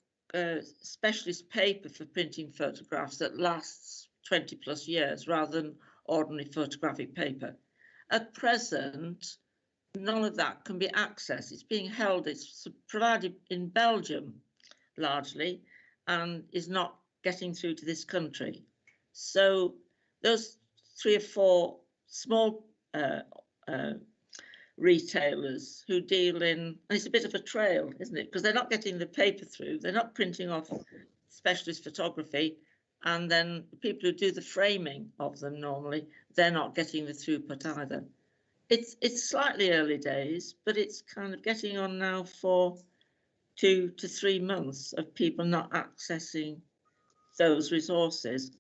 specialist paper for printing photographs that lasts 20 plus years rather than ordinary photographic paper. At present, none of that can be accessed. It's being held, it's provided in Belgium largely, and is not getting through to this country. So those 3 or 4 small retailers who deal in, and it's a bit of a trail, isn't it? Because they're not getting the paper through, they're not printing off specialist photography, and then the people who do the framing of them normally, they're not getting the throughput either. It's slightly early days, but it's kind of getting on now for 2 to 3 months of people not accessing those resources.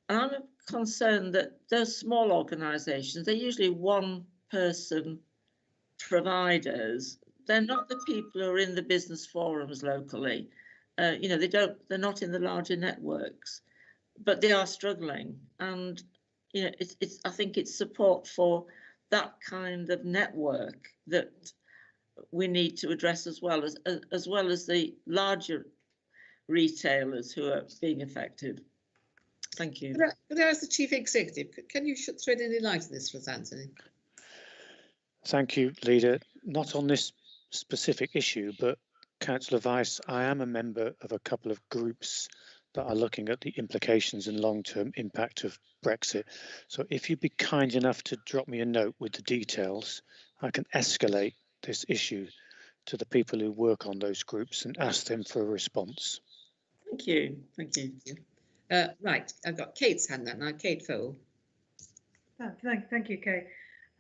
And I'm concerned that those small organisations, they're usually one-person providers. They're not the people who are in the business forums locally. You know, they're not in the larger networks, but they are struggling. And you know, I think it's support for that kind of network that we need to address, as well as the larger retailers who are being affected. Thank you. But as the Chief Executive, can you thread any light on this for us, Anthony? Thank you, Leader. Not on this specific issue, but Councillor Weiss, I am a member of a couple of groups that are looking at the implications and long-term impact of Brexit. So if you'd be kind enough to drop me a note with the details, I can escalate this issue to the people who work on those groups and ask them for a response. Thank you. Thank you. Right, I've got Kate's hand up now. Kate Fowle. Oh, thank you, Kay.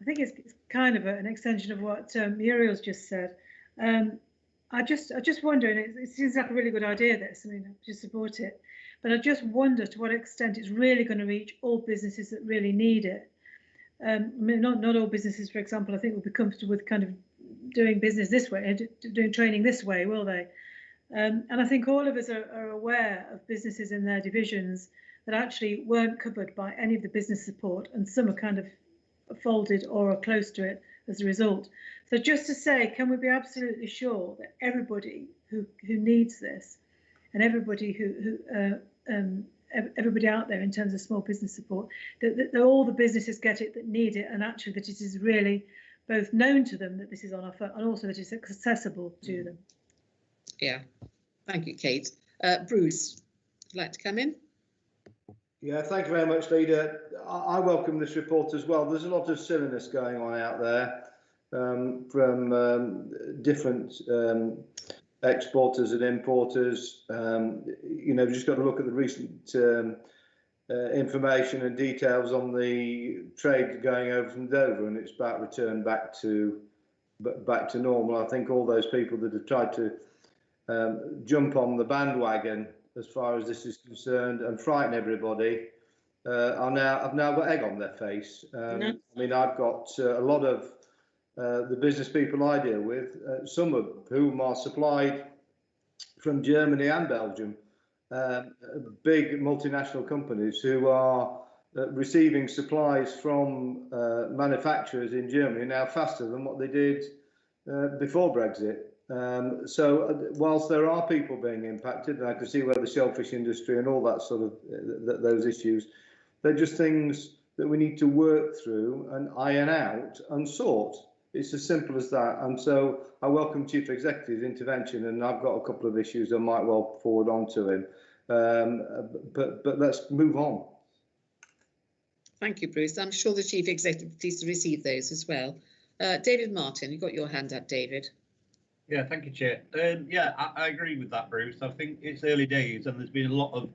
I think it's kind of an extension of what Muriel's just said. I just wonder, and it seems like a really good idea, this, I mean, I just support it, but I just wonder to what extent it's really going to reach all businesses that really need it. I mean, not all businesses, for example, I think will be comfortable with kind of doing business this way, doing training this way, will they? And I think all of us are aware of businesses in their divisions that actually weren't covered by any of the business support, and some are kind of folded or are close to it as a result. So just to say, can we be absolutely sure that everybody who needs this, and everybody everybody out there in terms of small business support, that all the businesses get it that need it, and actually that it is really both known to them that this is on offer, and also that it's accessible to them? Yeah, thank you, Kate. Bruce, would you like to come in? Yeah, thank you very much, Leader. I welcome this report as well. There's a lot of silliness going on out there. from different exporters and importers. You know, we've just got to look at the recent information and details on the trade going over from Dover, and it's about return back to normal. I think all those people that have tried to jump on the bandwagon as far as this is concerned and frighten everybody have now got egg on their face. I mean, I've got a lot of the business people I deal with, some of whom are supplied from Germany and Belgium, big multinational companies who are receiving supplies from manufacturers in Germany now faster than what they did before Brexit. So whilst there are people being impacted, and I can see where the shellfish industry and all that sort of those issues, they're just things that we need to work through and iron out and sort. It's as simple as that. And so I welcome Chief Executive's intervention, and I've got a couple of issues I might well forward on to him. But let's move on. Thank you, Bruce. I'm sure the Chief Executive is pleased to receive those as well. David Martin, you've got your hand up, David. Yeah, thank you, Chair. Yeah, I agree with that, Bruce. I think it's early days and there's been a lot of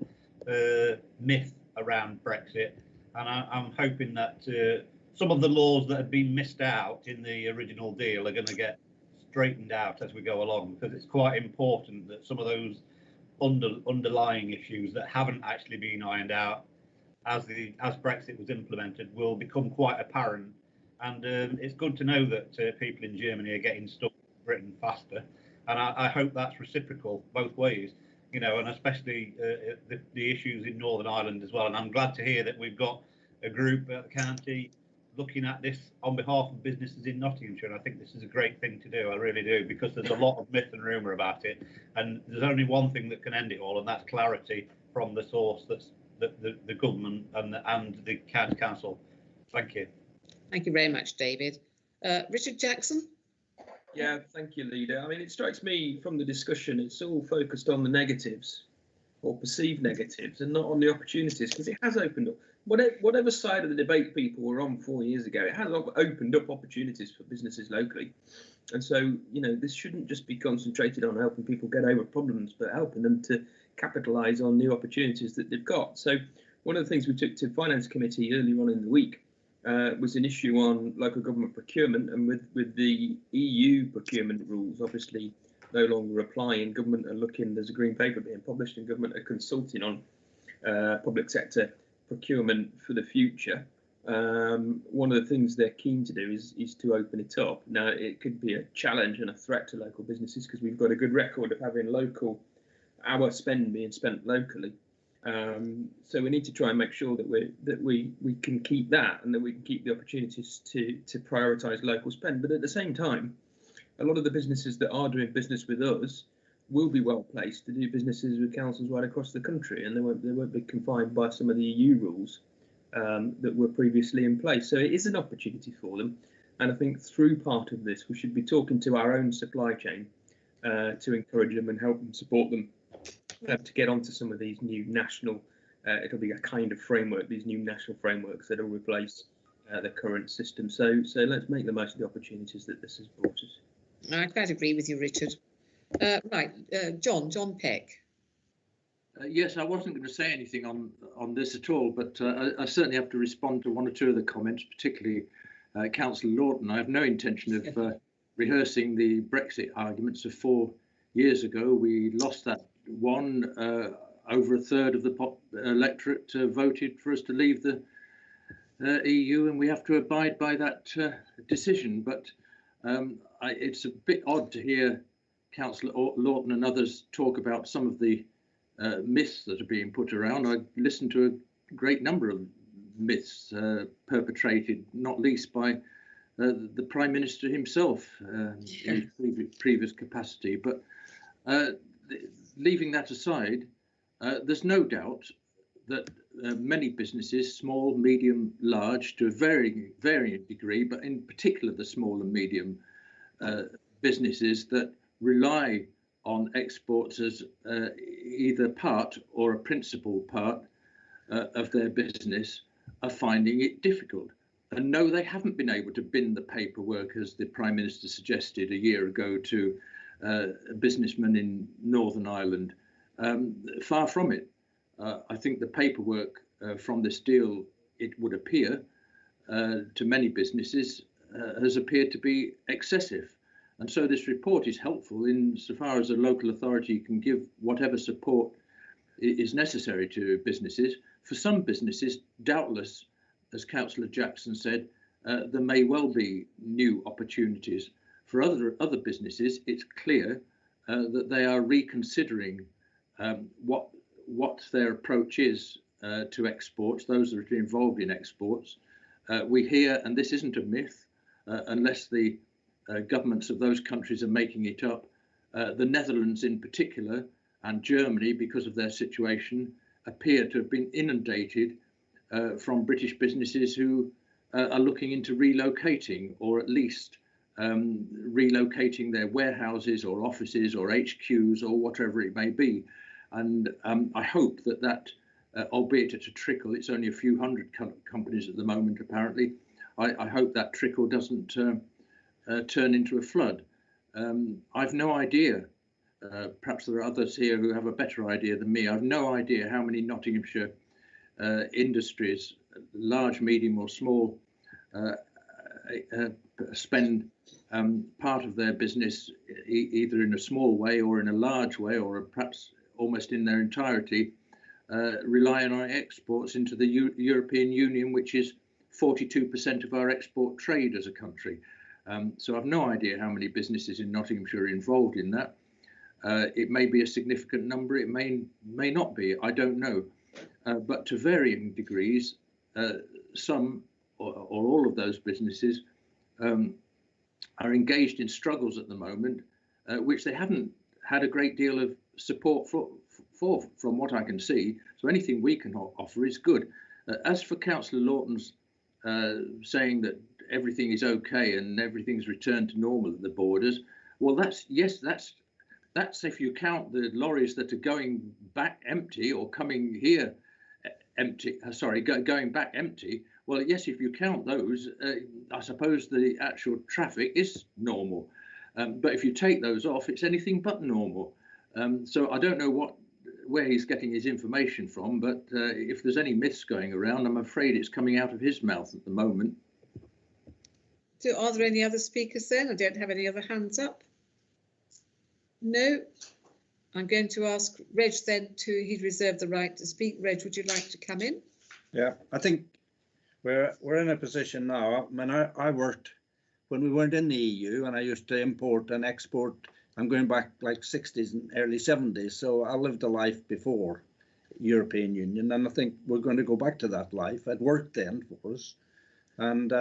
myth around Brexit. And I'm hoping that some of the laws that have been missed out in the original deal are going to get straightened out as we go along, because it's quite important that some of those underlying issues that haven't actually been ironed out as Brexit was implemented will become quite apparent. And it's good to know that people in Germany are getting stuff in Britain faster, and I hope that's reciprocal both ways, you know, and especially the issues in Northern Ireland as well. And I'm glad to hear that we've got a group at the county looking at this on behalf of businesses in Nottinghamshire, and I think this is a great thing to do. I really do, because there's a lot of myth and rumour about it, and there's only one thing that can end it all, and that's clarity from the source, that's the government and the county council. Thank you. Thank you very much, David. Richard Jackson. Yeah, thank you, Leader. I mean, it strikes me from the discussion, it's all focused on the negatives or perceived negatives and not on the opportunities, because it has opened up. Whatever side of the debate people were on 4 years ago, it has opened up opportunities for businesses locally. And so, you know, this shouldn't just be concentrated on helping people get over problems, but helping them to capitalise on new opportunities that they've got. So one of the things we took to Finance Committee earlier on in the week was an issue on local government procurement, and with the EU procurement rules obviously no longer applying, government are looking, there's a green paper being published and government are consulting on public sector procurement for the future. One of the things they're keen to do is to open it up. Now, it could be a challenge and a threat to local businesses, because we've got a good record of having our spend being spent locally. So we need to try and make sure that we can keep that, and that we can keep the opportunities to prioritise local spend. But at the same time, a lot of the businesses that are doing business with us will be well placed to do businesses with councils right across the country, and they won't be confined by some of the EU rules that were previously in place. So it is an opportunity for them, and I think through part of this we should be talking to our own supply chain to encourage them and help them, support them to get onto some of these new national, it'll be a kind of framework, these new national frameworks that will replace the current system. So let's make the most of the opportunities that this has brought us. I quite agree with you, Richard. Right, John Peck. Yes, I wasn't going to say anything on this at all, but I certainly have to respond to one or two of the comments, particularly Councillor Lawton. I have no intention of rehearsing the Brexit arguments of 4 years ago. We lost that one. Over a third of the electorate voted for us to leave the EU, and we have to abide by that decision. But it's a bit odd to hear Councillor Lawton and others talk about some of the myths that are being put around. I listened to a great number of myths perpetrated, not least by the Prime Minister himself in previous capacity. But leaving that aside, there's no doubt that many businesses, small, medium, large, to a varying degree, but in particular the small and medium businesses that rely on exports as either part or a principal part of their business, are finding it difficult. And no, they haven't been able to bin the paperwork, as the Prime Minister suggested a year ago to a businessman in Northern Ireland. Far from it. I think the paperwork from this deal, it would appear, to many businesses, has appeared to be excessive. And so this report is helpful insofar as a local authority can give whatever support is necessary to businesses. For some businesses, doubtless, as Councillor Jackson said, there may well be new opportunities. For other businesses, it's clear that they are reconsidering what their approach is to exports, those that are involved in exports. We hear, and this isn't a myth, unless the governments of those countries are making it up, the Netherlands in particular and Germany, because of their situation, appear to have been inundated from British businesses who are looking into relocating, or at least relocating their warehouses or offices or HQs or whatever it may be. And I hope that albeit at a trickle, it's only a few hundred companies at the moment apparently, I hope that trickle doesn't turn into a flood. I've no idea, perhaps there are others here who have a better idea than me. I've no idea how many Nottinghamshire industries, large, medium or small, spend part of their business either in a small way or in a large way, or perhaps almost in their entirety, relying on exports into the European Union, which is 42% of our export trade as a country. So I've no idea how many businesses in Nottinghamshire are involved in that. It may be a significant number, it may not be, I don't know. But to varying degrees, some or all of those businesses are engaged in struggles at the moment, which they haven't had a great deal of support for from what I can see. So anything we can offer is good. As for Councillor Lawton's saying that everything is okay and everything's returned to normal at the borders, well, that's if you count the lorries that are going back empty or coming here empty, going back empty. Well, yes, if you count those, I suppose the actual traffic is normal. But if you take those off, it's anything but normal. So I don't know where he's getting his information from, but if there's any myths going around, I'm afraid it's coming out of his mouth at the moment. So are there any other speakers then? I don't have any other hands up. No. I'm going to ask Reg then he's reserved the right to speak. Reg, would you like to come in? Yeah, I think we're in a position now. I mean, I worked when we weren't in the EU, and I used to import and export. I'm going back like 60s and early 70s, so I lived a life before European Union, and I think we're going to go back to that life. It worked then for us, and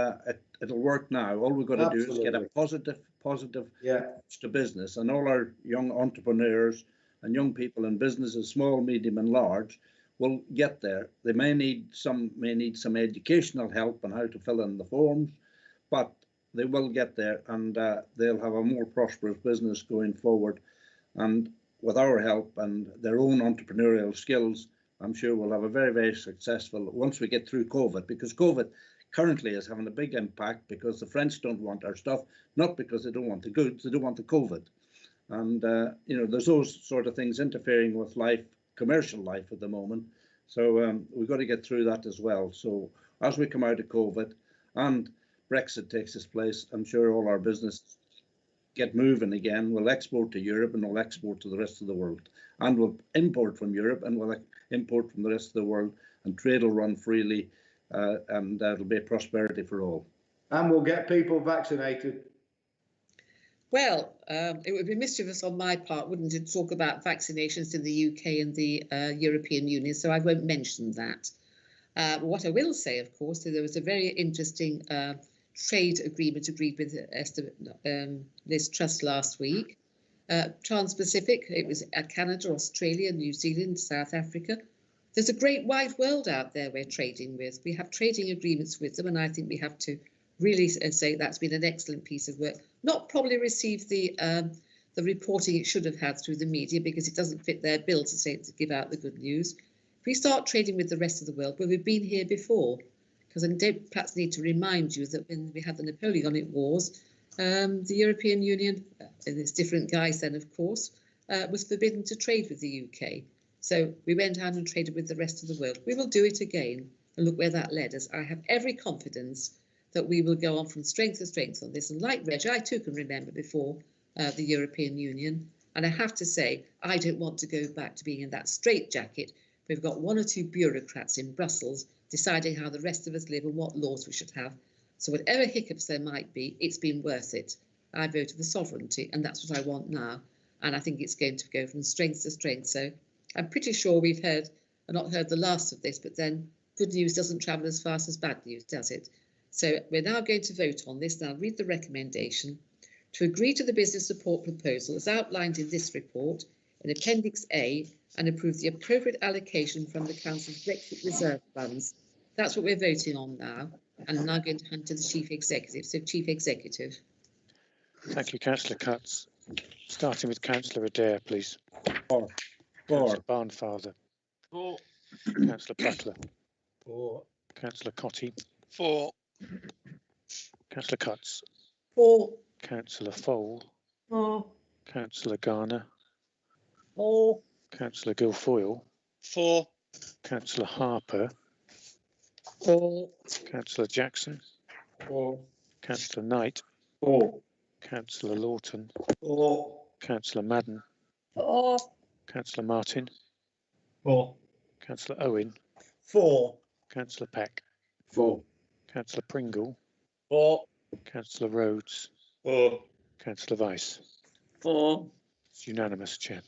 it'll work now. All we've got to do is get a positive approach to business, and all our young entrepreneurs and young people in businesses, small, medium, and large, will get there. They may need some educational help on how to fill in the forms, but they will get there, and they'll have a more prosperous business going forward. And with our help and their own entrepreneurial skills, I'm sure we'll have a very, very successful once we get through COVID, because COVID currently is having a big impact because the French don't want our stuff, not because they don't want the goods, they don't want the COVID. And, there's those sort of things interfering with life, commercial life at the moment. So we've got to get through that as well. So as we come out of COVID and Brexit takes its place, I'm sure all our business get moving again. We'll export to Europe and we'll export to the rest of the world. And we'll import from Europe and we'll import from the rest of the world, and trade will run freely, and that'll be a prosperity for all. And we'll get people vaccinated. Well, it would be mischievous on my part, wouldn't it, to talk about vaccinations in the UK and the European Union, so I won't mention that. What I will say, of course, there was a very interesting trade agreement agreed with Liz Truss last week. Trans-Pacific, it was Canada, Australia, New Zealand, South Africa. There's a great wide world out there we're trading with. We have trading agreements with them, and I think we have to really say that's been an excellent piece of work. Not probably received the reporting it should have had through the media, because it doesn't fit their bill to give out the good news. If we start trading with the rest of the world, where we've been here before, because I don't perhaps need to remind you that when we had the Napoleonic Wars, the European Union, in its different guise then, of course, was forbidden to trade with the UK. So we went out and traded with the rest of the world. We will do it again, and look where that led us. I have every confidence that we will go on from strength to strength on this. And like Reg, I too can remember before the European Union. And I have to say, I don't want to go back to being in that straitjacket. We've got one or two bureaucrats in Brussels deciding how the rest of us live and what laws we should have. So whatever hiccups there might be, it's been worth it. I voted for sovereignty, and that's what I want now. And I think it's going to go from strength to strength. So I'm pretty sure we've not heard the last of this, but then good news doesn't travel as fast as bad news, does it? So we're now going to vote on this. Now read the recommendation. To agree to the business support proposal as outlined in this report in Appendix A and approve the appropriate allocation from the Council's Brexit reserve funds. That's what we're voting on now. And I'm now going to hand to the Chief Executive. So Chief Executive. Thank you, Councillor Cutts. Starting with Councillor Adair, please. For. Councillor Barnfather. For. Councillor Butler. For. Councillor Cotty. For. Councillor Cutts. For. Councillor Fole. For. Councillor Garner. For. Councillor Guilfoyle. For. Councillor Harper. For. Councillor Jackson. For. Councillor Knight. For. Councillor Lawton. For. Councillor Madden. For. Councillor Martin. For. Councillor Owen. For. Councillor Peck. For. Councillor Pringle. For. Councillor Rhodes. For. Councillor Vice. For. It's unanimous, Chair.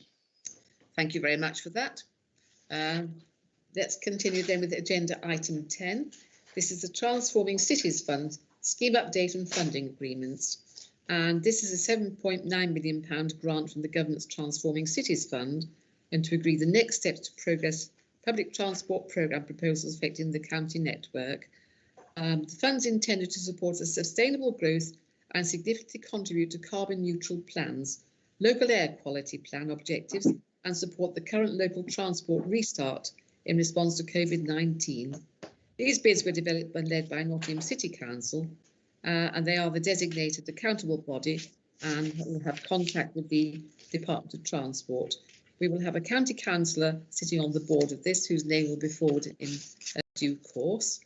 Thank you very much for that. Let's continue then with agenda item 10. This is the Transforming Cities Fund Scheme Update and Funding Agreements. And this is a £7.9 million grant from the Government's Transforming Cities Fund, and to agree the next steps to progress public transport programme proposals affecting the county network. The fund's intended to support a sustainable growth and significantly contribute to carbon neutral plans, local air quality plan objectives, and support the current local transport restart in response to COVID-19. These bids were developed and led by Nottingham City Council, and they are the designated accountable body and will have contact with the Department of Transport. We will have a county councillor sitting on the board of this, whose name will be forwarded in due course.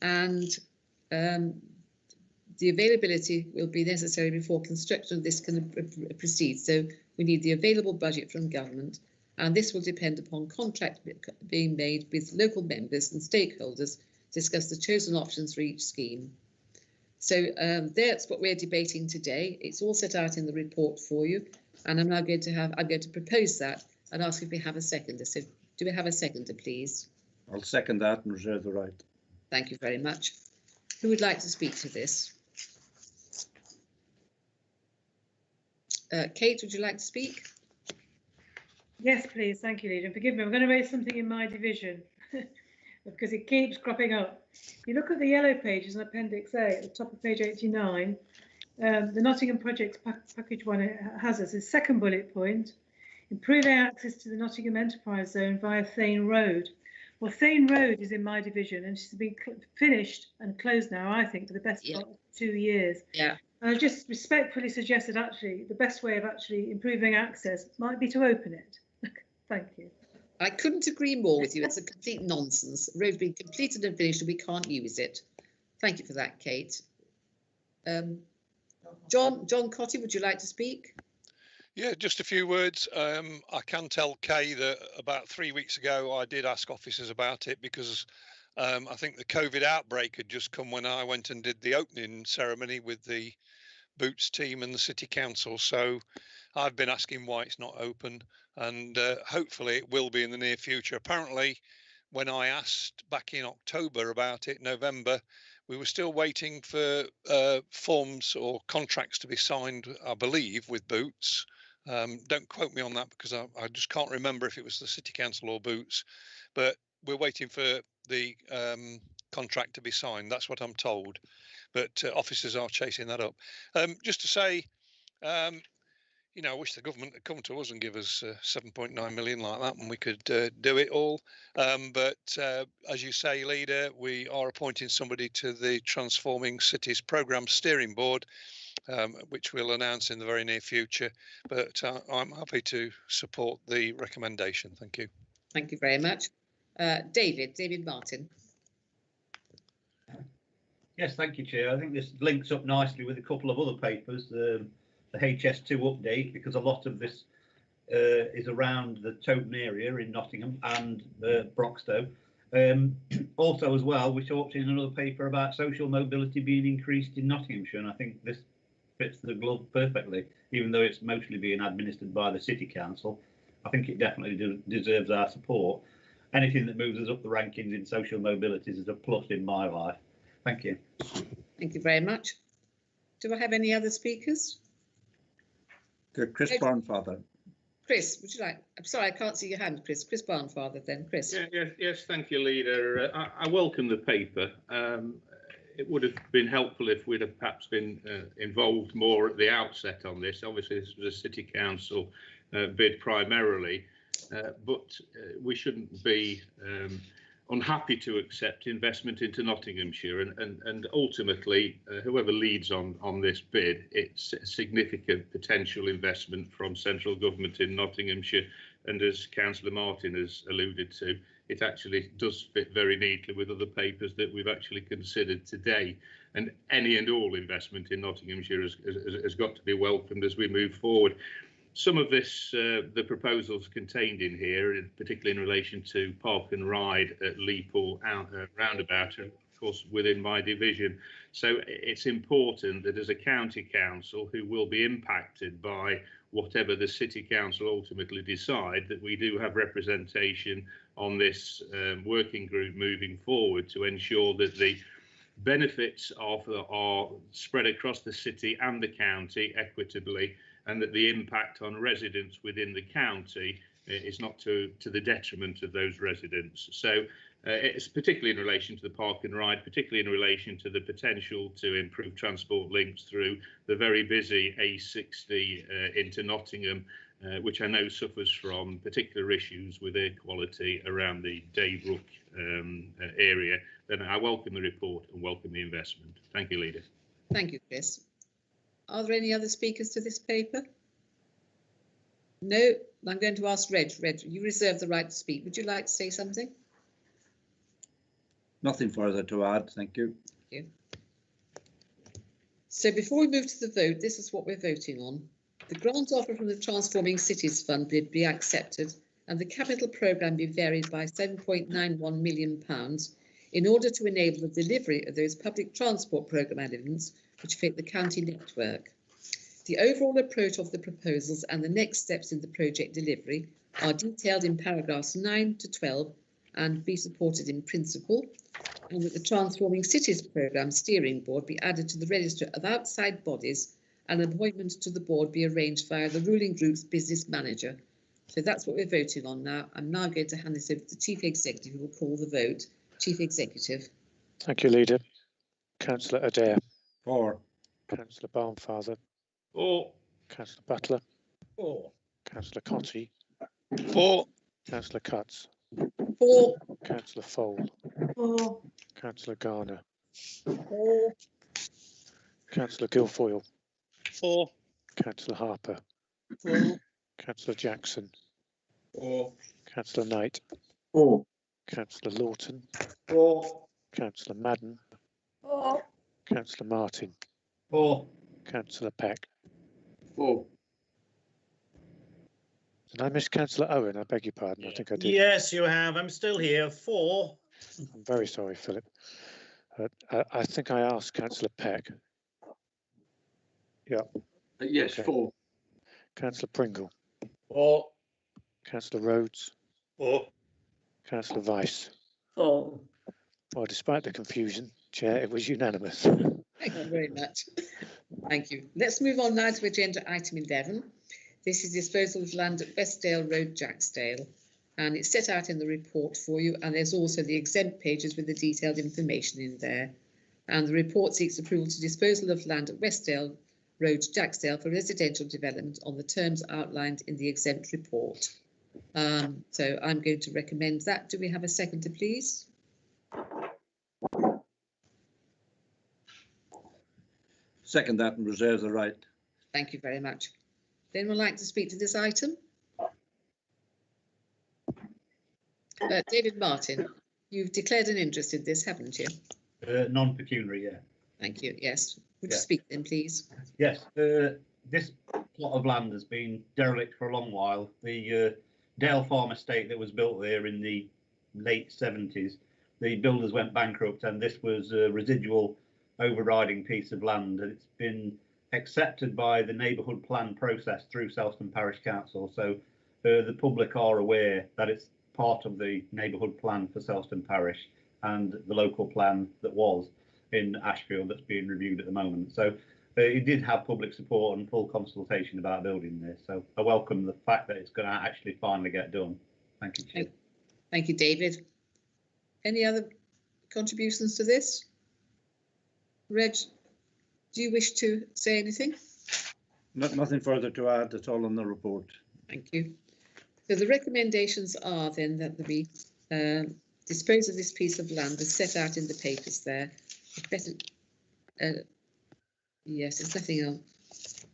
And the availability will be necessary before construction of this can proceed. So we need the available budget from government, and this will depend upon contract being made with local members and stakeholders to discuss the chosen options for each scheme. So that's what we're debating today. It's all set out in the report for you, and I'm going to propose that and ask if we have a seconder. So do we have a seconder, please? I'll second that and reserve the right. Thank you very much. Who would like to speak to this? Kate, would you like to speak? Yes, please. Thank you, Leader. And forgive me, I'm going to raise something in my division because it keeps cropping up. If you look at the yellow pages in Appendix A at the top of page 89, the Nottingham Projects Package 1 has as its second bullet point, improving access to the Nottingham Enterprise Zone via Thane Road. Well, Thane Road is in my division and it's been finished and closed now, I think, for the best part of 2 years. Yeah. And I just respectfully suggest that actually the best way of actually improving access might be to open it. Thank you. I couldn't agree more with you. It's a complete nonsense. The road's been completed and finished and we can't use it. Thank you for that, Kate. John Cotty, would you like to speak? Yeah, just a few words. I can tell Kay that about 3 weeks ago I did ask officers about it because I think the COVID outbreak had just come when I went and did the opening ceremony with the Boots team and the City Council. So I've been asking why it's not open, and hopefully it will be in the near future. Apparently, when I asked back in October about it, November, we were still waiting for forms or contracts to be signed, I believe, with Boots. Don't quote me on that because I just can't remember if it was the City Council or Boots, but we're waiting for the contract to be signed. That's what I'm told, but officers are chasing that up. Just to say, you know, I wish the government had come to us and give us 7.9 million like that, and we could do it all. But as you say, Leader, we are appointing somebody to the Transforming Cities Programme Steering Board, which we'll announce in the very near future. But I'm happy to support the recommendation. Thank you. Thank you very much. David Martin. Yes, thank you, Chair. I think this links up nicely with a couple of other papers, the HS2 update, because a lot of this is around the Towton area in Nottingham and Broxtowe. Also, as well, we talked in another paper about social mobility being increased in Nottinghamshire, and I think this fits the glove perfectly, even though it's mostly being administered by the City Council. I think it definitely deserves our support. Anything that moves us up the rankings in social mobilities is a plus in my life. Thank you. Thank you very much. Do I have any other speakers? Good. Chris Barnfather. Chris, would you like? I'm sorry, I can't see your hand, Chris. Chris Barnfather, then. Chris. Yes, thank you, Leader. I welcome the paper. It would have been helpful if we'd have perhaps been involved more at the outset on this. Obviously, this was a City Council bid primarily, but we shouldn't be unhappy to accept investment into Nottinghamshire, and ultimately, whoever leads on this bid, it's a significant potential investment from central government in Nottinghamshire, and as Councillor Martin has alluded to, it actually does fit very neatly with other papers that we've actually considered today, and any and all investment in Nottinghamshire has got to be welcomed as we move forward. Some of this, the proposals contained in here, particularly in relation to Park and Ride at Leopold roundabout, are of course within my division. So it's important that as a county council who will be impacted by whatever the City Council ultimately decide, that we do have representation on this working group moving forward to ensure that the benefits are spread across the city and the county equitably, and that the impact on residents within the county is not to the detriment of those residents. So it's particularly in relation to the Park and Ride, particularly in relation to the potential to improve transport links through the very busy A60 into Nottingham, which I know suffers from particular issues with air quality around the Daybrook area. Then I welcome the report and welcome the investment. Thank you, Leader. Thank you, Chris. Are there any other speakers to this paper? No, I'm going to ask Reg. Reg, you reserve the right to speak. Would you like to say something? Nothing further to add, thank you. Thank you. So before we move to the vote, this is what we're voting on. The grant offer from the Transforming Cities Fund be accepted and the capital programme be varied by £7.91 million in order to enable the delivery of those public transport programme elements which fit the county network. The overall approach of the proposals and the next steps in the project delivery are detailed in paragraphs 9 to 12 and be supported in principle, and that the Transforming Cities Programme Steering Board be added to the register of outside bodies and an appointment to the board be arranged via the ruling group's business manager. So that's what we're voting on now. I'm now going to hand this over to the Chief Executive, who will call the vote. Chief Executive. Thank you, Leader. Councillor Adair. For. Councillor Barnfather. For. Councillor Butler. For. Councillor Cotty. For. Councillor Cutts. For. Councillor Fole. For. Councillor Garner. For. Councillor Guilfoyle. For. Councillor Harper. For. Councillor Jackson. For. Councillor Knight. For. Councillor Lawton. For. Councillor Madden. For. Councillor Martin. For. Councillor Peck. For. Did I miss Councillor Owen? I beg your pardon. I think I did. Yes, you have. I'm still here. For. I'm very sorry, Philip. I think I asked Councillor Peck. Yeah. Yes, okay. For. Councillor Pringle. For. Councillor Rhodes. For. Councillor Weiss. For. Well, despite the confusion, Chair, it was unanimous. Thank you very much. Thank you. Let's move on now to agenda item 11. This is disposal of land at Westdale Road, Jacksdale, and it's set out in the report for you, and there's also the exempt pages with the detailed information in there. And the report seeks approval to disposal of land at Westdale Road, Jacksdale, for residential development on the terms outlined in the exempt report. So I'm going to recommend that. Do we have a seconder, please? Second that and reserve the right. Thank you very much. Anyone like to speak to this item? David Martin, you've declared an interest in this, haven't you? Non-pecuniary, yeah. Thank you. Yes. Would you Yeah. speak then, please? Yes, this plot of land has been derelict for a long while. The Dale Farm estate that was built there in the late 70s, the builders went bankrupt, and this was a residual overriding piece of land. And it's been accepted by the neighbourhood plan process through Selston Parish Council. So the public are aware that it's part of the neighbourhood plan for Selston Parish and the local plan that was in Ashfield that's being reviewed at the moment. So it did have public support and full consultation about building this. So I welcome the fact that it's going to actually finally get done. Thank you, Chair. Thank you, David. Any other contributions to this? Reg, do you wish to say anything? Nothing further to add. That's all on the report. Thank you. So the recommendations are then that we dispose of this piece of land as set out in the papers there. Better, yes, there's nothing else.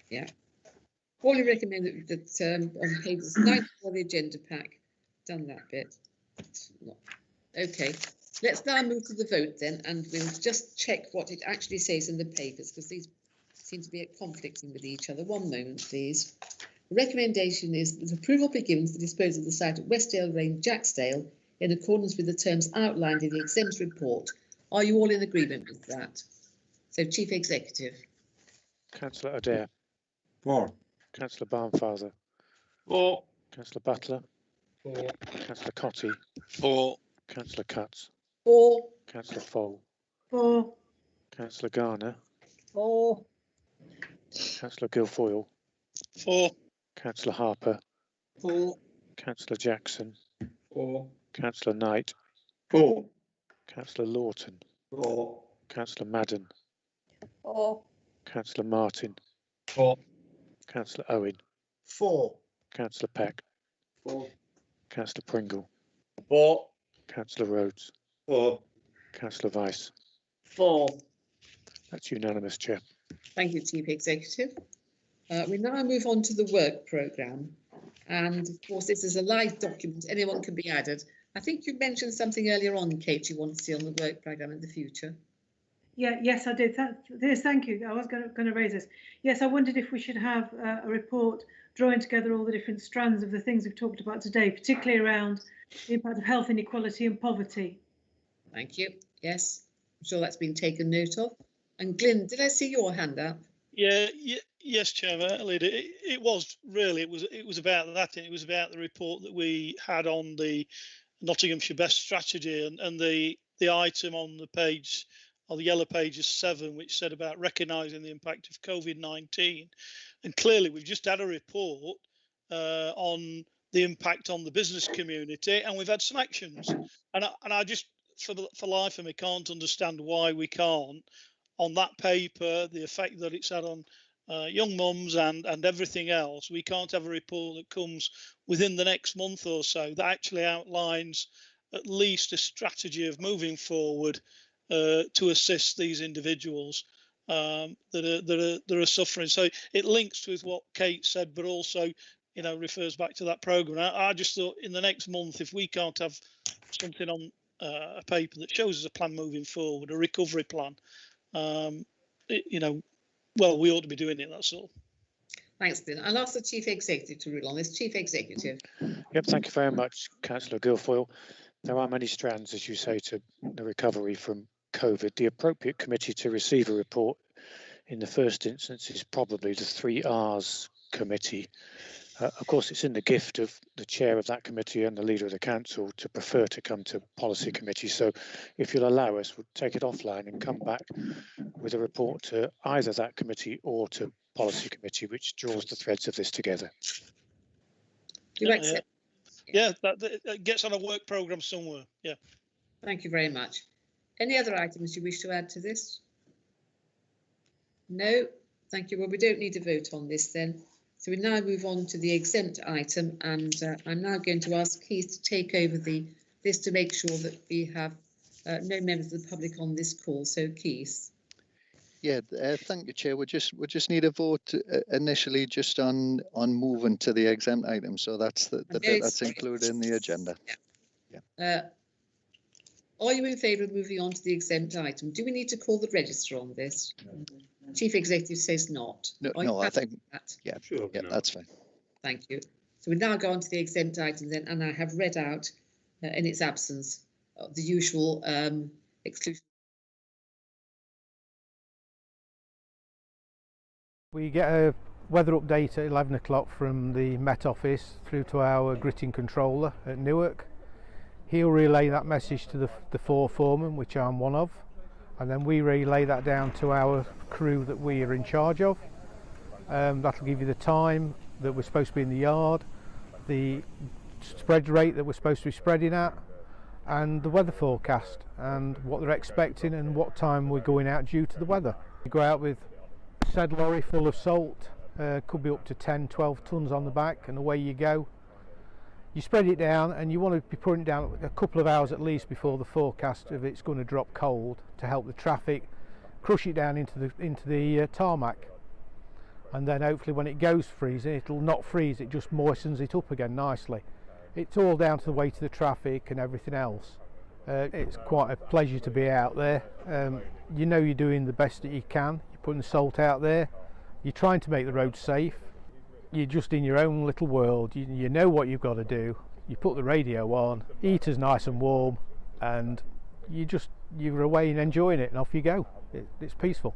Yeah. Wholly recommend that on pages 9 of the agenda pack, done that bit. Okay, let's now move to the vote then, and we'll just check what it actually says in the papers, because these seem to be conflicting with each other. One moment, please. The recommendation is that approval be given to dispose of the site at Westdale Range, Jacksdale, in accordance with the terms outlined in the exempt report. Are you all in agreement with that? So, Chief Executive. Councillor Adair. For. Councillor Barnfather. For. Councillor Butler. For. Councillor Cotty. For. Councillor Cutts. For. Councillor Fole. For. Councillor Garner. For. Councillor Guilfoyle. For. Councillor Harper. For. Councillor Jackson. For. Councillor Knight. For. Councillor Lawton. For. Councillor Madden. For. Councillor Martin. For. Councillor Owen. For. Councillor Peck. For. Councillor Pringle. For. Councillor Rhodes. For. Councillor Vice. For. That's unanimous, Chair. Thank you, Chief Executive. We now move on to the work programme. And of course, this is a live document. Anyone can be added. I think you mentioned something earlier on, Kate, you want to see on the work programme in the future. Yes, I did. Thank you. I was going to raise this. Yes, I wondered if we should have a report drawing together all the different strands of the things we've talked about today, particularly around the impact of health inequality and poverty. Thank you. Yes, I'm sure that's been taken note of. And Glyn, did I see your hand up? Yes, Chairman, Leader. It was really, it was about that. It was about the report that we had on the Nottinghamshire Best Strategy, and the item on the page, on the yellow page, is 7, which said about recognising the impact of COVID-19. And clearly, we've just had a report on the impact on the business community, and we've had some actions. And I just, for the life of me, can't understand why we can't, on that paper, the effect that it's had on young mums and everything else. We can't have a report that comes within the next month or so that actually outlines at least a strategy of moving forward to assist these individuals that are suffering. So it links with what Kate said, but also, you know, refers back to that programme. I just thought in the next month, if we can't have something on a paper that shows us a plan moving forward, a recovery plan, you know, well, we ought to be doing it, that's all. Thanks, Glyn. I'll ask the Chief Executive to rule on this. Chief Executive. Yep, thank you very much, Councillor Guilfoyle. There are many strands, as you say, to the recovery from COVID. The appropriate committee to receive a report in the first instance is probably the 3 R's committee. Of course, it's in the gift of the chair of that committee and the leader of the council to prefer to come to policy committee. So if you'll allow us, we'll take it offline and come back with a report to either that committee or to policy committee, which draws the threads of this together. Do you accept? Yeah, that gets on a work programme somewhere. Yeah. Thank you very much. Any other items you wish to add to this? No, thank you. Well, we don't need a vote on this then. So we now move on to the exempt item, and I'm now going to ask Keith to take over this to make sure that we have no members of the public on this call. So Keith. Yeah, thank you, Chair. We just need a vote initially just on moving to the exempt item. So that's the bit that's included in the agenda. Yeah. Are you in favour of moving on to the exempt item? Do we need to call the register on this? No. Chief Executive says not. No, I think that? Yeah, sure. Yeah, that's fine. Thank you. So we now go on to the exempt item then, and I have read out in its absence the usual exclusion. We get a weather update at 11 o'clock from the Met Office through to our gritting controller at Newark. He'll relay that message to the four foremen, which I'm one of, and then we relay that down to our crew that we are in charge of. That'll give you the time that we're supposed to be in the yard, the spread rate that we're supposed to be spreading at, and the weather forecast and what they're expecting and what time we're going out due to the weather. We go out with a said lorry full of salt, could be up to 10-12 tons on the back, and away you go. You spread it down, and you want to be putting it down a couple of hours at least before the forecast of it's going to drop cold to help the traffic crush it down into the tarmac. And then hopefully when it goes freezing, it'll not freeze, it just moistens it up again nicely. It's all down to the weight of the traffic and everything else. It's quite a pleasure to be out there. You know you're doing the best that you can. You're putting the salt out there. You're trying to make the road safe. You're just in your own little world. You know what you've got to do. You put the radio on, heater's nice and warm, and you're away and enjoying it, and off you go. It's peaceful.